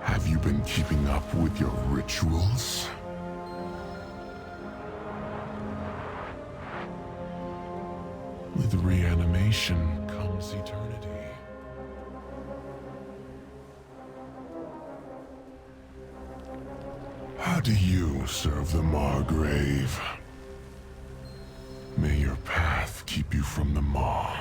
Have you been keeping up with your rituals? With reanimation comes eternity. How do you serve the Margrave? May your path keep you from the Maw.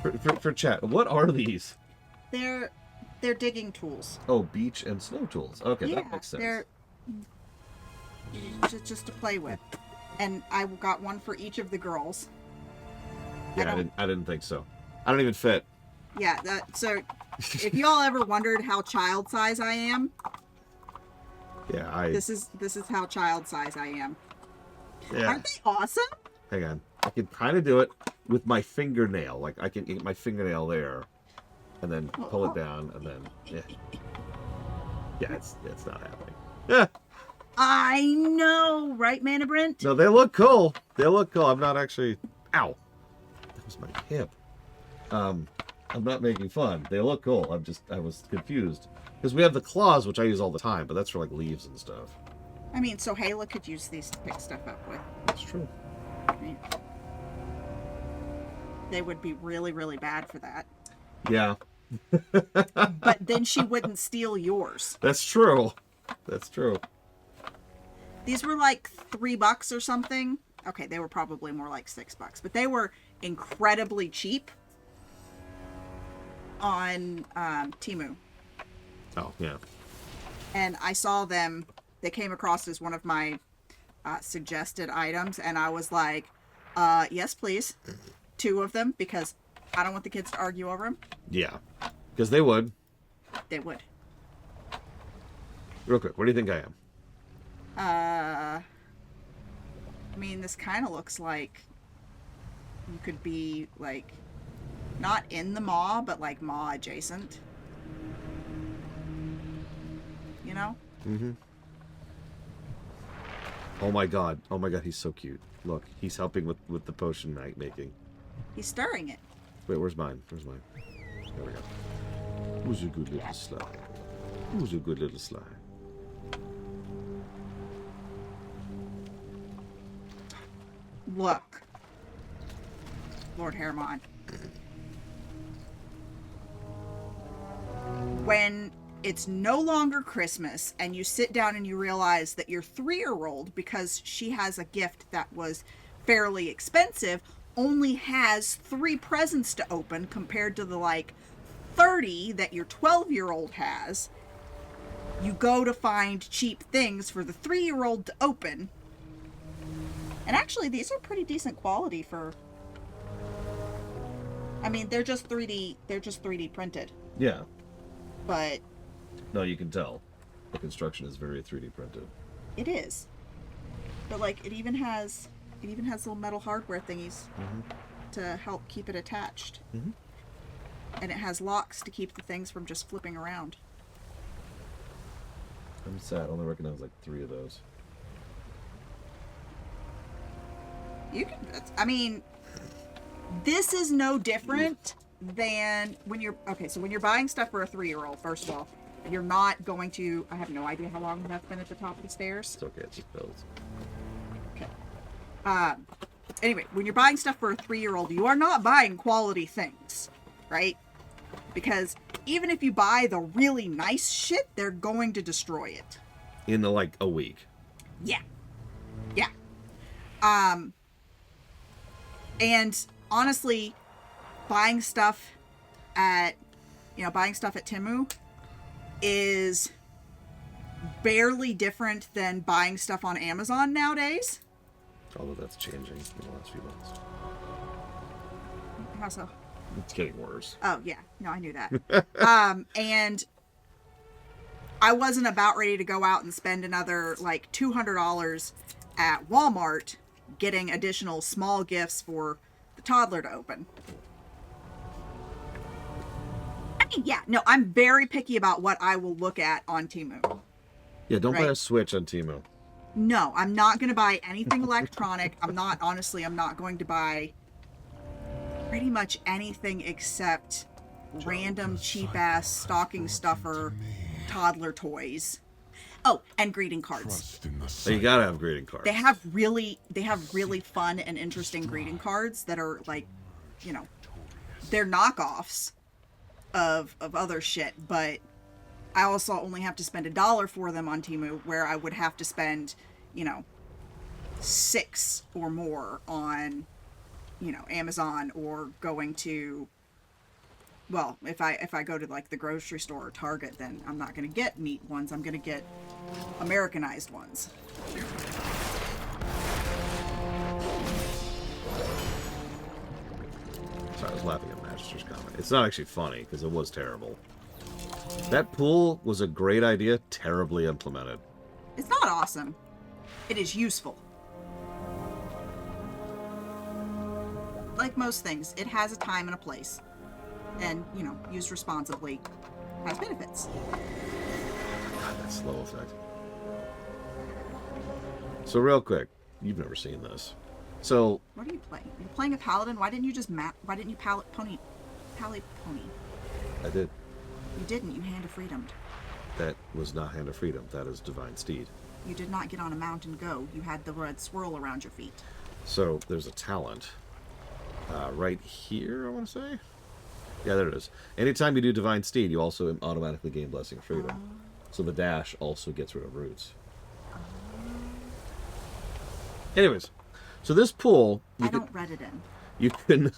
For chat, what are these? They're digging tools. Oh, beach and snow tools. Okay, Yeah, that makes sense. they're just to play with. And I got one for each of the girls. Yeah, I didn't think so. I don't even fit. Yeah, so if y'all ever wondered how child size I am, yeah, this is how child size I am. Yeah. Aren't they awesome? Hang on. I can kind of do it with my fingernail. Like, I can get my fingernail there, and then pull it down, and then, yeah. Yeah, it's not happening. Yeah. I know, right, Manabrint? No, they look cool. They look cool. I'm not actually... Ow. That was my hip. I'm not making fun. They look cool. I was confused. Because we have the claws, which I use all the time, but that's for, like, leaves and stuff. I mean, so Hayla could use these to pick stuff up with. That's true. I mean, they would be really, really bad for that. Yeah. But then she wouldn't steal yours. That's true. That's true. These were like $3 or something. Okay, they were probably more like $6, but they were incredibly cheap on Temu. Oh, yeah. And I saw them, they came across as one of my suggested items, and I was like, yes, please. 2 of them, because I don't want the kids to argue over them. Yeah. Because they would. They would. Real quick, what do you think I am? I mean, this kind of looks like you could be, like, not in the maw, but, like, maw adjacent. You know? Mm-hmm. Oh my god, he's so cute. Look, he's helping with the potion making. He's stirring it. Wait, where's mine? There we go. Who's a good little slime? Who's a good little slime? Look. Lord Hermon. When it's no longer Christmas and you sit down and you realize that your 3-year-old, because she has a gift that was fairly expensive, only has 3 presents to open compared to the, like, 30 that your 12-year-old has, you go to find cheap things for the 3-year-old to open. And actually, these are pretty decent quality for... I mean, they're just 3D printed. Yeah. But... No, you can tell. The construction is very 3D printed. It is. But, like, it even has little metal hardware thingies to help keep it attached. Mm-hmm. And it has locks to keep the things from just flipping around. I'm sad. I only recognize, like, 3 of those. You can... I mean... This is no different than when you're... Okay, so when you're buying stuff for a 3-year-old, first of all, you're not going to... I have no idea how long that's been at the top of the stairs. It's okay. It just builds. Okay. Anyway, when you're buying stuff for a 3-year-old, you are not buying quality things, right? Because even if you buy the really nice shit, they're going to destroy it. In, like, a week. Yeah. Yeah. And honestly, buying stuff at Temu is barely different than buying stuff on Amazon nowadays. Although that's changing in the last few months. How so? It's getting worse. Oh, yeah. No, I knew that. And I wasn't about ready to go out and spend another, like, $200 at Walmart getting additional small gifts for the toddler to open. I mean, yeah, no, I'm very picky about what I will look at on Temu. Yeah, don't buy Right. a Switch on Temu. No, I'm not going to buy anything electronic. I'm not going to buy pretty much anything except random cheap-ass stocking stuffer toddler toys. Oh, and greeting cards. So you gotta have greeting cards. They have really fun and interesting greeting cards that are, like, you know, they're knockoffs of other shit, but I also only have to spend $1 for them on Temu, where I would have to spend, you know, $6 or more on, you know, Amazon or going to Well, if I go to like the grocery store or Target, then I'm not gonna get meat ones. I'm gonna get Americanized ones. Sorry, I was laughing at Magister's comment. It's not actually funny, because it was terrible. That pool was a great idea, terribly implemented. It's not awesome. It is useful. Like most things, it has a time and a place. And, you know, used responsibly, has benefits. God, that slow effect. So real quick, you've never seen this. So What are you playing? You're playing a paladin? Why didn't you just why didn't you pally pony? I did. You didn't. You Hand of Freedomed. That was not Hand of Freedom. That is Divine Steed. You did not get on a mount and go. You had the red swirl around your feet. So there's a talent right here, I want to say. Yeah, there it is. Anytime you do Divine Steed, you also automatically gain Blessing of Freedom. So the dash also gets rid of roots. Anyways, so this pool, I don't Reddit in. you can.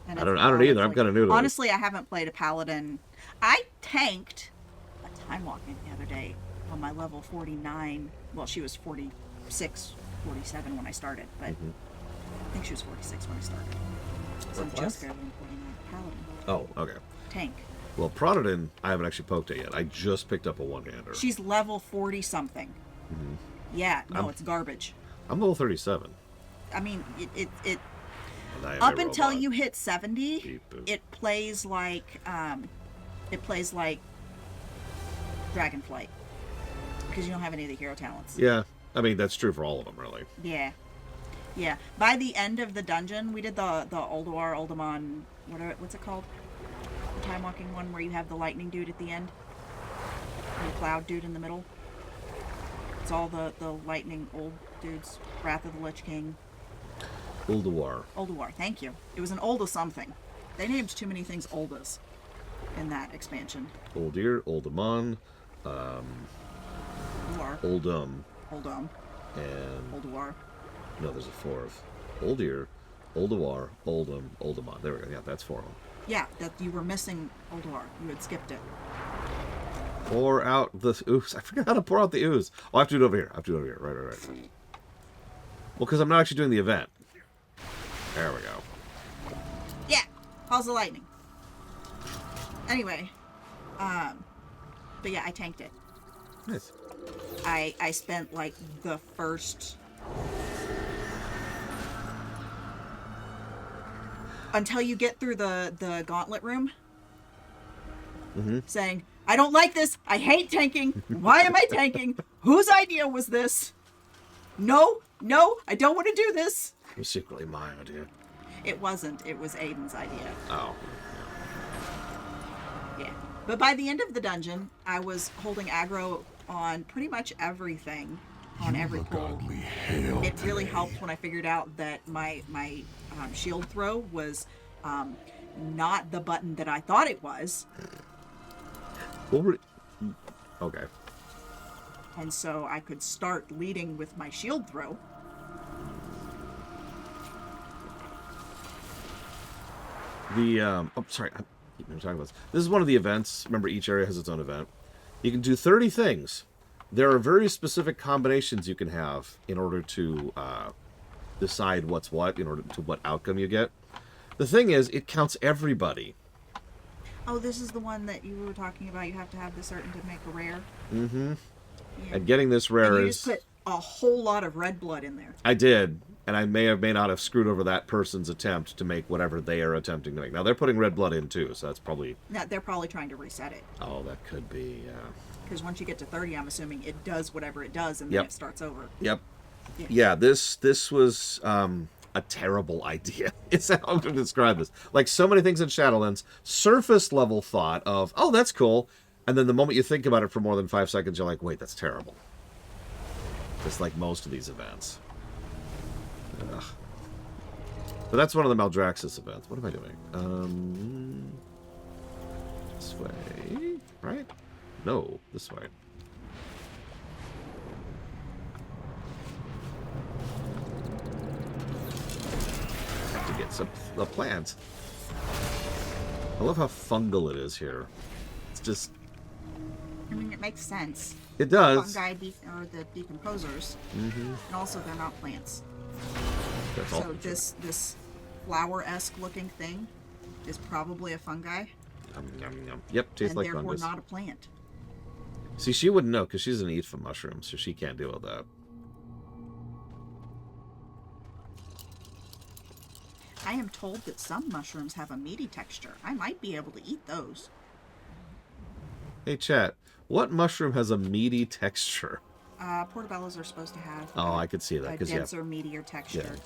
And I don't either. I'm kind of new to honestly, I haven't played a paladin. I tanked a time walking the other day on my level 49. Well, she was 46, 47 when I started, but I think she was 46 when I started. So I'm just barely in 49. Paladin. Oh, okay. Tank. Well, Prododin, I haven't actually poked it yet. I just picked up a one-hander. She's level 40 something. Yeah, no, it's garbage. I'm level 37. I mean, it And I am up a until robot. you hit 70, Beep, boop. it plays like Dragonflight because you don't have any of the hero talents. Yeah, I mean that's true for all of them, really. Yeah. By the end of the dungeon, we did the Ulduar, Uldamon, what's it called? The time walking one where you have the lightning dude at the end, and the cloud dude in the middle. It's all the lightning old dudes. Wrath of the Lich King. Ulduar. Ulduar, thank you. It was an Ulda something. They named too many things Uldas in that expansion. Uldir, Uldamon, Ulduar, Uldum, Uldum, and Ulduar. no, there's a fourth. Uldir, Ulduar, Uldum, Uldamon. There we go. Yeah, that's four of them. Yeah, that you were missing Ulduar. You had skipped it. Pour out the ooze. I forgot how to pour out the ooze. Oh, I have to do it over here. Right. Well, because I'm not actually doing the event. There we go. Yeah, Halls of Lightning. Anyway, but yeah, I tanked it. Nice. I spent like the first until you get through the gauntlet room, saying, "I don't like this. I hate tanking. Why am I tanking? Whose idea was this? No, I don't want to do this." It was secretly my idea. It wasn't. It was Aiden's idea. Oh. Yeah. But by the end of the dungeon, I was holding aggro on pretty much everything, on every pull. It really helped when I figured out that my shield throw was not the button that I thought it was. Okay. And so I could start leading with my shield throw. Sorry, I keep talking about this. This is one of the events. Remember, each area has its own event. You can do 30 things. There are very specific combinations you can have in order to decide what's what, in order to what outcome you get. The thing is, it counts everybody. Oh, this is the one that you were talking about. You have to have this certain to make a rare. Mm-hmm. Yeah. And getting this rare and you is... just put a whole lot of red blood in there. I did. And I may not have screwed over that person's attempt to make whatever they are attempting to make. Now, they're putting red blood in, too, so that's probably... No, they're probably trying to reset it. Oh, that could be, yeah. Because once you get to 30, I'm assuming it does whatever it does, and then Yep. it starts over. Yep. Yeah, this was a terrible idea. It's how I'm going to describe this. Like so many things in Shadowlands, surface level thought of, oh, that's cool. And then the moment you think about it for more than 5 seconds, you're like, wait, that's terrible. Just like most of these events. Ugh. But that's one of the Maldraxxus events. What am I doing? This way, right? No, this way. Have to get some the plants. I love how fungal it is here. It's just... I mean, it makes sense. It does. Fungi are the decomposers. And also, they're not plants. That's all. So this flower-esque looking thing is probably a fungi. Yum, yum, yum. Yep, tastes and like therefore fungus. not a plant. See, she wouldn't know because she doesn't eat from mushrooms, so she can't deal with that. I am told that some mushrooms have a meaty texture. I might be able to eat those. Hey, chat. What mushroom has a meaty texture? Portobellos are supposed to have Oh, I could see that. a Because, denser, meatier texture.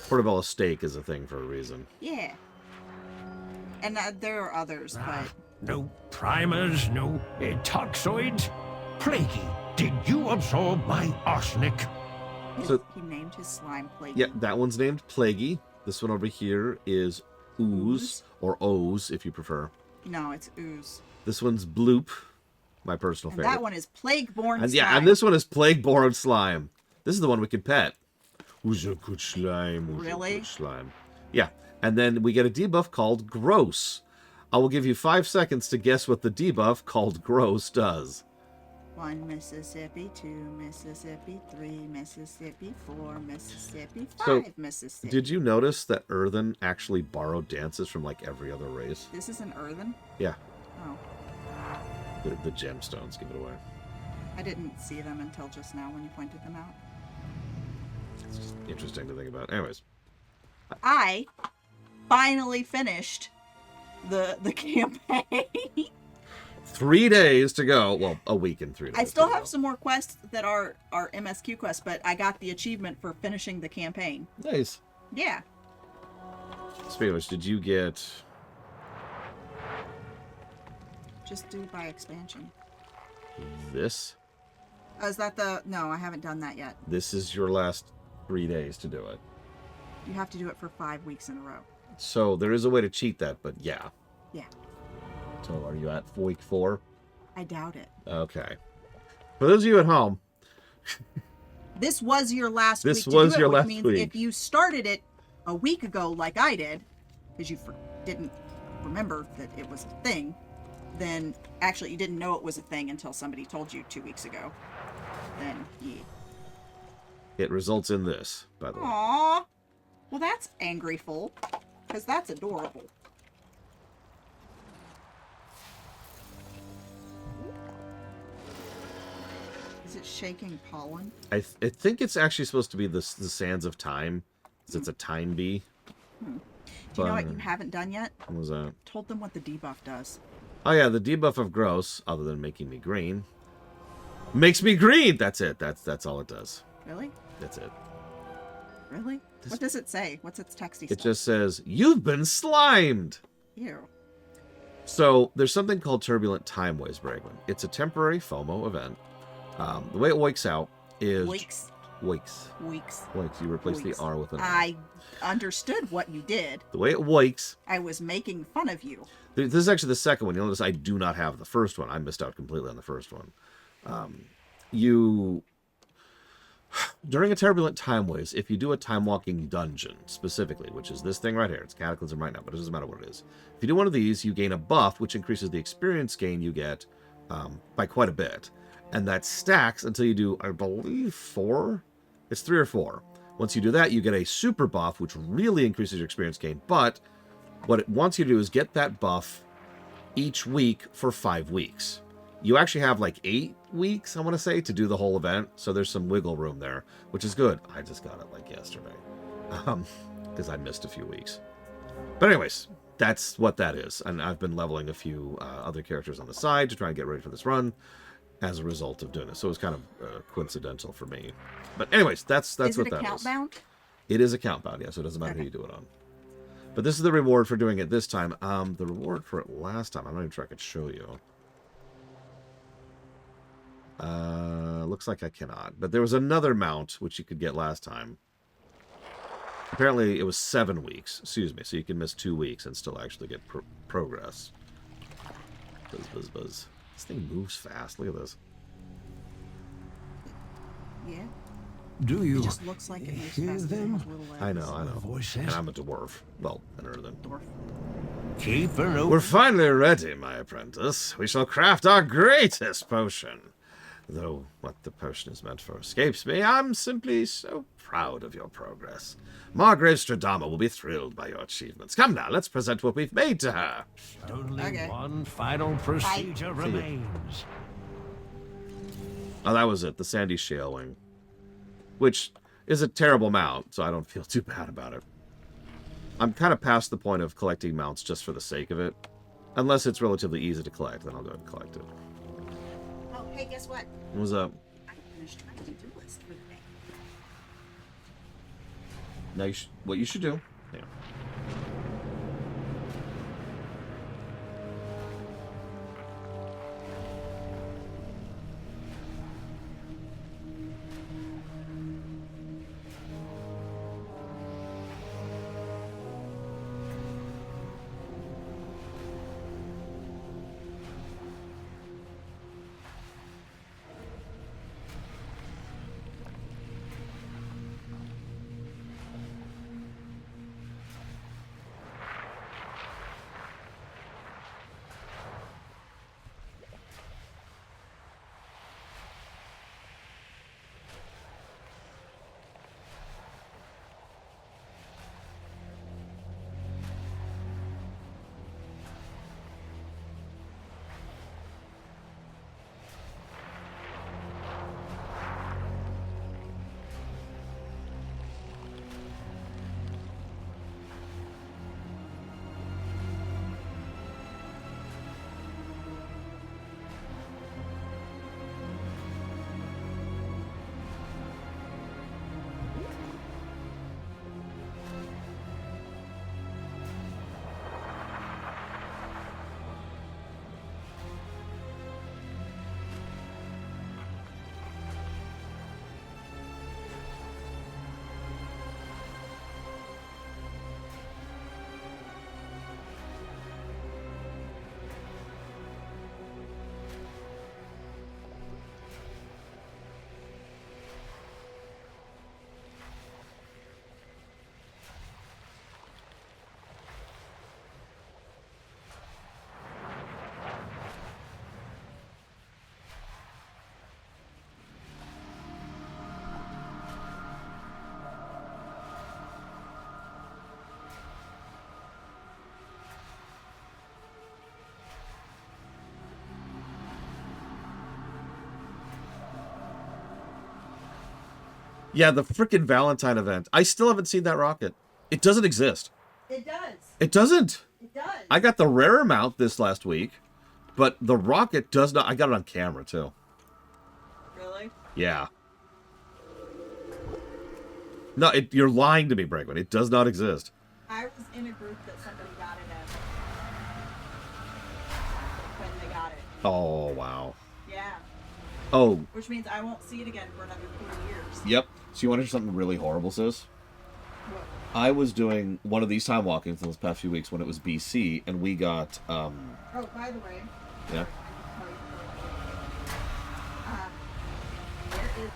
portobello steak is a thing for a reason. Yeah. And there are others, but... No primers, no toxoids. Plaguey, did you absorb my arsenic? So, he named his slime Plaguey. yeah, that one's named Plaguey. This one over here is Ooze, or O's if you prefer. No, it's Ooze. This one's Bloop, my personal And favorite. that one is Plague-born And slime. yeah, and this one is Plague-born slime. This is the one we can pet. Who's a good slime? Who's Really? a good slime? Yeah, and then we get a debuff called Gross. I will give you 5 seconds to guess what the debuff called Gross does. 1 Mississippi, 2 Mississippi, 3 Mississippi, 4 Mississippi, 5 So, Mississippi. Did you notice that Earthen actually borrowed dances from like every other race? This is an earthen? Yeah, Oh. the gemstones give it away. I didn't see them until just now when you pointed them out. It's just interesting to think about. Anyways, I finally finished the campaign. 3 days to go. Well, a week and 3 days. I still to have go. some more quests that are MSQ quests, but I got the achievement for finishing the campaign. Nice. Yeah. Speaking of which, did you get... Just do by expansion. this? Is that the... No, I haven't done that yet. This is your last 3 days to do it. You have to do it for 5 weeks in a row. So there is a way to cheat that, but yeah. Yeah. So are you at week 4? I doubt it. Okay. For those of you at home, This was your last This week to was do it, your which last means week. if you started it a week ago like I did, because you didn't remember that it was a thing, then actually you didn't know it was a thing until somebody told you 2 weeks ago. Then yeah. it results in this, by the way. Aww. Well, that's angryful, because that's adorable. Is it shaking pollen? I think it's actually supposed to be the Sands of Time, because it's a time bee. Do you know what you haven't done yet? What was that? Told them what the debuff does. Oh yeah, the debuff of gross, other than making me green, makes me green. That's it. That's all it does. Really? That's it. Really? What does it say? What's its texty It stuff? just says you've been slimed. Ew. So there's something called Turbulent Time Waves, Bregman. It's a temporary FOMO event. The way it wakes out is Weeks. wakes. Weeks. Wakes. You replace Weeks. the R with an R. I understood what you did. The way it wakes. I was making fun of you. This is actually the second one. You'll notice I do not have the first one. I missed out completely on the first one. During a turbulent time waves, if you do a time walking dungeon specifically, which is this thing right here, it's Cataclysm right now, but it doesn't matter what it is. If you do one of these, you gain a buff, which increases the experience gain you get by quite a bit. And that stacks until you do, I believe, 4? It's 3 or 4. Once you do that, you get a super buff, which really increases your experience gain. But what it wants you to do is get that buff each week for 5 weeks. You actually have like 8 weeks, I want to say, to do the whole event. So there's some wiggle room there, which is good. I just got it like yesterday because I missed a few weeks. But anyways, that's what that is. And I've been leveling a few other characters on the side to try and get ready for this run as a result of doing this. So it was kind of coincidental for me. But anyways, that's what that is. Is it account bound? It is account bound, yeah, so it doesn't matter who you do it on. But this is the reward for doing it this time. The reward for it last time, I'm not even sure I could show you. Looks like I cannot. But there was another mount which you could get last time. Apparently it was 7 weeks. Excuse me. So you can miss 2 weeks and still actually get progress. Buzz, buzz, buzz. This thing moves fast. Look at this. Yeah. Do you It just looks like it moves hear faster than them? those little legs. I know. Voices? And I'm a dwarf. Well, an earthen. Dwarf. Keep an open... We're finally ready, my apprentice. We shall craft our greatest potion. Though what the potion is meant for escapes me, I'm simply so proud of your progress. Margrave Stradama will be thrilled by your achievements. Come now, let's present what we've made to her. Only Okay. one final procedure remains. Oh, that was it, the Sandy Shale Wing. Which is a terrible mount, so I don't feel too bad about it. I'm kind of past the point of collecting mounts just for the sake of it. Unless it's relatively easy to collect, then I'll go ahead and collect it. Oh, hey, guess what? What's up? I finished my to-do list for the day. Now, what you should do... Yeah. Yeah, the frickin' Valentine event. I still haven't seen that rocket. It doesn't exist. It does. It doesn't. It does. I got the rarer mount this last week, but the rocket does not. I got it on camera, too. Really? Yeah. No, you're lying to me, Bregman. It does not exist. I was in a group that somebody got it in. When they got it. Oh, wow. Yeah. Oh. Which means I won't see it again for another 4 years. Yep. So you want to hear something really horrible, sis? What? I was doing one of these time walkings in those past few weeks when it was BC, and we got, Oh, by the way. Yeah. There is...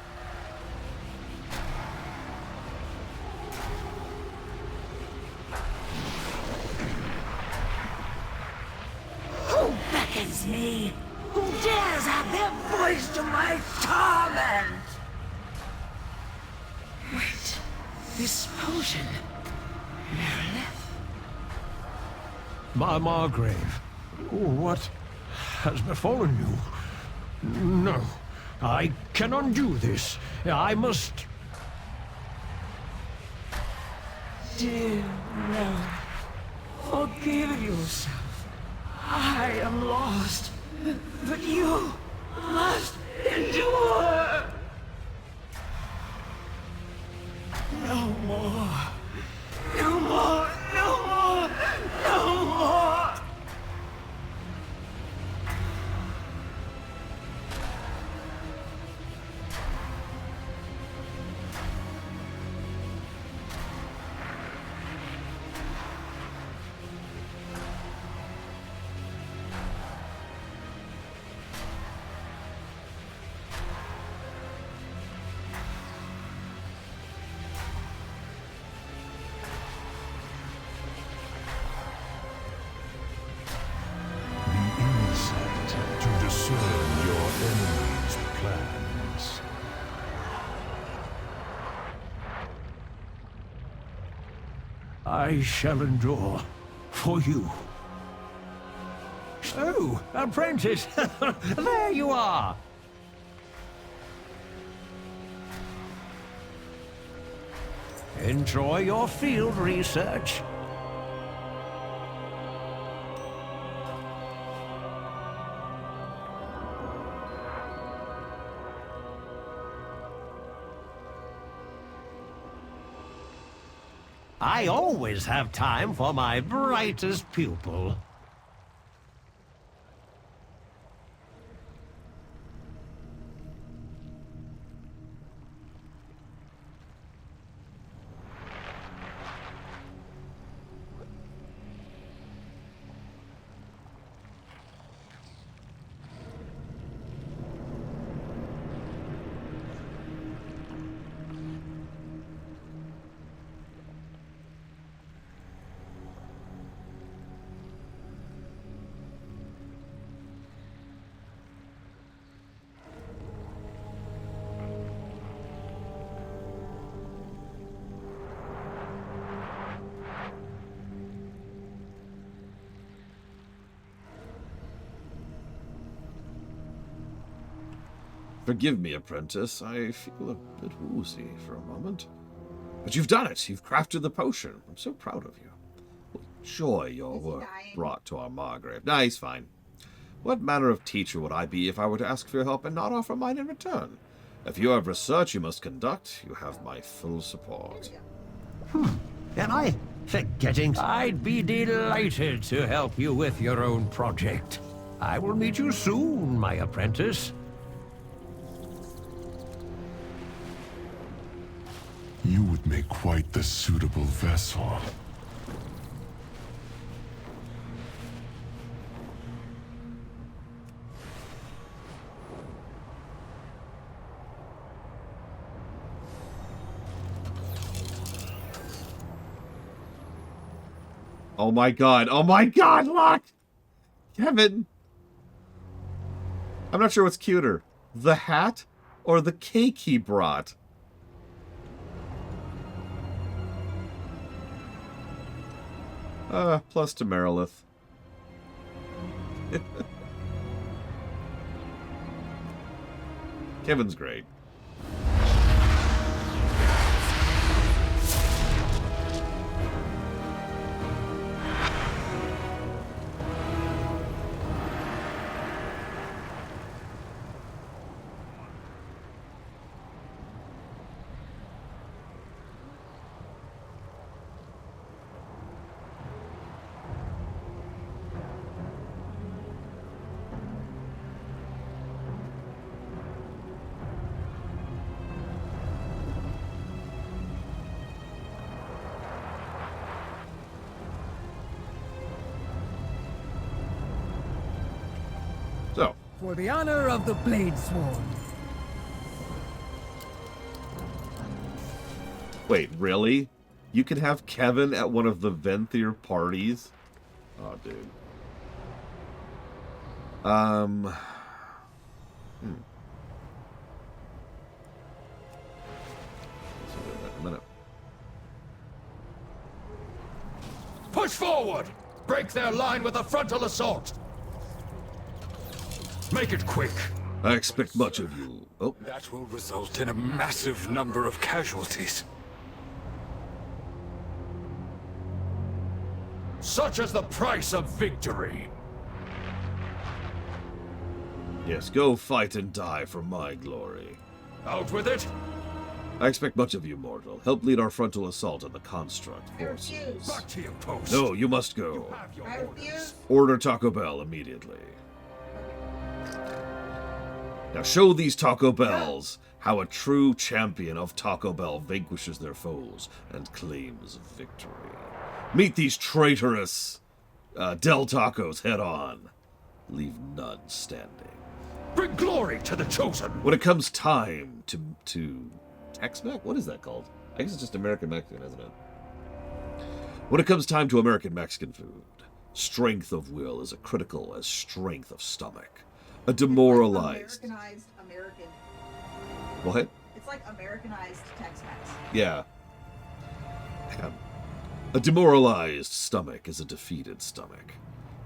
Who beckons me? Who dares add their voice to my torment? Wait, this potion. Meredith? Margrave, what has befallen you? No, I can undo this. I must... Dear Lord, forgive yourself. I am lost, but you must endure. No more. No more. No more. No more. I shall endure for you. Oh, apprentice, there you are. Enjoy your field research. I always have time for my brightest pupil. Forgive me, apprentice. I feel a bit woozy for a moment. But you've done it. You've crafted the potion. I'm so proud of you. What joy your work brought to our Margrave. Nah, he's fine. What manner of teacher would I be if I were to ask for your help and not offer mine in return? If you have research you must conduct, you have my full support. Am I forgetting? I'd be delighted to help you with your own project. I will meet you soon, my apprentice. You would make quite the suitable vessel. Oh my god. Oh my god, look! Kevin! I'm not sure what's cuter. The hat or the cake he brought? Plus to Merilith. Kevin's great. So. For the honor of the Blade Sworn. Wait, really? You can have Kevin at one of the Venthyr parties? Oh, dude. A minute. Push forward! Break their line with a frontal assault! Make it quick! I expect much of you. Oh. That will result in a massive number of casualties. Such is the price of victory! Yes, go fight and die for my glory. Out with it! I expect much of you, mortal. Help lead our frontal assault on the construct forces. Back to your post. No, you must go. I refuse. Order Taco Bell immediately. Now show these Taco Bells how a true champion of Taco Bell vanquishes their foes and claims victory. Meet these traitorous Del Tacos head on. Leave none standing. Bring glory to the Chosen! When it comes time to Tex-Mex? What is that called? I guess it's just American Mexican, isn't it? When it comes time to American Mexican food, strength of will is as critical as strength of stomach. A demoralized... Americanized American. What? It's like Americanized Tex-Mex. Yeah. Hang on. A demoralized stomach is a defeated stomach.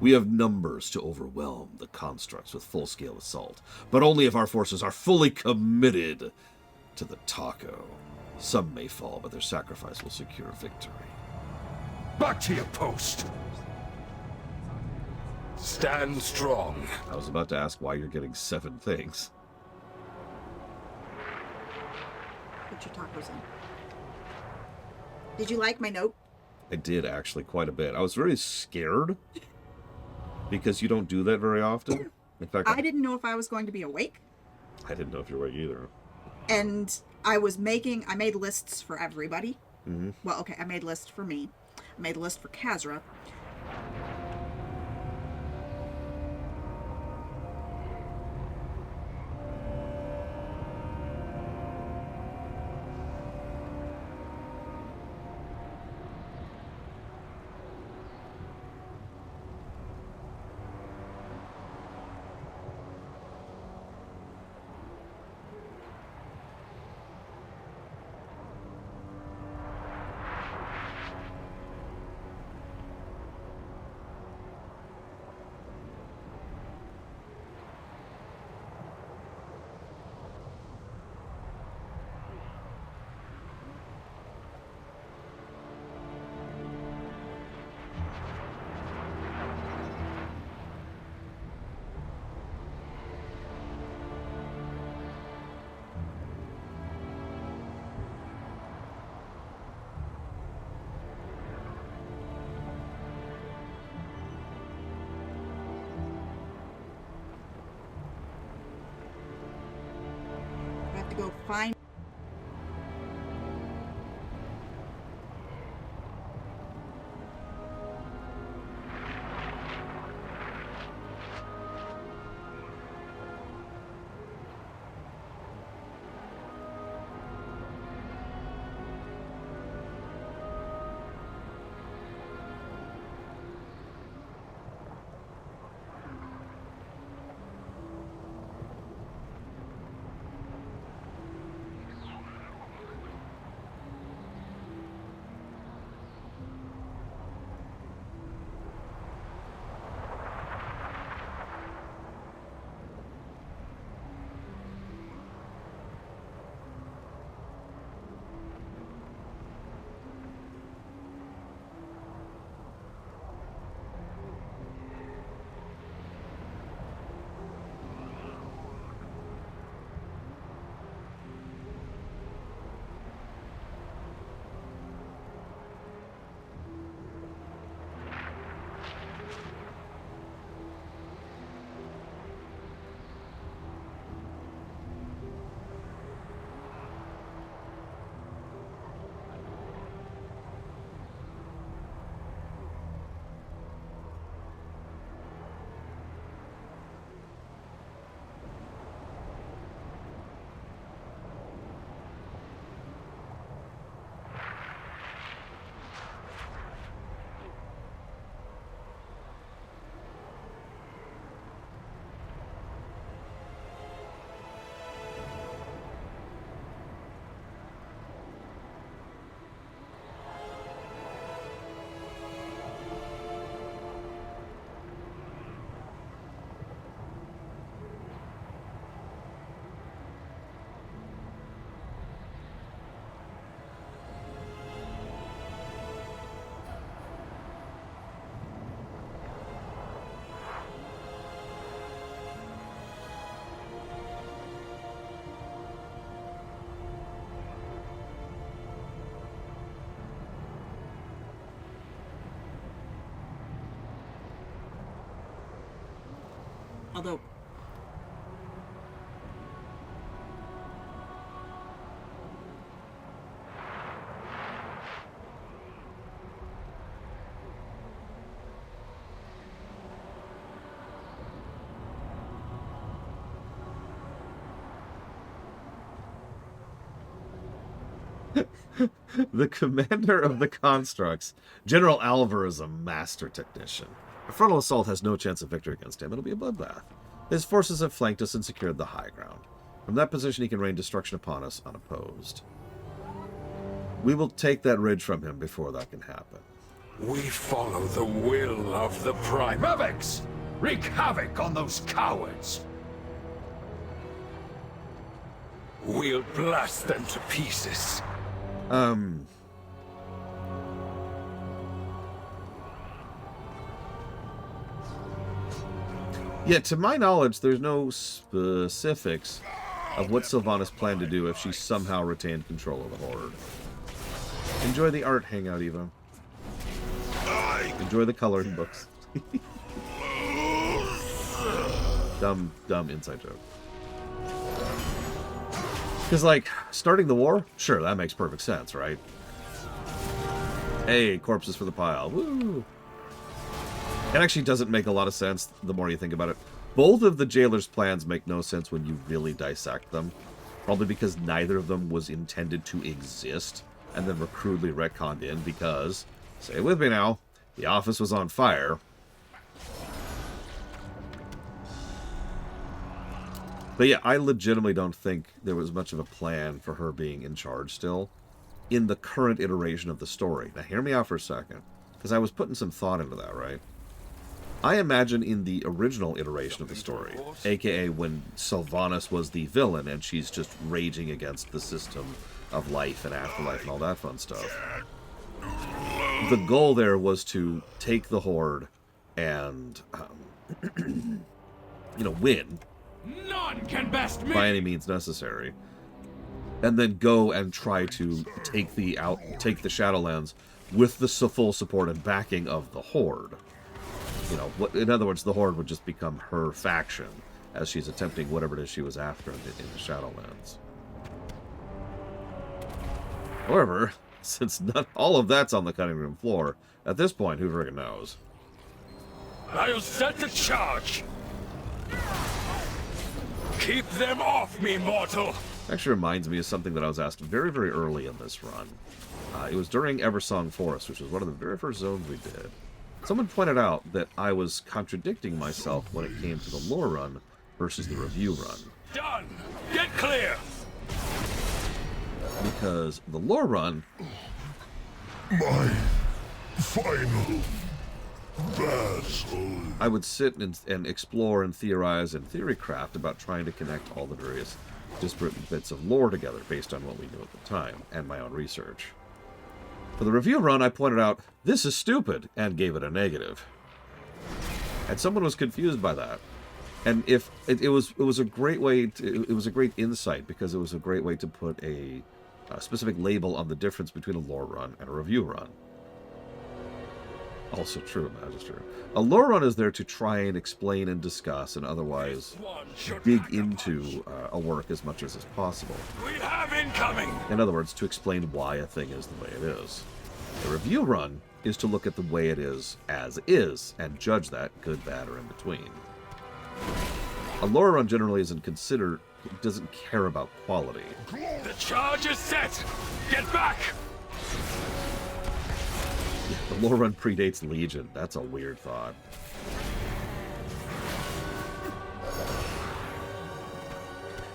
We have numbers to overwhelm the constructs with full-scale assault, but only if our forces are fully committed to the taco. Some may fall, but their sacrifice will secure victory. Back to your post. Stand strong. I was about to ask why you're getting 7 things. Put your tacos in. Did you like my note? I did, actually, quite a bit. I was very scared because you don't do that very often. In fact, I didn't know if I was going to be awake. I didn't know if you were awake either. And I made lists for everybody. Mm-hmm. Well, okay, I made lists for me. I made a list for Kazra. I have to go find. Although The commander of the constructs, General Alvar, is a master technician. A frontal assault has no chance of victory against him. It'll be a bloodbath. His forces have flanked us and secured the high ground. From that position, he can rain destruction upon us unopposed. We will take that ridge from him before that can happen. We follow the will of the Prime. Mavix! Wreak havoc on those cowards! We'll blast them to pieces. Yeah, to my knowledge, there's no specifics of what Sylvanas planned to do if she somehow retained control of the Horde. Enjoy the art hangout, Evo. Enjoy the coloring books. Dumb inside joke. Because, like, starting the war? Sure, that makes perfect sense, right? Hey, corpses for the pile. Woo! It actually doesn't make a lot of sense the more you think about it. Both of the Jailer's plans make no sense when you really dissect them. Probably because neither of them was intended to exist, and then were crudely retconned in because, say it with me now, the office was on fire. But yeah, I legitimately don't think there was much of a plan for her being in charge still in the current iteration of the story. Now hear me out for a second, because I was putting some thought into that, right? I imagine in the original iteration of the story, aka when Sylvanas was the villain and she's just raging against the system of life and afterlife and all that fun stuff. The goal there was to take the Horde and, you know, win. None can best me! By any means necessary. And then go and try to take the Shadowlands with the full support and backing of the Horde. You know, in other words, the Horde would just become her faction as she's attempting whatever it is she was after in the Shadowlands. However, since not all of that's on the cutting room floor, at this point, who friggin' knows? I'll set the charge! Keep them off me, mortal! Actually reminds me of something that I was asked very, very early in this run. It was during Eversong Forest, which was one of the very first zones we did. Someone pointed out that I was contradicting myself when it came to the lore run versus the review run. Done! Get clear! Because the lore run... My final battle. I would sit and explore and theorize and theorycraft about trying to connect all the various disparate bits of lore together based on what we knew at the time and my own research. For the review run, I pointed out, this is stupid, and gave it a negative. And someone was confused by that. And if it was a great way to, it was a great insight, because it was a great way to put a specific label on the difference between a lore run and a review run. Also true, Magister. A lore run is there to try and explain and discuss and otherwise dig into a work as much as is possible. We have incoming! In other words, to explain why a thing is the way it is. A review run is to look at the way it is as is and judge that, good, bad, or in between. A lore run generally doesn't care about quality. The charge is set! Get back! The lore run predates Legion. That's a weird thought.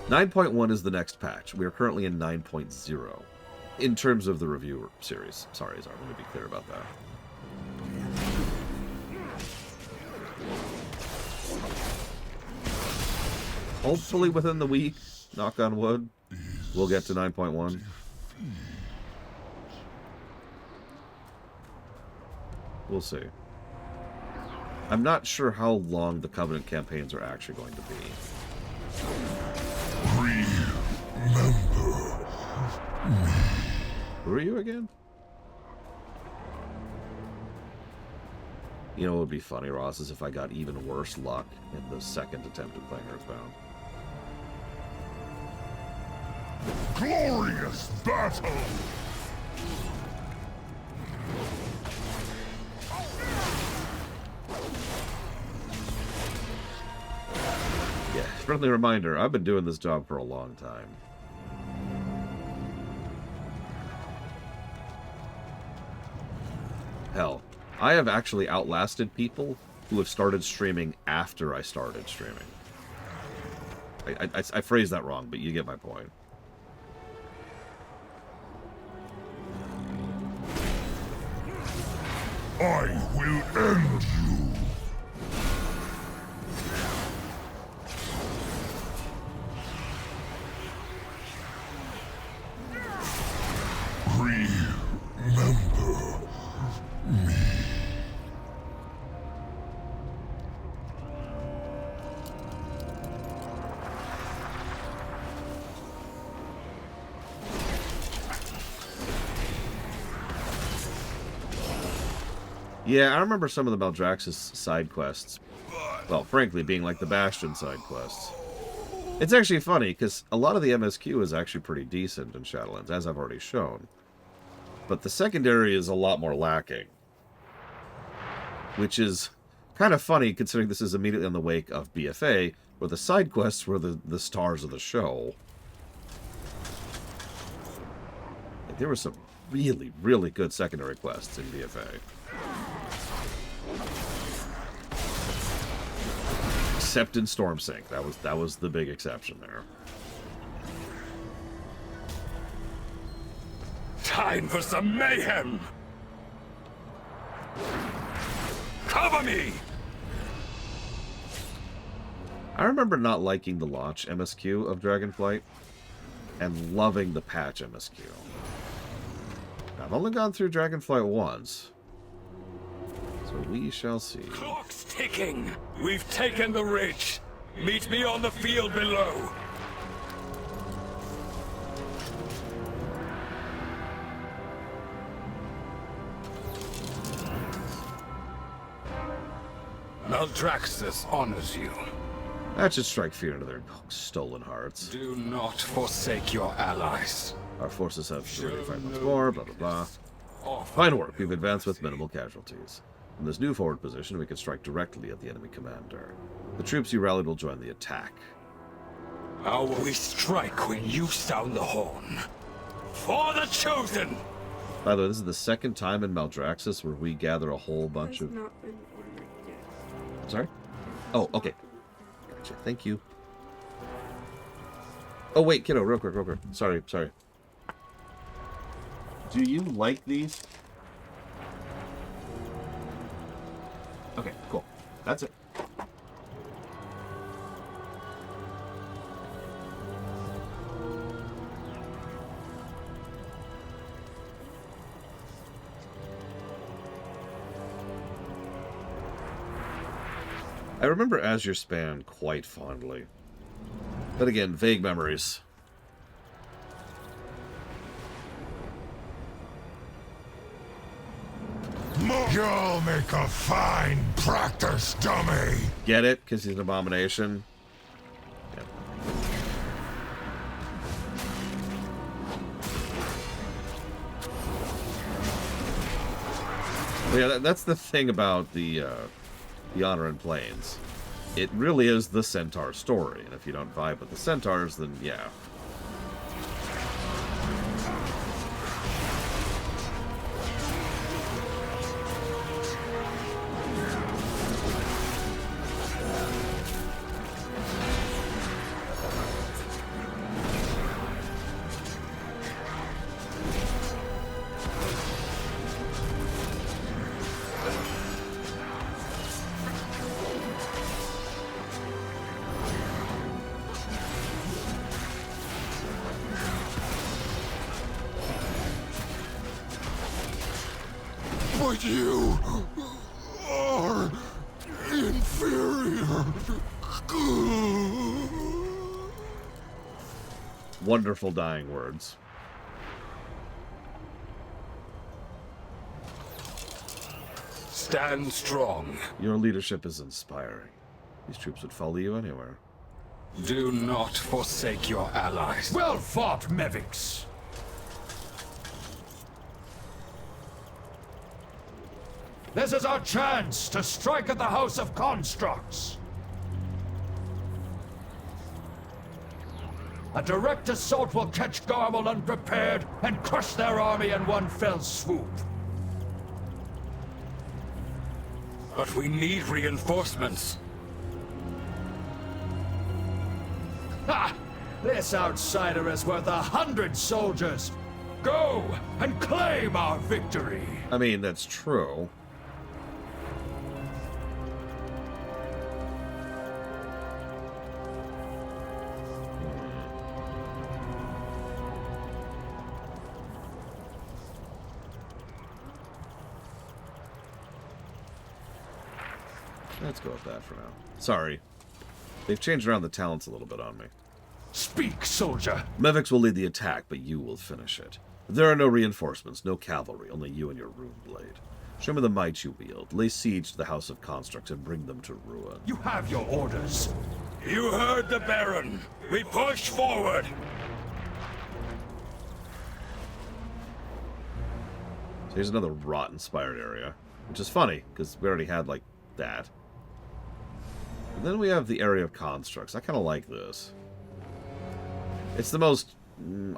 .9.1 is the next patch. We are currently in 9.0. In terms of the review series. Sorry, Zara, let me be clear about that. Hopefully within the week, knock on wood, we'll get to 9.1. We'll see. I'm not sure how long the Covenant campaigns are actually going to be. Remember me. Who are you again? You know what would be funny, Ross, is if I got even worse luck in the second attempt at playing Earthbound. Glorious battle! Yeah, friendly reminder, I've been doing this job for a long time. Hell, I have actually outlasted people who have started streaming after I started streaming. I phrased that wrong, but you get my point. I will end you. Remember me. Yeah, I remember some of the Maldraxxus side quests. Well, frankly, being like the Bastion side quests. It's actually funny, because a lot of the MSQ is actually pretty decent in Shadowlands, as I've already shown. But the secondary is a lot more lacking. Which is kind of funny, considering this is immediately on the wake of BFA, where the side quests were the stars of the show. Like, there were some really, really good secondary quests in BFA. Except in Stormsink. That was the big exception there. Time for some mayhem! Cover me! I remember not liking the launch MSQ of Dragonflight and loving the patch MSQ. I've only gone through Dragonflight once, so we shall see. Clock's ticking! We've taken the ridge! Meet me on the field below! Maldraxxus honors you. That should strike fear into their stolen hearts. Do not forsake your allies. Our forces have already fight once more, blah blah blah. Fine work, we've advanced with minimal casualties. From this new forward position, we can strike directly at the enemy commander. The troops you rallied will join the attack. How will we strike when you sound the horn? For the Chosen! By the way, this is the second time in Maldraxxus where we gather a whole bunch of... Sorry? Oh, okay. Gotcha. Thank you. Oh, wait, kiddo, real quick. Sorry. Do you like these? Okay, cool. That's it. I remember Azure Span quite fondly. But again, vague memories. You'll make a fine practice dummy. Get it? Because he's an abomination? Yep. But yeah, that's the thing about the Honor and Plains. It really is the Centaur story, and if you don't vibe with the Centaurs, then yeah. But you are inferior. Wonderful dying words. Stand strong. Your leadership is inspiring. These troops would follow you anywhere. Do not forsake your allies. Well fought, Mevix. This is our chance to strike at the House of Constructs. A direct assault will catch Garble unprepared and crush their army in one fell swoop. But we need reinforcements. Ha! This outsider is worth 100 soldiers. Go and claim our victory. I mean, that's true. Let's go with that for now. Sorry. They've changed around the talents a little bit on me. Speak, soldier. Mevix will lead the attack, but you will finish it. There are no reinforcements, no cavalry, only you and your rune blade. Show me the might you wield. Lay siege to the House of Constructs and bring them to ruin. You have your orders. You heard the Baron. We push forward. So here's another rot-inspired area, which is funny, because we already had, like, that. And then we have the area of constructs. I kind of like this. It's the most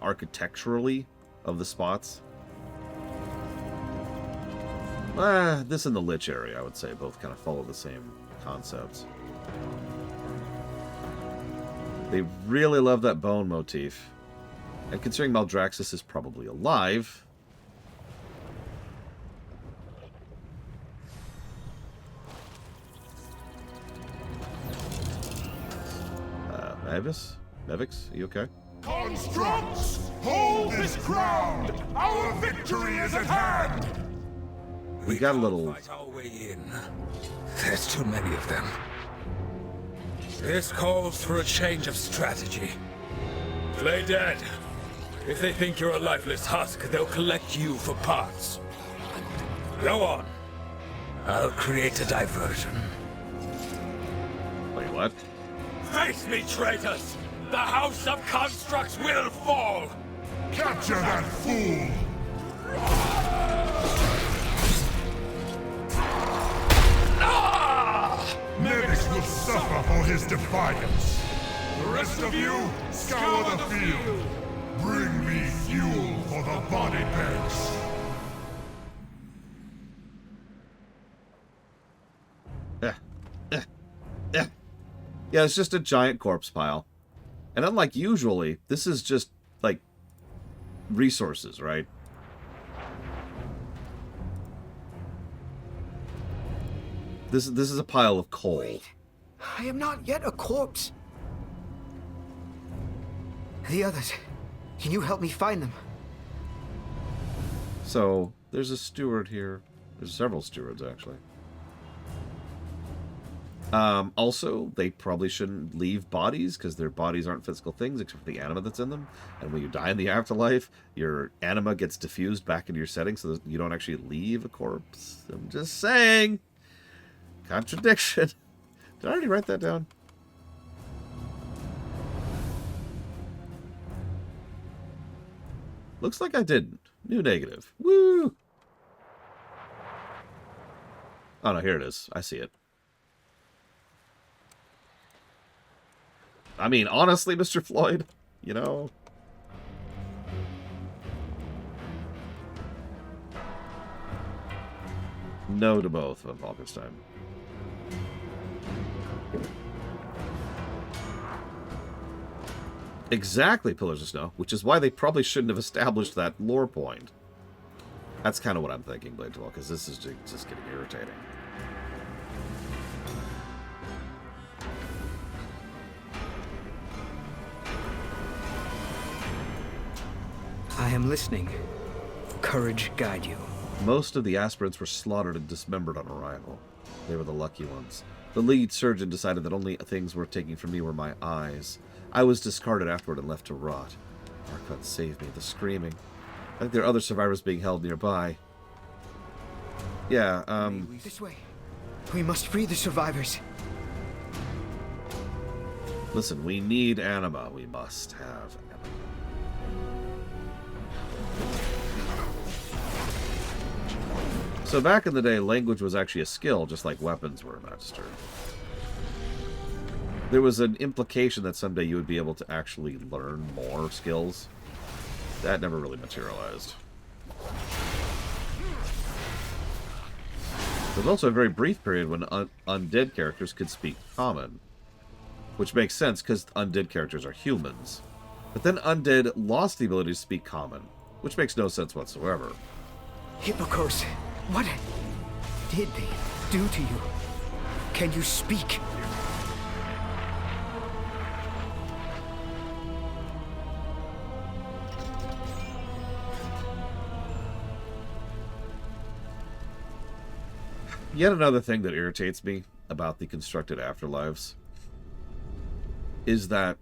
architecturally of the spots. This and the Lich area, I would say, both kind of follow the same concepts. They really love that bone motif. And considering Maldraxxus is probably alive... Mevix, are you okay? Constructs, hold this ground! Our victory is at hand! We got a little... Fight our way in. There's too many of them. This calls for a change of strategy. Play dead. If they think you're a lifeless husk, they'll collect you for parts. Go on. I'll create a diversion. Wait, what? Face me, traitors! The House of Constructs will fall! Capture that fool! Mevix will suffer for his defiance. The rest of you, scour the field. Bring me fuel for the body bags. Yeah, it's just a giant corpse pile. And unlike usually, this is just, like, resources, right? This is a pile of coal. Wait, I am not yet a corpse. The others, can you help me find them? So, there's a steward here. There's several stewards, actually. Also, they probably shouldn't leave bodies, because their bodies aren't physical things, except for the anima that's in them. And when you die in the afterlife, your anima gets diffused back into your setting, so that you don't actually leave a corpse. I'm just saying. Contradiction. Did I already write that down? Looks like I didn't. New negative. Woo! Oh, no, here it is. I see it. I mean, honestly, Mr. Floyd, you know... No to both of Valkenstein. Exactly, Pillars of Snow, which is why they probably shouldn't have established that lore point. That's kind of what I'm thinking, Blade 12, because this is just getting irritating. I am listening. Courage guide you. Most of the aspirants were slaughtered and dismembered on arrival. They were the lucky ones. The lead surgeon decided that only things worth taking from me were my eyes. I was discarded afterward and left to rot. Arcot saved me. The screaming. I think there are other survivors being held nearby. Yeah, This way. We must free the survivors. Listen, we need anima. We must have anima. So back in the day, language was actually a skill, just like weapons were, Magister. There was an implication that someday you would be able to actually learn more skills. That never really materialized. There was also a very brief period when undead characters could speak common. Which makes sense, because undead characters are humans. But then undead lost the ability to speak common, which makes no sense whatsoever. Hippocos, what did they do to you? Can you speak? Yet another thing that irritates me about the constructed afterlives is that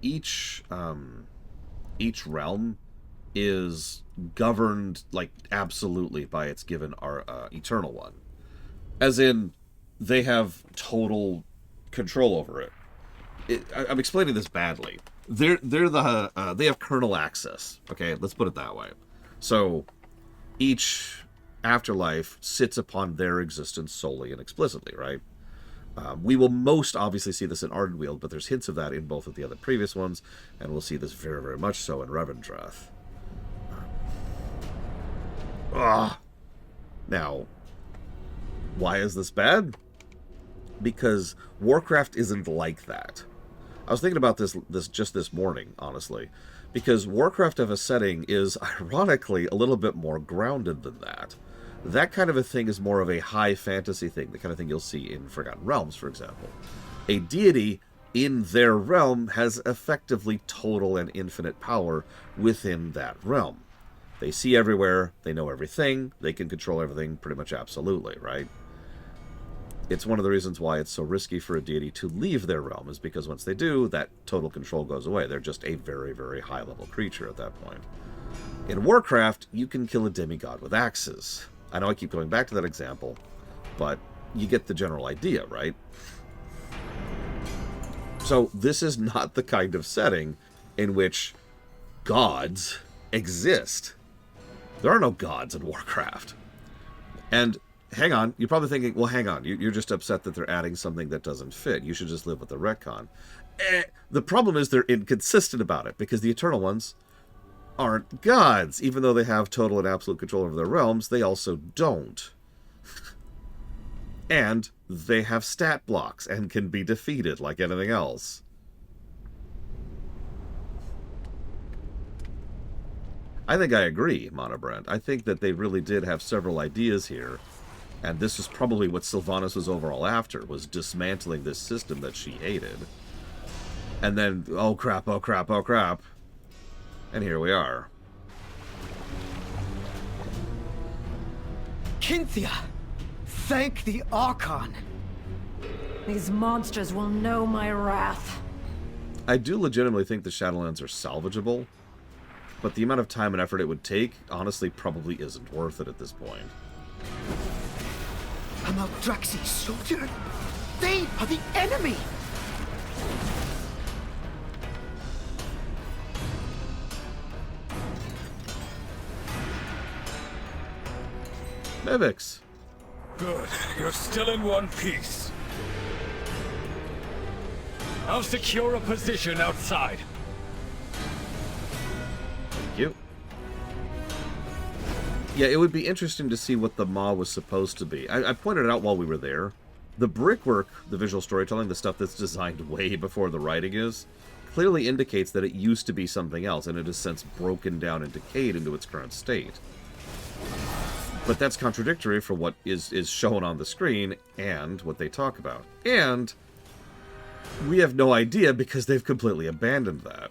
each realm is governed like absolutely by its given eternal one, as in they have total control over it. I'm explaining this badly. They have kernel access. Okay, let's put it that way. So each afterlife sits upon their existence solely and explicitly, right? We will most obviously see this in Ardenweald, but there's hints of that in both of the other previous ones, and we'll see this very, very much so in Revendreth. Now, why is this bad? Because Warcraft isn't like that. I was thinking about this just this morning, honestly, because Warcraft of a setting is, ironically, a little bit more grounded than that. That kind of a thing is more of a high fantasy thing, the kind of thing you'll see in Forgotten Realms, for example. A deity in their realm has effectively total and infinite power within that realm. They see everywhere, they know everything, they can control everything pretty much absolutely, right? It's one of the reasons why it's so risky for a deity to leave their realm, is because once they do, that total control goes away. They're just a very, very high-level creature at that point. In Warcraft, you can kill a demigod with axes. I know I keep going back to that example, but you get the general idea, right? So this is not the kind of setting in which gods exist. There are no gods in Warcraft. And hang on, you're probably thinking, well, hang on, you're just upset that they're adding something that doesn't fit. You should just live with the retcon. The problem is they're inconsistent about it, because the Eternal Ones aren't gods. Even though they have total and absolute control over their realms, they also don't. And they have stat blocks and can be defeated like anything else. I think I agree, Monobrand. I think that they really did have several ideas here. And this is probably what Sylvanas was overall after, was dismantling this system that she hated. And then, oh crap, oh crap, oh crap. And here we are. Cynthia! Thank the Archon! These monsters will know my wrath. I do legitimately think the Shadowlands are salvageable, but the amount of time and effort it would take, honestly, probably isn't worth it at this point. A Maldraxxus soldier? They are the enemy! Mivix. Good. You're still in one piece. I'll secure a position outside. Thank you. Yeah, it would be interesting to see what the Maw was supposed to be. I pointed it out while we were there. The brickwork, the visual storytelling, the stuff that's designed way before the writing is, clearly indicates that it used to be something else, and it has since broken down and decayed into its current state. But that's contradictory for what is shown on the screen and what they talk about. And we have no idea because they've completely abandoned that.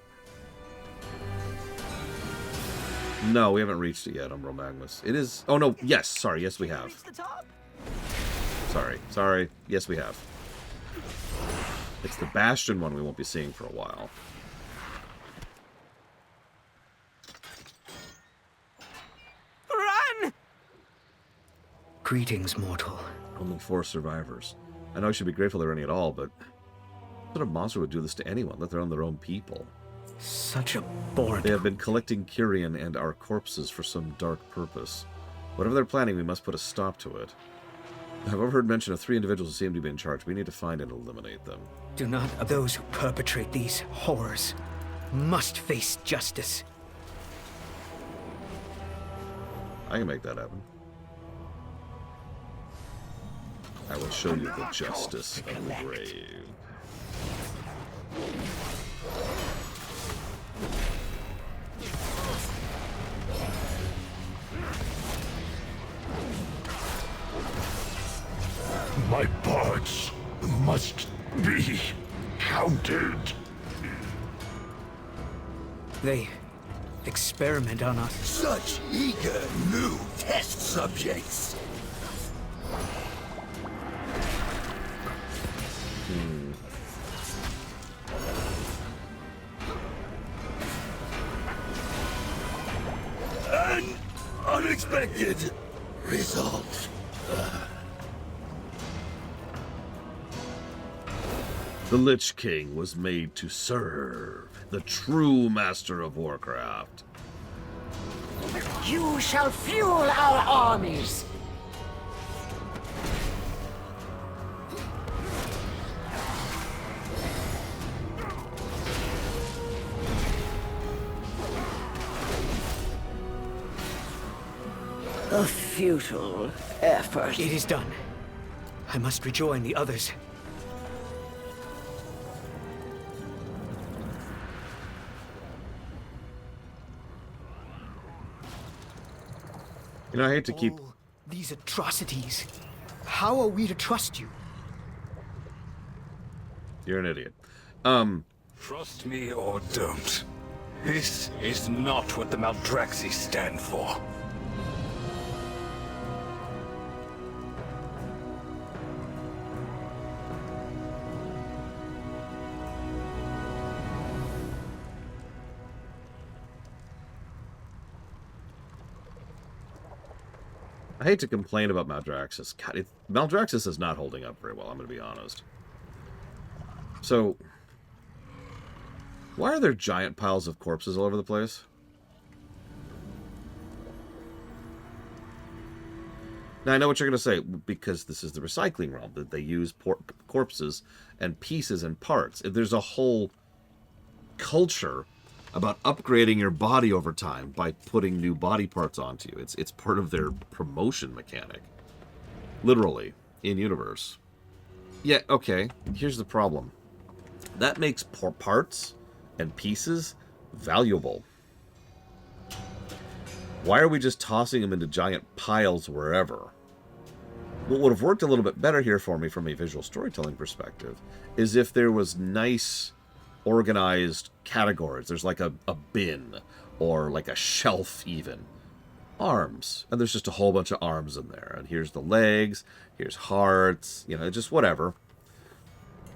No, we haven't reached it yet, Umbral Magnus. It is... Oh, no. Yes. Sorry. Yes, we have. Sorry. Yes, we have. It's the Bastion one we won't be seeing for a while. Run! Greetings, mortal. Only 4 survivors. I know I should be grateful they're any at all, but what sort of monster would do this to anyone, let alone their own people? Such a boredom. They have been collecting Kyrian and our corpses for some dark purpose. Whatever they're planning, we must put a stop to it. I've overheard mention of 3 individuals who seem to be in charge. We need to find and eliminate them. Do not... Those who perpetrate these horrors must face justice. I can make that happen. I will show you the justice of the grave. My parts must be counted. They experiment on us. Such eager new test subjects. unexpected result. The Lich King was made to serve the true master of Warcraft. You shall fuel our armies. A futile effort. It is done. I must rejoin the others. You know, I hate to keep... All these atrocities. How are we to trust you? You're an idiot. Trust me or don't. This is not what the Maldraxxus stand for. I hate to complain about Maldraxxus. God, Maldraxxus is not holding up very well, I'm going to be honest. So, why are there giant piles of corpses all over the place? Now, I know what you're going to say, because this is the recycling realm, that they use corpses and pieces and parts. There's a whole culture about upgrading your body over time by putting new body parts onto you. It's part of their promotion mechanic. Literally, in-universe. Yeah, okay, here's the problem. That makes parts and pieces valuable. Why are we just tossing them into giant piles wherever? What would have worked a little bit better here for me from a visual storytelling perspective is if there was nice, organized categories. There's like a bin or like a shelf even. Arms. And there's just a whole bunch of arms in there. And here's the legs, here's hearts, you know, just whatever.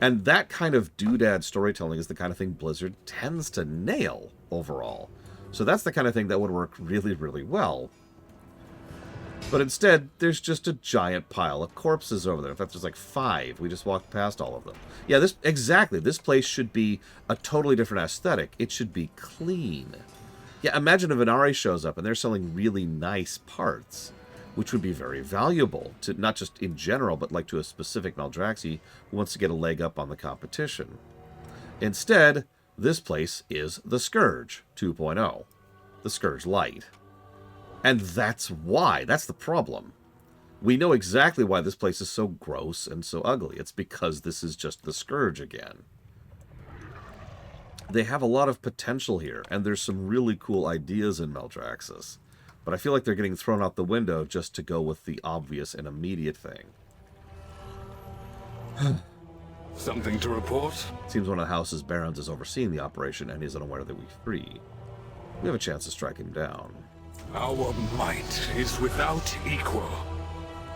And that kind of doodad storytelling is the kind of thing Blizzard tends to nail overall. So that's the kind of thing that would work really, really well. But instead, there's just a giant pile of corpses over there. In fact, there's like 5. We just walked past all of them. Yeah, exactly. This place should be a totally different aesthetic. It should be clean. Yeah, imagine if Inari shows up and they're selling really nice parts, which would be very valuable to not just in general, but like to a specific Maldraxxus who wants to get a leg up on the competition. Instead, this place is the Scourge 2.0, the Scourge Light. And that's why. That's the problem. We know exactly why this place is so gross and so ugly. It's because this is just the Scourge again. They have a lot of potential here, and there's some really cool ideas in Maldraxxus. But I feel like they're getting thrown out the window just to go with the obvious and immediate thing. Something to report? Seems one of the house's barons is overseeing the operation and is unaware that we're free. We have a chance to strike him down. Our might is without equal.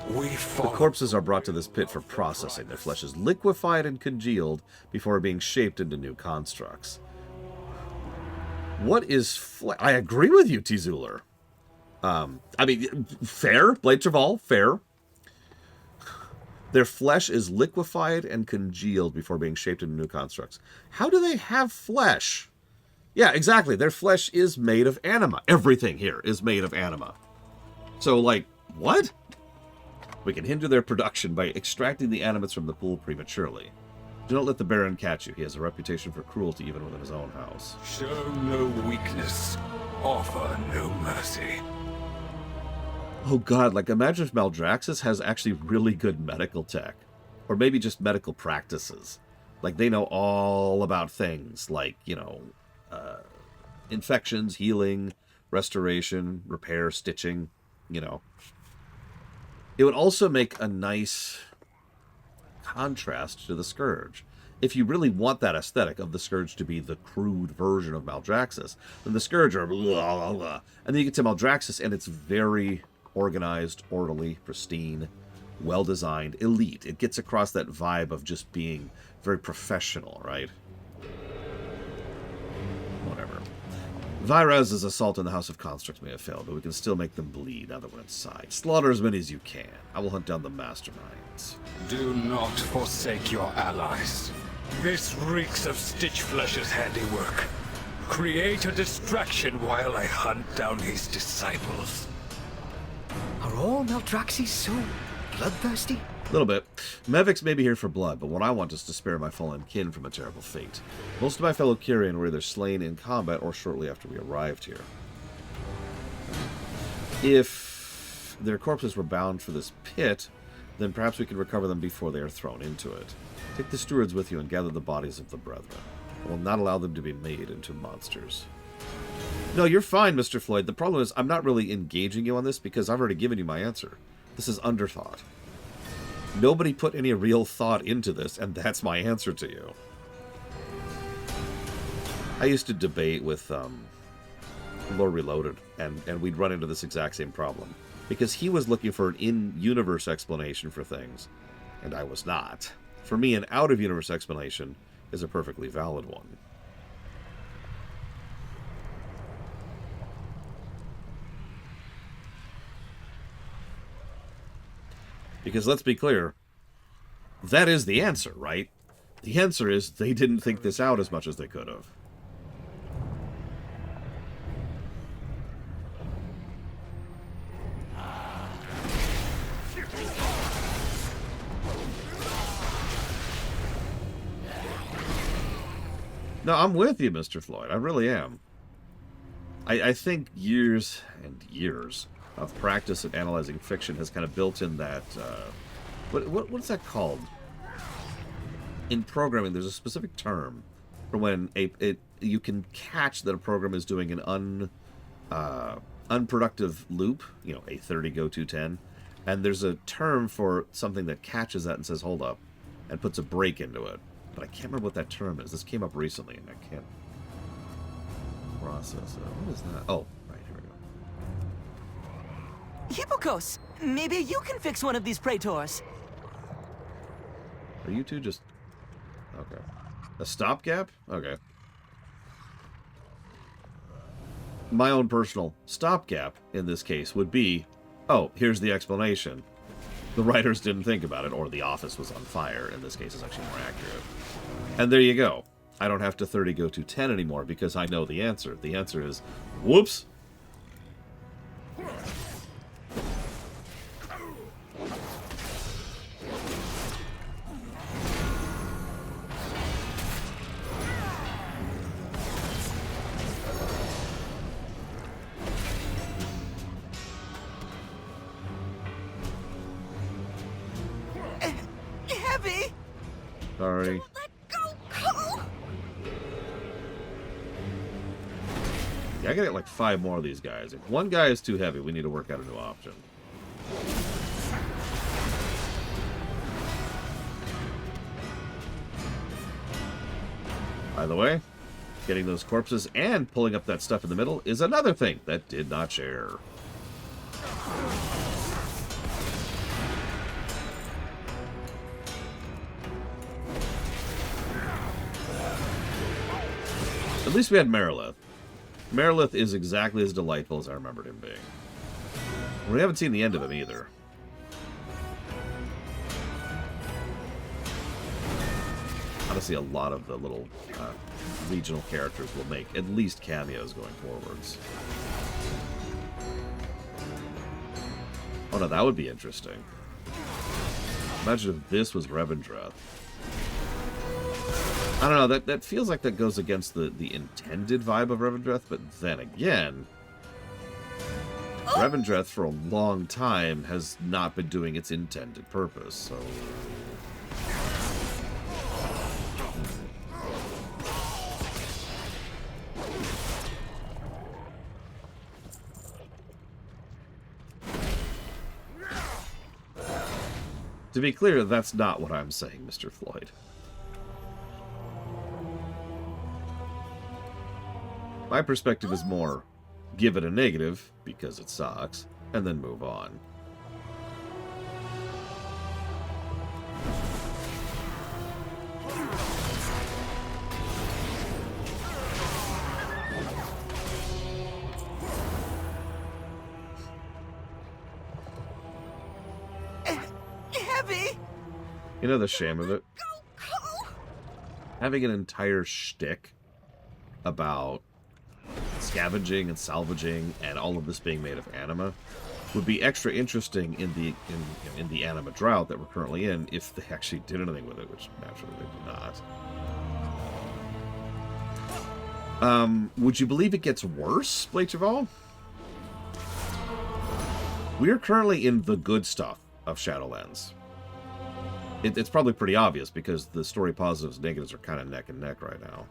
The corpses are brought to this pit for processing. Their flesh is liquefied and congealed before being shaped into new constructs. What is flesh? I agree with you, Tzuler. I mean, fair, Blade Traval, fair. Their flesh is liquefied and congealed before being shaped into new constructs. How do they have flesh? Yeah, exactly. Their flesh is made of anima. Everything here is made of anima. So, like, what? We can hinder their production by extracting the animates from the pool prematurely. Do not let the Baron catch you. He has a reputation for cruelty even within his own house. Show no weakness. Offer no mercy. Oh god, like imagine if Maldraxxus has actually really good medical tech. Or maybe just medical practices. Like they know all about things like, you know, infections, healing, restoration, repair, stitching, you know. It would also make a nice contrast to the Scourge. If you really want that aesthetic of the Scourge to be the crude version of Maldraxxus, then the Scourge are blah, blah, blah. And then you get to Maldraxxus and it's very organized, orderly, pristine, well-designed, elite. It gets across that vibe of just being very professional, right? Whatever. Virez's assault on the House of Constructs may have failed, but we can still make them bleed now that we're inside. Slaughter as many as you can. I will hunt down the masterminds. Do not forsake your allies. This reeks of Stitchflesh's handiwork. Create a distraction while I hunt down his disciples. Are all Maldraxxus so bloodthirsty? A little bit. Mevics may be here for blood, but what I want is to spare my fallen kin from a terrible fate. Most of my fellow Kyrian were either slain in combat or shortly after we arrived here. If their corpses were bound for this pit, then perhaps we could recover them before they are thrown into it. Take the stewards with you and gather the bodies of the brethren. I will not allow them to be made into monsters. No, you're fine, Mr. Floyd. The problem is I'm not really engaging you on this because I've already given you my answer. This is underthought. Nobody put any real thought into this, and that's my answer to you. I used to debate with Lord Reloaded, and we'd run into this exact same problem. Because he was looking for an in-universe explanation for things, and I was not. For me, an out-of-universe explanation is a perfectly valid one. Because let's be clear, that is the answer, right? The answer is they didn't think this out as much as they could have. No, I'm with you, Mr. Floyd. I really am. I think years and years of practice at analyzing fiction has kind of built in that... what's that called? In programming, there's a specific term for when you can catch that a program is doing an unproductive loop, you know, a 30 go to 10, and there's a term for something that catches that and says, hold up, and puts a break into it. But I can't remember what that term is. This came up recently, and I can't process it. What is that? Oh, right, here we go. Hippokos, maybe you can fix one of these praetors. Are you two just... Okay. A stopgap? Okay. My own personal stopgap, in this case, would be, oh, here's the explanation. The writers didn't think about it, or the office was on fire. In this case, it's actually more accurate. And there you go. I don't have to 30 go to 10 anymore because I know the answer. The answer is, whoops. Heavy. Sorry. Yeah, I gotta get like 5 more of these guys. If one guy is too heavy, we need to work out a new option. By the way, getting those corpses and pulling up that stuff in the middle is another thing that did not share. At least we had Marilith. Marilith is exactly as delightful as I remembered him being. We haven't seen the end of him either. Honestly, a lot of the little regional characters will make at least cameos going forwards. Oh no, that would be interesting. Imagine if this was Revendreth. I don't know, that feels like that goes against the intended vibe of Revendreth, but then again, Revendreth for a long time has not been doing its intended purpose, so... To be clear, that's not what I'm saying, Mr. Floyd. My perspective is more, give it a negative, because it sucks, and then move on. You know the shame of it? Having an entire shtick about scavenging and salvaging and all of this being made of anima would be extra interesting in the anima drought that we're currently in if they actually did anything with it, which naturally they do not. Would you believe it gets worse, Blade Chaval? We are currently in the good stuff of Shadowlands. It's probably pretty obvious because the story positives and negatives are kind of neck and neck right now.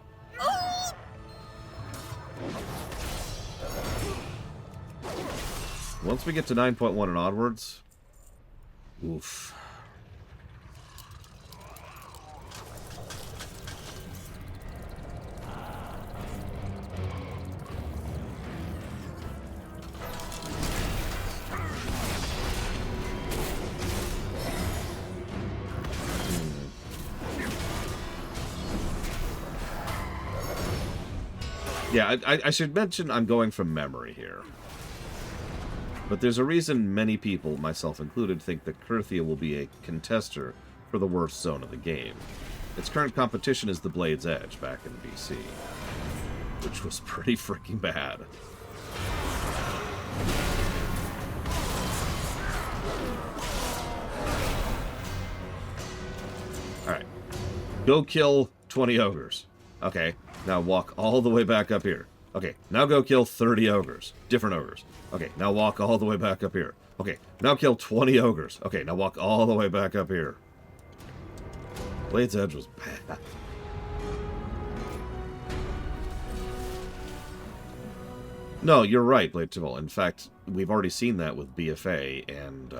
Once we get to 9.1 and onwards, oof. Yeah, I should mention I'm going from memory here. But there's a reason many people, myself included, think that Kurthia will be a contester for the worst zone of the game. Its current competition is the Blade's Edge back in BC, which was pretty freaking bad. Alright. Go kill 20 ogres. Okay. Now walk all the way back up here. Okay, now go kill 30 ogres. Different ogres. Okay, now walk all the way back up here. Okay, now kill 20 ogres. Okay, now walk all the way back up here. Blade's Edge was bad. No, you're right, Blade Chaval. In fact, we've already seen that with BFA and,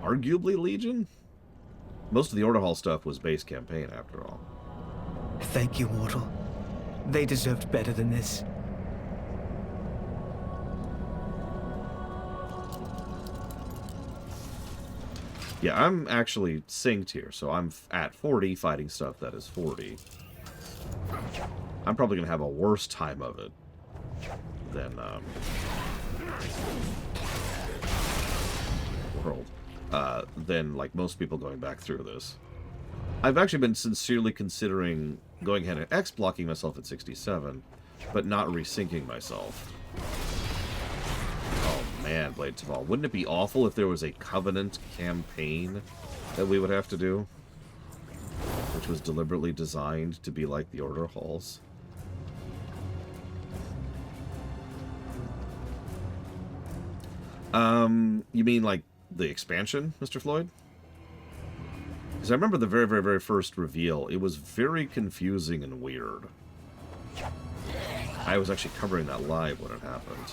arguably Legion? Most of the Order Hall stuff was base campaign, after all. Thank you, mortal. They deserved better than this. Yeah, I'm actually synced here, so I'm at 40 fighting stuff that is 40. I'm probably going to have a worse time of it than, than, like, most people going back through this. I've actually been sincerely considering going ahead and X-blocking myself at 67, but not resyncing myself. Oh man, Blade Chaval. Wouldn't it be awful if there was a Covenant campaign that we would have to do? Which was deliberately designed to be like the Order Halls? You mean like the expansion, Mr. Floyd? Because I remember the very, very, very first reveal. It was very confusing and weird. I was actually covering that live when it happened.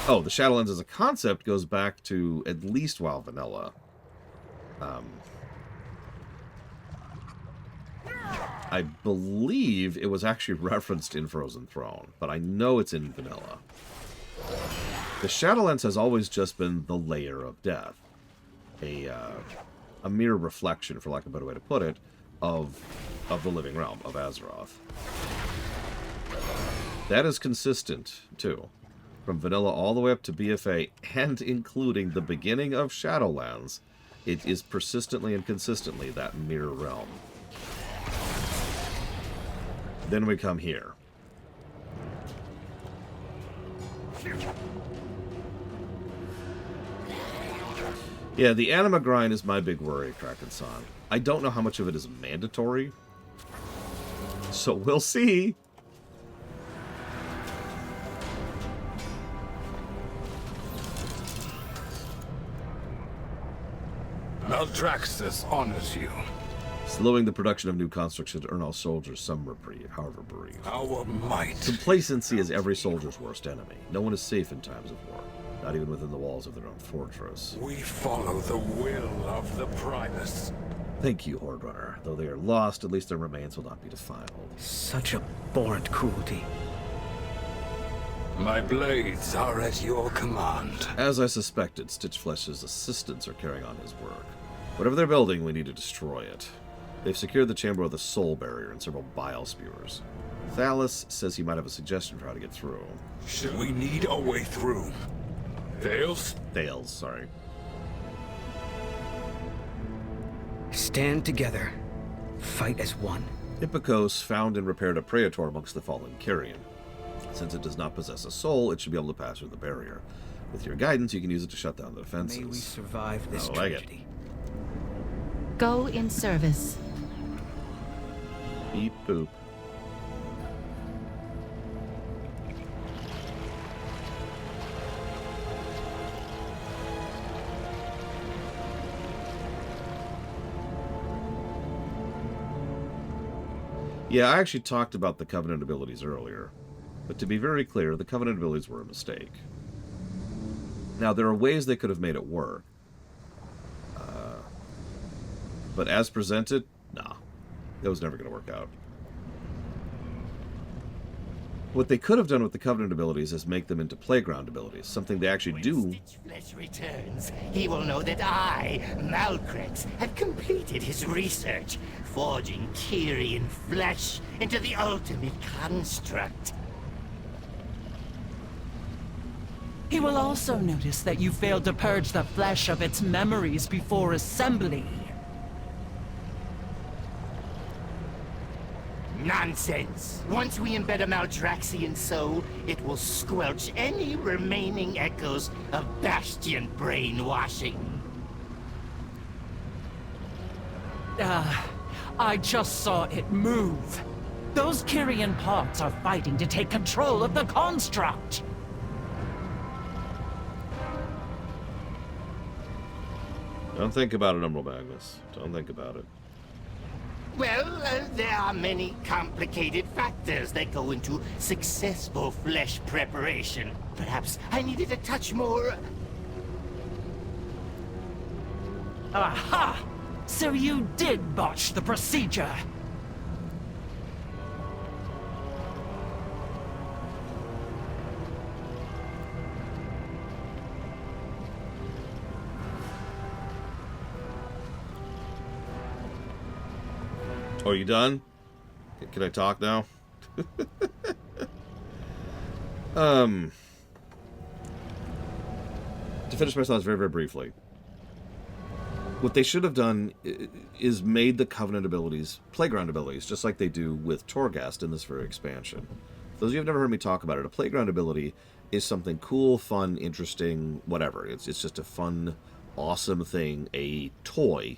Oh, the Shadowlands as a concept goes back to at least WoW Vanilla. I believe it was actually referenced in Frozen Throne, but I know it's in Vanilla. The Shadowlands has always just been the layer of death. A mere reflection, for lack of a better way to put it, of the living realm, of Azeroth. That is consistent, too. From Vanilla all the way up to BFA, and including the beginning of Shadowlands, it is persistently and consistently that mirror realm. Then we come here. Yeah, the anima grind is my big worry, Kraken-san. I don't know how much of it is mandatory, so we'll see. Maldraxxus honors you. Slowing the production of new constructs should earn all soldiers some reprieve, however brief. Our might. Complacency is every soldier's worst enemy. No one is safe in times of war. Not even within the walls of their own fortress. We follow the will of the Primus. Thank you, Horde Runner. Though they are lost, at least their remains will not be defiled. Such abhorrent cruelty. My blades are at your command. As I suspected, Stitchflesh's assistants are carrying on his work. Whatever they're building, we need to destroy it. They've secured the chamber with a soul barrier and several bile spewers. Thales says he might have a suggestion for how to get through. We need a way through. Thales? Thales, sorry. Stand together. Fight as one. Hippokos found and repaired a praetor amongst the fallen Kyrian. Since it does not possess a soul, it should be able to pass through the barrier. With your guidance, you can use it to shut down the defenses. May we survive this I like tragedy. Go in service. Beep boop. Yeah, I actually talked about the Covenant abilities earlier. But to be very clear, the Covenant abilities were a mistake. Now, there are ways they could have made it work. But as presented, nah. That was never going to work out. What they could have done with the Covenant abilities is make them into playground abilities, something they actually do. When Stitchflesh returns, he will know that I, Maldraxxus, have completed his research, forging Kyrian flesh into the ultimate construct. He will also notice that you failed to purge the flesh of its memories before assembly. Nonsense! Once we embed a Maldraxxian soul, it will squelch any remaining echoes of Bastion brainwashing. I just saw it move. Those Kyrian parts are fighting to take control of the construct. Don't think about it, Umbral Magnus. Don't think about it. Well, there are many complicated factors that go into successful flesh preparation. Perhaps I needed a touch more... Aha! So you did botch the procedure. Are you done? Can I talk now? To finish my thoughts very, very briefly. What they should have done is made the Covenant abilities playground abilities, just like they do with Torghast in this very expansion. For those of you who have never heard me talk about it, a playground ability is something cool, fun, interesting, whatever. It's just a fun, awesome thing, a toy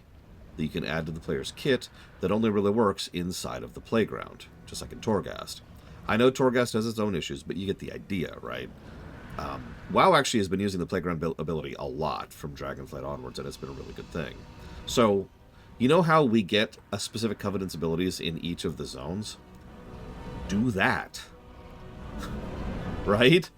that you can add to the player's kit that only really works inside of the playground, just like in Torghast. I know Torghast has its own issues, but you get the idea, right? WoW actually has been using the playground ability a lot from Dragonflight onwards, and it's been a really good thing. So, you know how we get a specific Covenant's abilities in each of the zones? Do that. Right?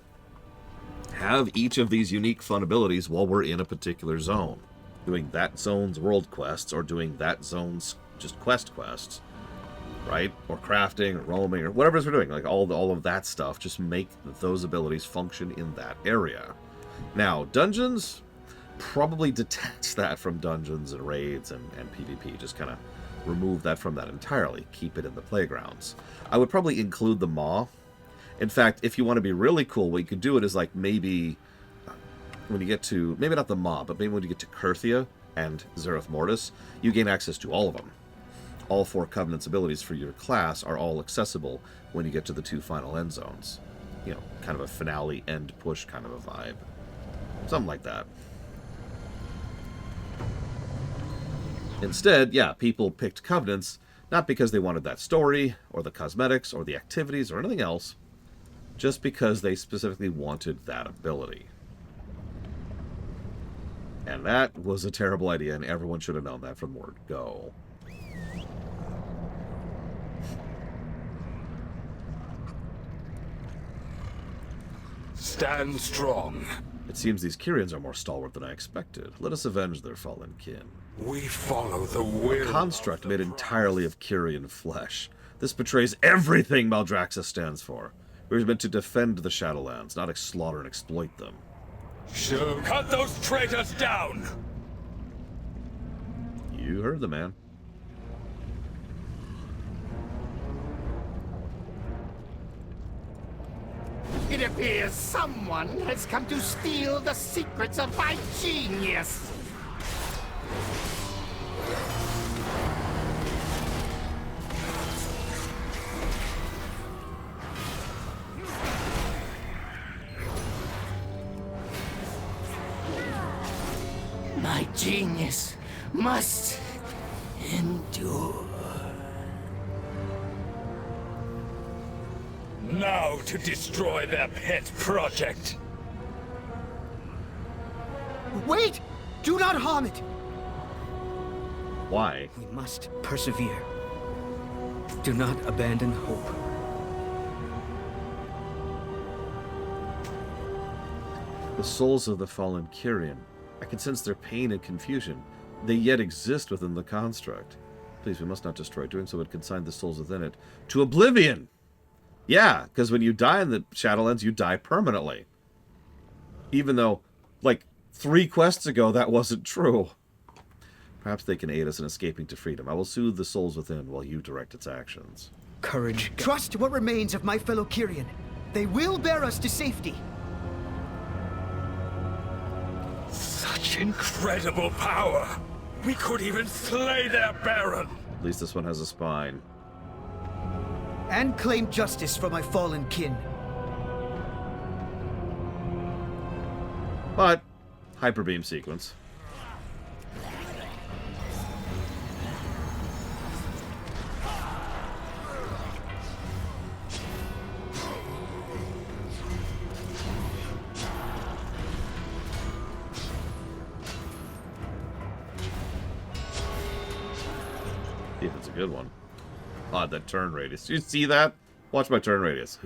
Have each of these unique fun abilities while we're in a particular zone. Doing that zone's world quests, or doing that zone's just quests, right? Or crafting, or roaming, or whatever it is we're doing. Like all of that stuff, just make those abilities function in that area. Now, dungeons, probably detach that from dungeons and raids and PvP. Just kind of remove that from that entirely. Keep it in the playgrounds. I would probably include the Maw. In fact, if you want to be really cool, what you could do it is like maybe... when you get to, maybe not the Maw, but maybe when you get to Kurthia and Zereth Mortis, you gain access to all of them. All 4 Covenant's abilities for your class are all accessible when you get to the 2 final end zones. You know, kind of a finale end push kind of a vibe. Something like that. Instead, yeah, people picked Covenants not because they wanted that story, or the cosmetics, or the activities, or anything else, just because they specifically wanted that ability. And that was a terrible idea, and everyone should have known that from the word go. Stand strong. It seems these Kyrians are more stalwart than I expected. Let us avenge their fallen kin. We follow the will. A construct made entirely of Kyrian flesh. This betrays everything Maldraxxus stands for. We're meant to defend the Shadowlands, not slaughter and exploit them. So cut those traitors down! You heard the man. It appears someone has come to steal the secrets of my genius. genius must endure. Now to destroy their pet project. Wait! Do not harm it! Why? We must persevere. Do not abandon hope. The souls of the fallen Kyrian. I can sense their pain and confusion. They yet exist within the construct. Please, we must not destroy. Doing so would consign the souls within it to oblivion. Yeah, because when you die in the Shadowlands, you die permanently. Even though, like, 3 quests ago, that wasn't true. Perhaps they can aid us in escaping to freedom. I will soothe the souls within while you direct its actions. Courage. Trust what remains of my fellow Kyrian. They will bear us to safety. Such incredible power! We could even slay their Baron! At least this one has a spine. And claim justice for my fallen kin. But, hyper beam sequence. See if it's a good one. Odd, that turn radius. Do you see that? Watch my turn radius.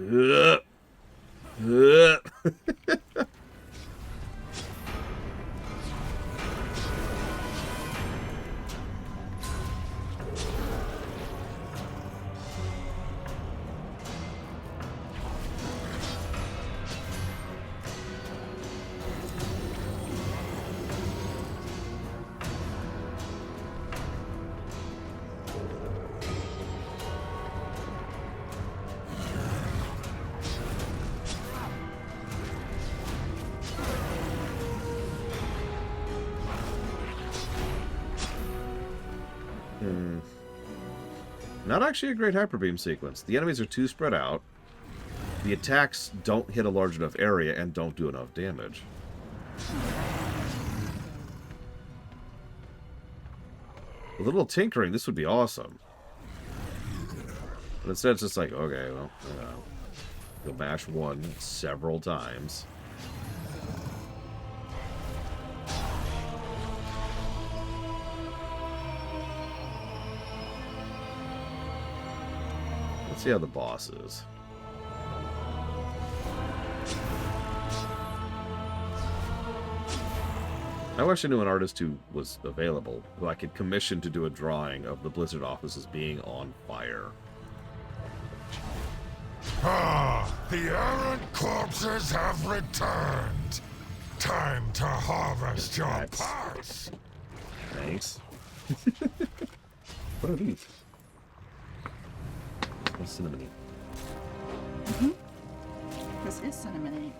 Not actually a great hyper beam sequence. The enemies are too spread out. The attacks don't hit a large enough area and don't do enough damage. A little tinkering, this would be awesome. But instead it's just like, okay, well, you'll mash 1 several times. Let's see how the boss is. I wish I knew an artist who was available, who I could commission to do a drawing of the Blizzard offices being on fire. Ah, the errant corpses have returned. Time to harvest your parts. Thanks. What are these? What's cinnamon? This is cinnamon.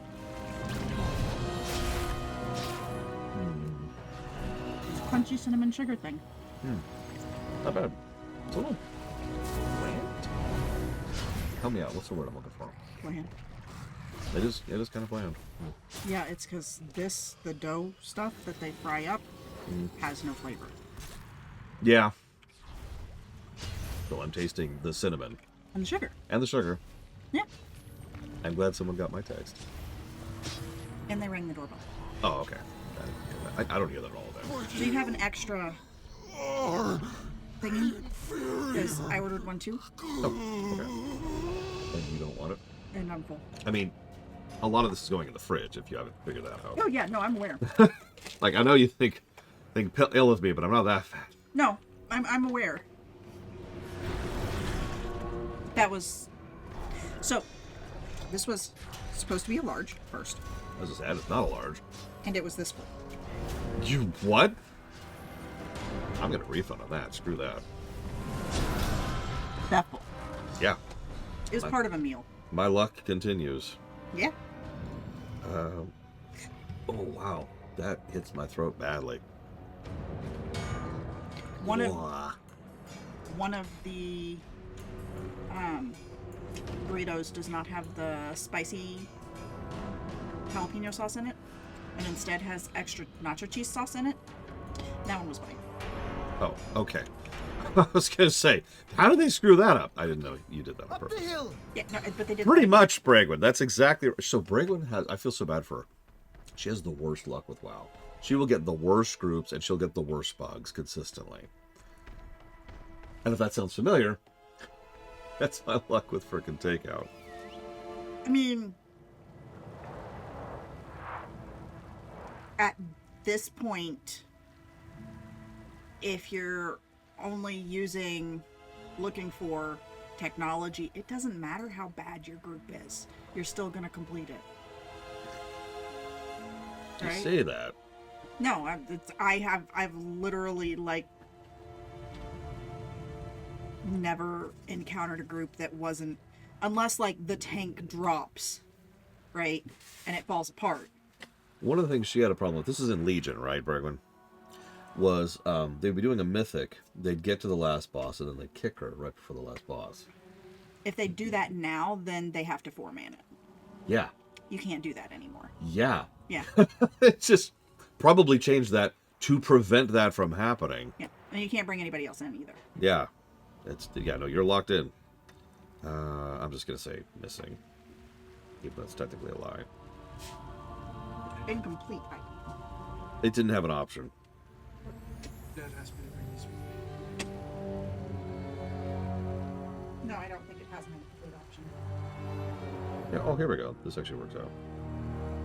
It's a crunchy cinnamon sugar thing. Not bad. It's a little bland. Help me out. What's the word I'm looking for? Bland. It is kind of bland. Yeah, it's because the dough stuff that they fry up, has no flavor. Yeah. So I'm tasting the cinnamon. And the sugar. And the sugar. Yeah. I'm glad someone got my text. And they rang the doorbell. Oh, okay. I don't hear that all day. So you have an extra thingy? Because I ordered one too. Oh, okay. And you don't want it? And I'm full. I mean, a lot of this is going in the fridge if you haven't figured that out. Oh yeah, no, I'm aware. Like, I know you think ill of me, but I'm not that fat. No, I'm aware. That was... So, this was supposed to be a large first. As I said, it's not a large. And it was this full. You what? I'm gonna refund on that. Screw that. That full. Yeah. It was part of a meal. My luck continues. Yeah. Oh, wow. That hits my throat badly. One of the burritos does not have the spicy jalapeno sauce in it, and instead has extra nacho cheese sauce in it. That one was mine. Oh, okay. I was going to say, how did they screw that up? I didn't know you did that on purpose. Yeah, no, but they did. Pretty much, Bragwin. That's exactly... So Bragwin has... I feel so bad for her. She has the worst luck with WoW. She will get the worst groups, and she'll get the worst bugs consistently. And if that sounds familiar, that's my luck with frickin' Takeout. I mean, at this point, if you're only looking for technology, it doesn't matter how bad your group is. You're still going to complete it. You Right? say that. No, I've literally, like, never encountered a group that wasn't, unless, like, the tank drops, right, and it falls apart. One of the things she had a problem with, this is in Legion, right, Bragwin? Was they'd be doing a mythic, they'd get to the last boss, and then they'd kick her right before the last boss. If they do that now, then they have to 4-man it. Yeah. You can't do that anymore. Yeah. Yeah. It's just probably changed that to prevent that from happening. Yeah. And you can't bring anybody else in either. Yeah. No, you're locked in. I'm just going to say missing. Even though it's technically a lie. Incomplete. It didn't have an option. No, I don't think it has an incomplete option. Yeah, oh, here we go. This actually works out.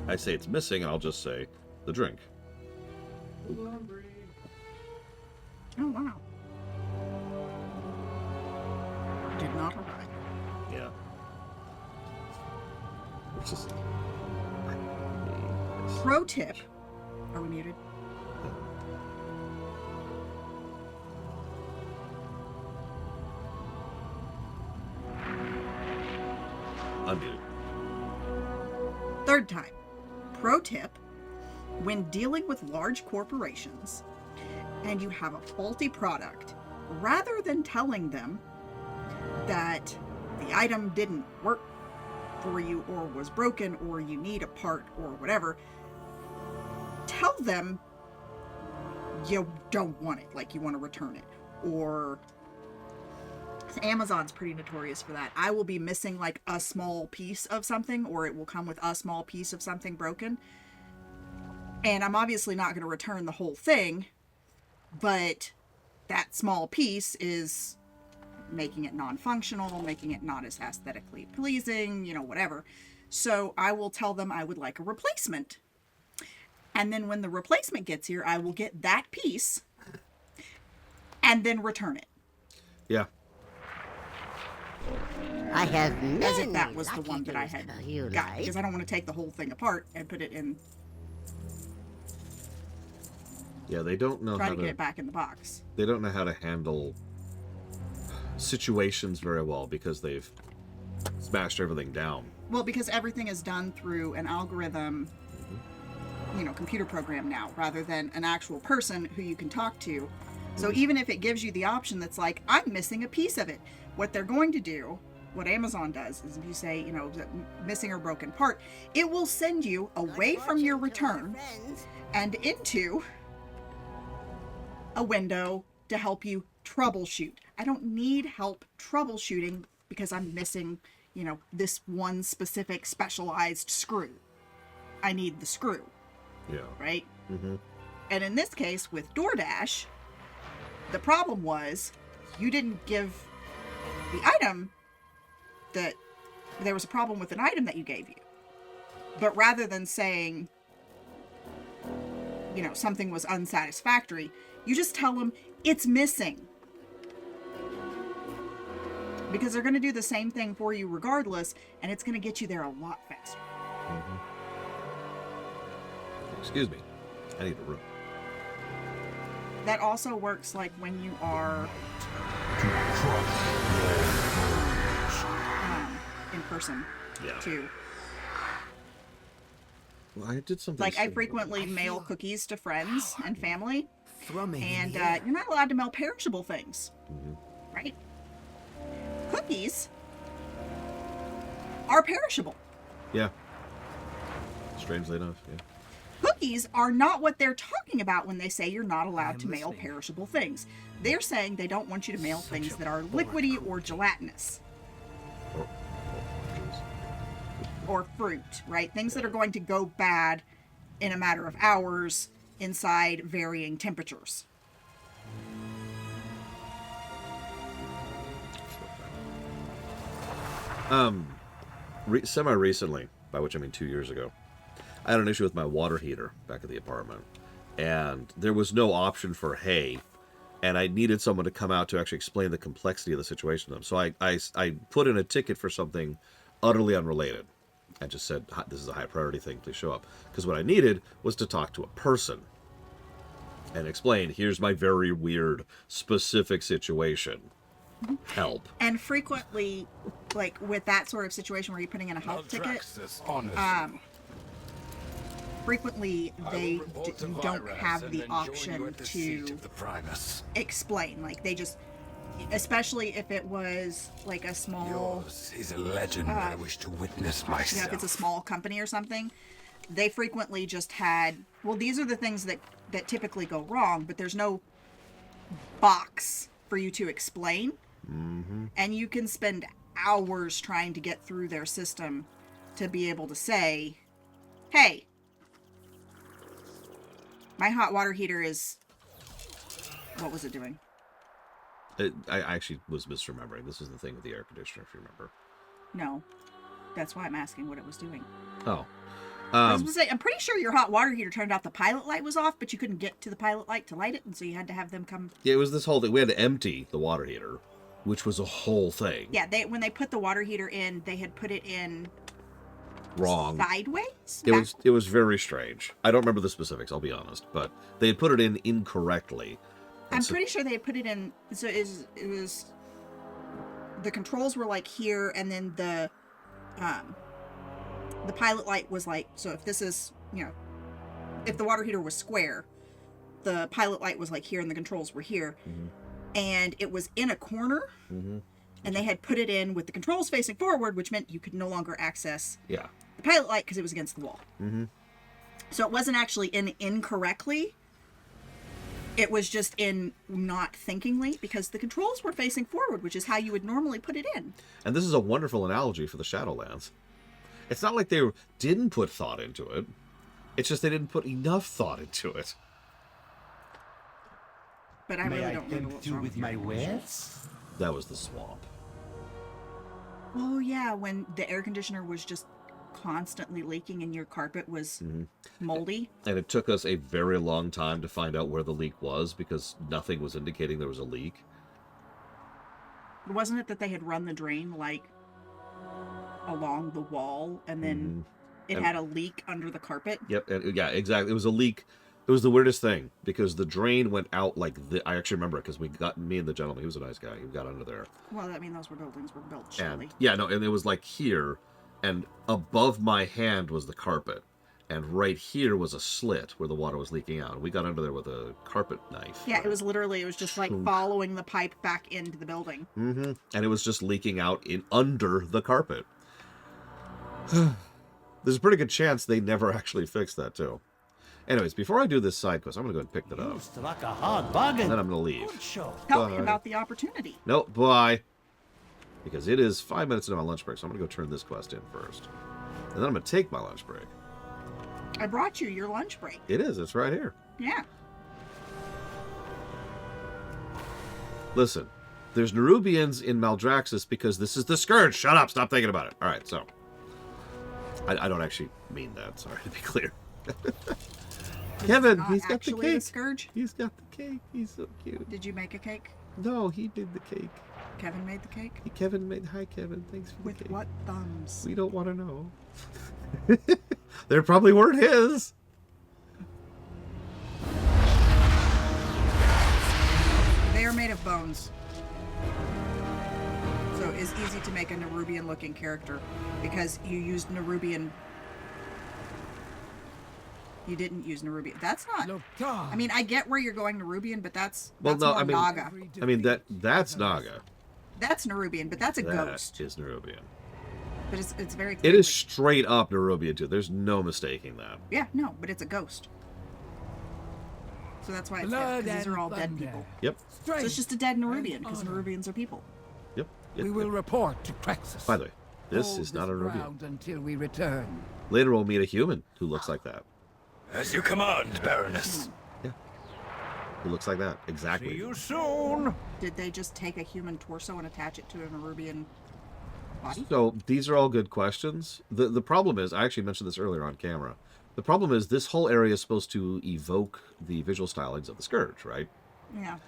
I say it's missing, I'll just say the drink. Oh, wow. Did not arrive. Yeah. Which is... Pro tip. Are we muted? Unmuted. Third time. Pro tip. When dealing with large corporations and you have a faulty product, rather than telling them that the item didn't work for you or was broken or you need a part or whatever, tell them you don't want it, like you want to return it. Or Amazon's pretty notorious for that. I will be missing like a small piece of something, or it will come with a small piece of something broken. And I'm obviously not going to return the whole thing, but that small piece is making it non-functional, making it not as aesthetically pleasing, you know, whatever. So I will tell them I would like a replacement. And then when the replacement gets here, I will get that piece and then return it. Yeah. I have as if that was the one that I had got, because I don't want to take the whole thing apart and put it in. Yeah, they don't know Try how to get it back in the box. They don't know how to handle situations very well because they've smashed everything down. Well, because everything is done through an algorithm, you know, computer program now, rather than an actual person who you can talk to. So even if it gives you the option that's like, I'm missing a piece of it, what they're going to do, what Amazon does, is if you say, you know, missing or broken part, it will send you away from your return and into a window to help you troubleshoot. I don't need help troubleshooting because I'm missing, you know, this one specific specialized screw. I need the screw. Yeah. Right? Mm-hmm. And in this case, with DoorDash, the problem was you didn't give the item that there was a problem with an item that you gave you. But rather than saying, you know, something was unsatisfactory, you just tell them it's missing. Because they're going to do the same thing for you regardless, and it's going to get you there a lot faster. Mm-hmm. Excuse me. I need a room. That also works like when you are in person, too. Well, I did something like I similar. frequently mail cookies to friends and family, and you're not allowed to mail perishable things, right? Cookies are perishable. Yeah. Strangely enough, yeah. cookies are not what they're talking about when they say you're not allowed to mail perishable things. They're saying they don't want you to mail things that are liquidy or gelatinous. Or fruit, right? Things that are going to go bad in a matter of hours inside varying temperatures. Semi-recently, by which I mean 2 years ago, I had an issue with my water heater back at the apartment. And there was no option for hay. And I needed someone to come out to actually explain the complexity of the situation to them. So I put in a ticket for something utterly unrelated. I just said, this is a high priority thing, please show up. Because what I needed was to talk to a person and explain, here's my very weird, specific situation. Help. And frequently, like with that sort of situation where you're putting in a help ticket, frequently you don't have the option to explain. Like they just, especially if it was like a small... Yours is a legend I wish to witness myself. You know, if it's a small company or something, they frequently just had, well, these are the things that typically go wrong, but there's no box for you to explain. Mm-hmm. And you can spend hours trying to get through their system to be able to say, hey, my hot water heater is... What was it doing? I actually was misremembering. This is the thing with the air conditioner, if you remember. No. That's why I'm asking what it was doing. Oh. I was going to say, I'm pretty sure your hot water heater turned out the pilot light was off, but you couldn't get to the pilot light to light it, and so you had to have them come... Yeah, it was this whole thing. We had to empty the water heater, which was a whole thing. Yeah, when they put the water heater in, they had put it in... Wrong. Sideways? It was very strange. I don't remember the specifics, I'll be honest, but they had put it in incorrectly. I'm pretty sure they had put it in, so it was, the controls were like here, and then the pilot light was like, so if this is, you know, if the water heater was square, the pilot light was like here and the controls were here. Mm-hmm. And it was in a corner. Mm-hmm. And they had put it in with the controls facing forward, which meant you could no longer access the pilot light because it was against the wall. Mm-hmm. So it wasn't actually in incorrectly. It was just in not thinkingly because the controls were facing forward, which is how you would normally put it in. And this is a wonderful analogy for the Shadowlands. It's not like they didn't put thought into it. It's just they didn't put enough thought into it. But I really don't remember what was wrong with my wares? That was the swamp. Oh, yeah, when the air conditioner was just constantly leaking and your carpet was moldy. And it took us a very long time to find out where the leak was because nothing was indicating there was a leak. Wasn't it that they had run the drain, like, along the wall and then it had a leak under the carpet? Yep, and yeah, exactly. It was a leak. It was the weirdest thing because the drain went out like I actually remember it because me and the gentleman, he was a nice guy, he got under there. Well, I mean, those buildings were built shortly. And it was like here, and above my hand was the carpet, and right here was a slit where the water was leaking out. We got under there with a carpet knife. Yeah, it was just like following the pipe back into the building. Mm-hmm. And it was just leaking out under the carpet. There's a pretty good chance they never actually fixed that too. Anyways, before I do this side quest, I'm going to go and pick that up. Like a hard bargain. And then I'm going to leave. Tell me about the opportunity. Nope, bye. Because it is 5 minutes into my lunch break, so I'm going to go turn this quest in first. And then I'm going to take my lunch break. I brought you your lunch break. It is. It's right here. Yeah. Listen, there's Nerubians in Maldraxxus because this is the Scourge. Shut up. Stop thinking about it. All right, so. I don't actually mean that. Sorry, to be clear. Kevin, he's got the cake. The Scourge? He's got the cake. He's so cute. Did you make a cake? No, he did the cake. Kevin made the cake? Hi, Kevin. Thanks for the cake. With what thumbs? We don't want to know. They probably weren't his. They are made of bones. So it's easy to make a Nerubian-looking character because you used Nerubian. You didn't use Nerubian. That's not. I mean, I get where you're going, Nerubian, but that's more Naga. I mean that's Naga. That's Nerubian, but that's a ghost. That is Nerubian. But it's very clear. It is straight up Nerubian, too. There's no mistaking that. Yeah, no, but it's a ghost. So that's why it's dead, because these are all dead people. Yep. So it's just a dead Nerubian, because Nerubians are people. Yep. We will report to Crexus. By the way, this Hold is not a Nerubian. until we return. Later we'll meet a human who looks like that. As you command, Baroness. Yeah. Who looks like that. Exactly. See you soon. Did they just take a human torso and attach it to a Nerubian body? So these are all good questions. The problem is, I actually mentioned this earlier on camera. The problem is this whole area is supposed to evoke the visual stylings of the Scourge, right? Yeah.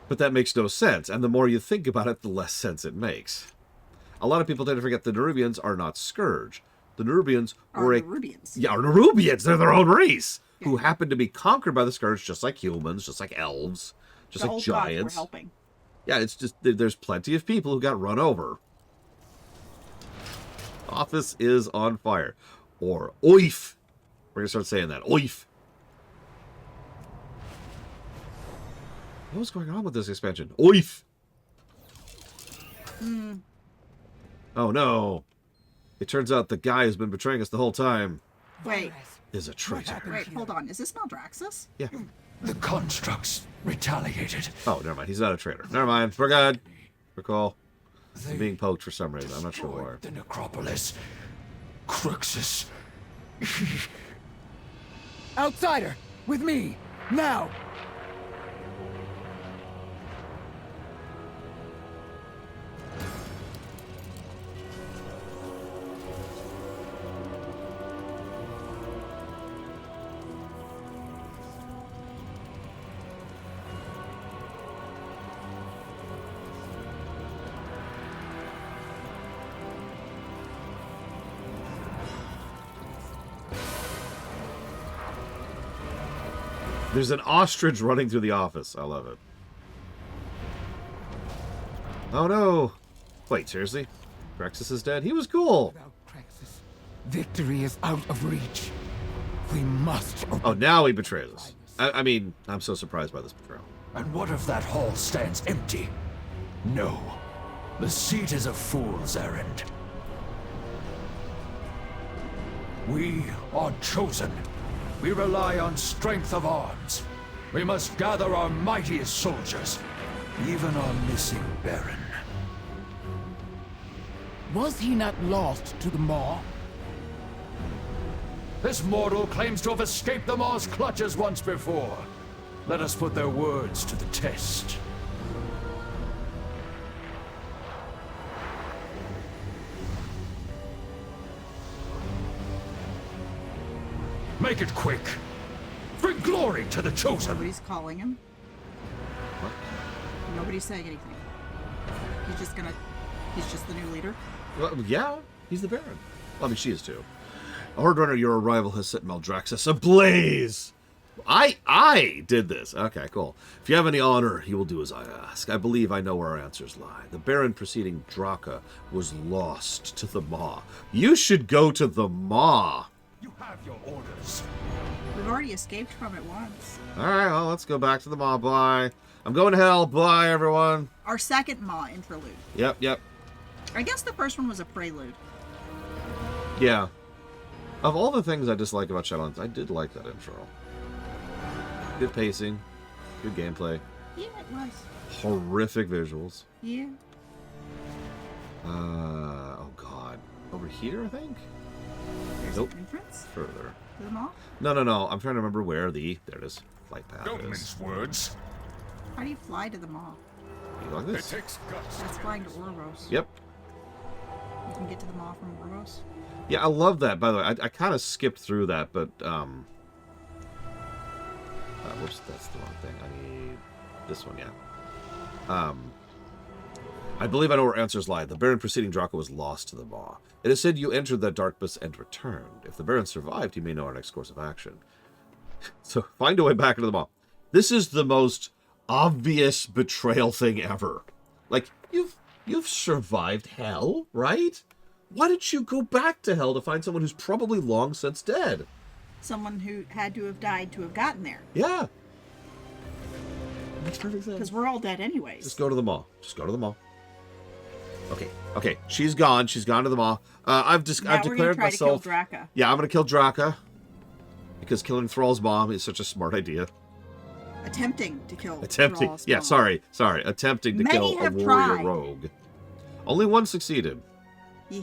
But that makes no sense, and the more you think about it, the less sense it makes. A lot of people tend to forget the Nerubians are not Scourge. The Nerubians were Nerubians. Yeah, are Nerubians. They're their own race, who happened to be conquered by the Scourge, just like humans, just like elves, just like giants. Were helping. Yeah, it's just there's plenty of people who got run over. Office is on fire, or oif. We're gonna start saying that. Oif. What's going on with this expansion? Oif. Oh no. It turns out the guy who's been betraying us the whole time Wait. is a traitor. Wait, hold on. Is this Maldraxxus? Yeah. The constructs retaliated. Oh, never mind. He's not a traitor. Never mind. We're good. We're cool. I'm being poked for some reason. I'm not sure why. The necropolis. Crixus. Outsider, with me, now! There's an ostrich running through the office. I love it. Oh no! Wait, seriously? Crexus is dead? He was cool! Without Crexus, victory is out of reach. We must... Oh, now he betrays us. I mean, I'm so surprised by this betrayal. And what if that hall stands empty? No. The seat is a fool's errand. We are chosen. We rely on strength of arms. We must gather our mightiest soldiers, even our missing Baron. Was he not lost to the Maw? This mortal claims to have escaped the Maw's clutches once before. Let us put their words to the test. Make it quick. Bring glory to the chosen. Nobody's calling him. What? Nobody's saying anything. He's just the new leader. Well, yeah, he's the Baron. Well, I mean, she is too. Horde Runner, your arrival has set Maldraxxus ablaze. I did this. Okay, cool. If you have any honor, he will do as I ask. I believe I know where our answers lie. The Baron preceding Draka was lost to the Maw. You should go to the Maw. You have your orders. We've already escaped from it once. Alright, well, let's go back to the Maw. Bye. I'm going to hell. Bye, everyone. Our second Maw interlude. Yep. I guess the first one was a prelude. Yeah. Of all the things I dislike about Shadowlands, I did like that intro. Good pacing. Good gameplay. Yeah, it was. Horrific visuals. Yeah. Oh god. Over here, I think? There's Nope. an entrance Further. to the Maw. No. I'm trying to remember where the... There it is. Flight path Don't is. mince words. How do you fly to the Maw? You like It this? takes guts. That's flying to Orvos. Yep. You can get to the Maw from Orvos. Yeah, I love that. By the way, I kind of skipped through that, but... whoops, that's the wrong thing. I need this one, yeah. I believe I know where answers lie. The Baron preceding Draka was lost to the Maw. It is said you entered that darkness and returned. If the Baron survived, he may know our next course of action. So, find a way back into the Maw. This is the most obvious betrayal thing ever. Like, you've survived hell, right? Why did you go back to hell to find someone who's probably long since dead? Someone who had to have died to have gotten there. Yeah. Makes perfect sense. Because we're all dead anyways. Just go to the Maw. Just go to the Maw. Okay. She's gone. She's gone to the maw. I've declared myself. To kill Draka. Yeah, I'm gonna kill Draka because killing Thrall's mom is such a smart idea. Attempting to kill. Thrall's mom. Sorry. Attempting to kill a warrior rogue. Only one succeeded. Yeah.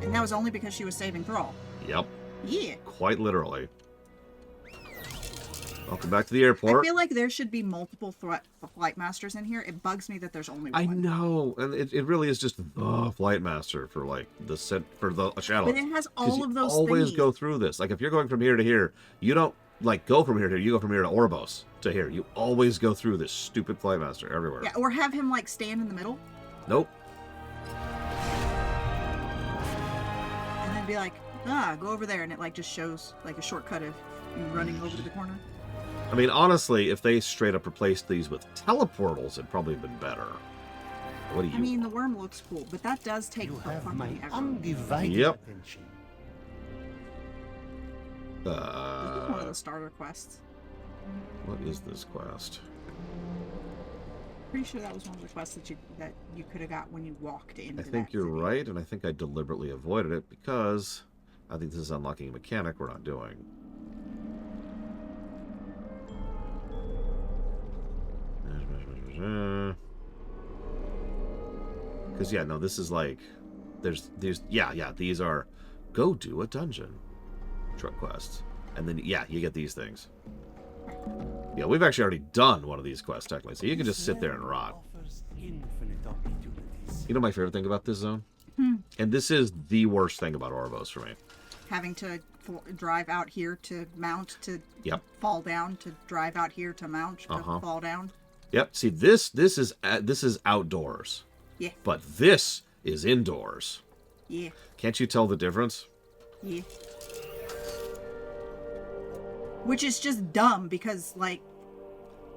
And that was only because she was saving Thrall. Yep. Yeah. Quite literally. Welcome back to the airport. I feel like there should be multiple flight masters in here. It bugs me that there's only one. I know, and it really is just the flight master for like the shadow. But it has all of those. Always thingies. go through this. Like if you're going from here to here, you don't like go from here to here. You go from here to Oribos to here. You always go through this stupid flight master everywhere. Yeah, or have him like stand in the middle. Nope. And then be like, go over there, and it like just shows like a shortcut of you running over to the corner. I mean, honestly, if they straight up replaced these with teleportals, it'd probably have been better. What do you? I mean, the worm looks cool, but that does take my undivided Yep. attention. This is one of the starter quests. What is this quest? Pretty sure that was one of the quests that you could have got when you walked into. I think you're right, and I think I deliberately avoided it because I think this is unlocking a mechanic we're not doing. Because yeah, no, this is like these are go do a dungeon truck quests, and then yeah, you get these things. Yeah, we've actually already done one of these quests technically, so you can just sit there and rot. You know my favorite thing about this zone, and this is the worst thing about Oribos for me. Having to drive out here to mount to fall down, to drive out here to mount to fall down. Yep. See, this is outdoors. Yeah. But this is indoors. Yeah. Can't you tell the difference? Yeah. Which is just dumb because, like...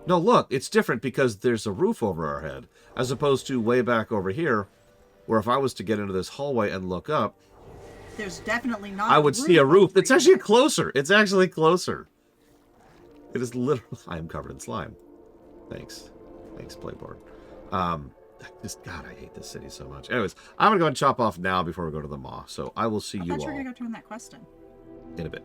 No, look, it's different because there's a roof over our head, as opposed to way back over here, where if I was to get into this hallway and look up... There's definitely not I would see a roof. It's actually closer. It's actually closer. It is literally... I am covered in slime. Thanks, Playboard. God, I hate this city so much. Anyways, I'm gonna go and chop off now before we go to the maw. So I will see you all I thought you were gonna go turn that quest in. In a bit.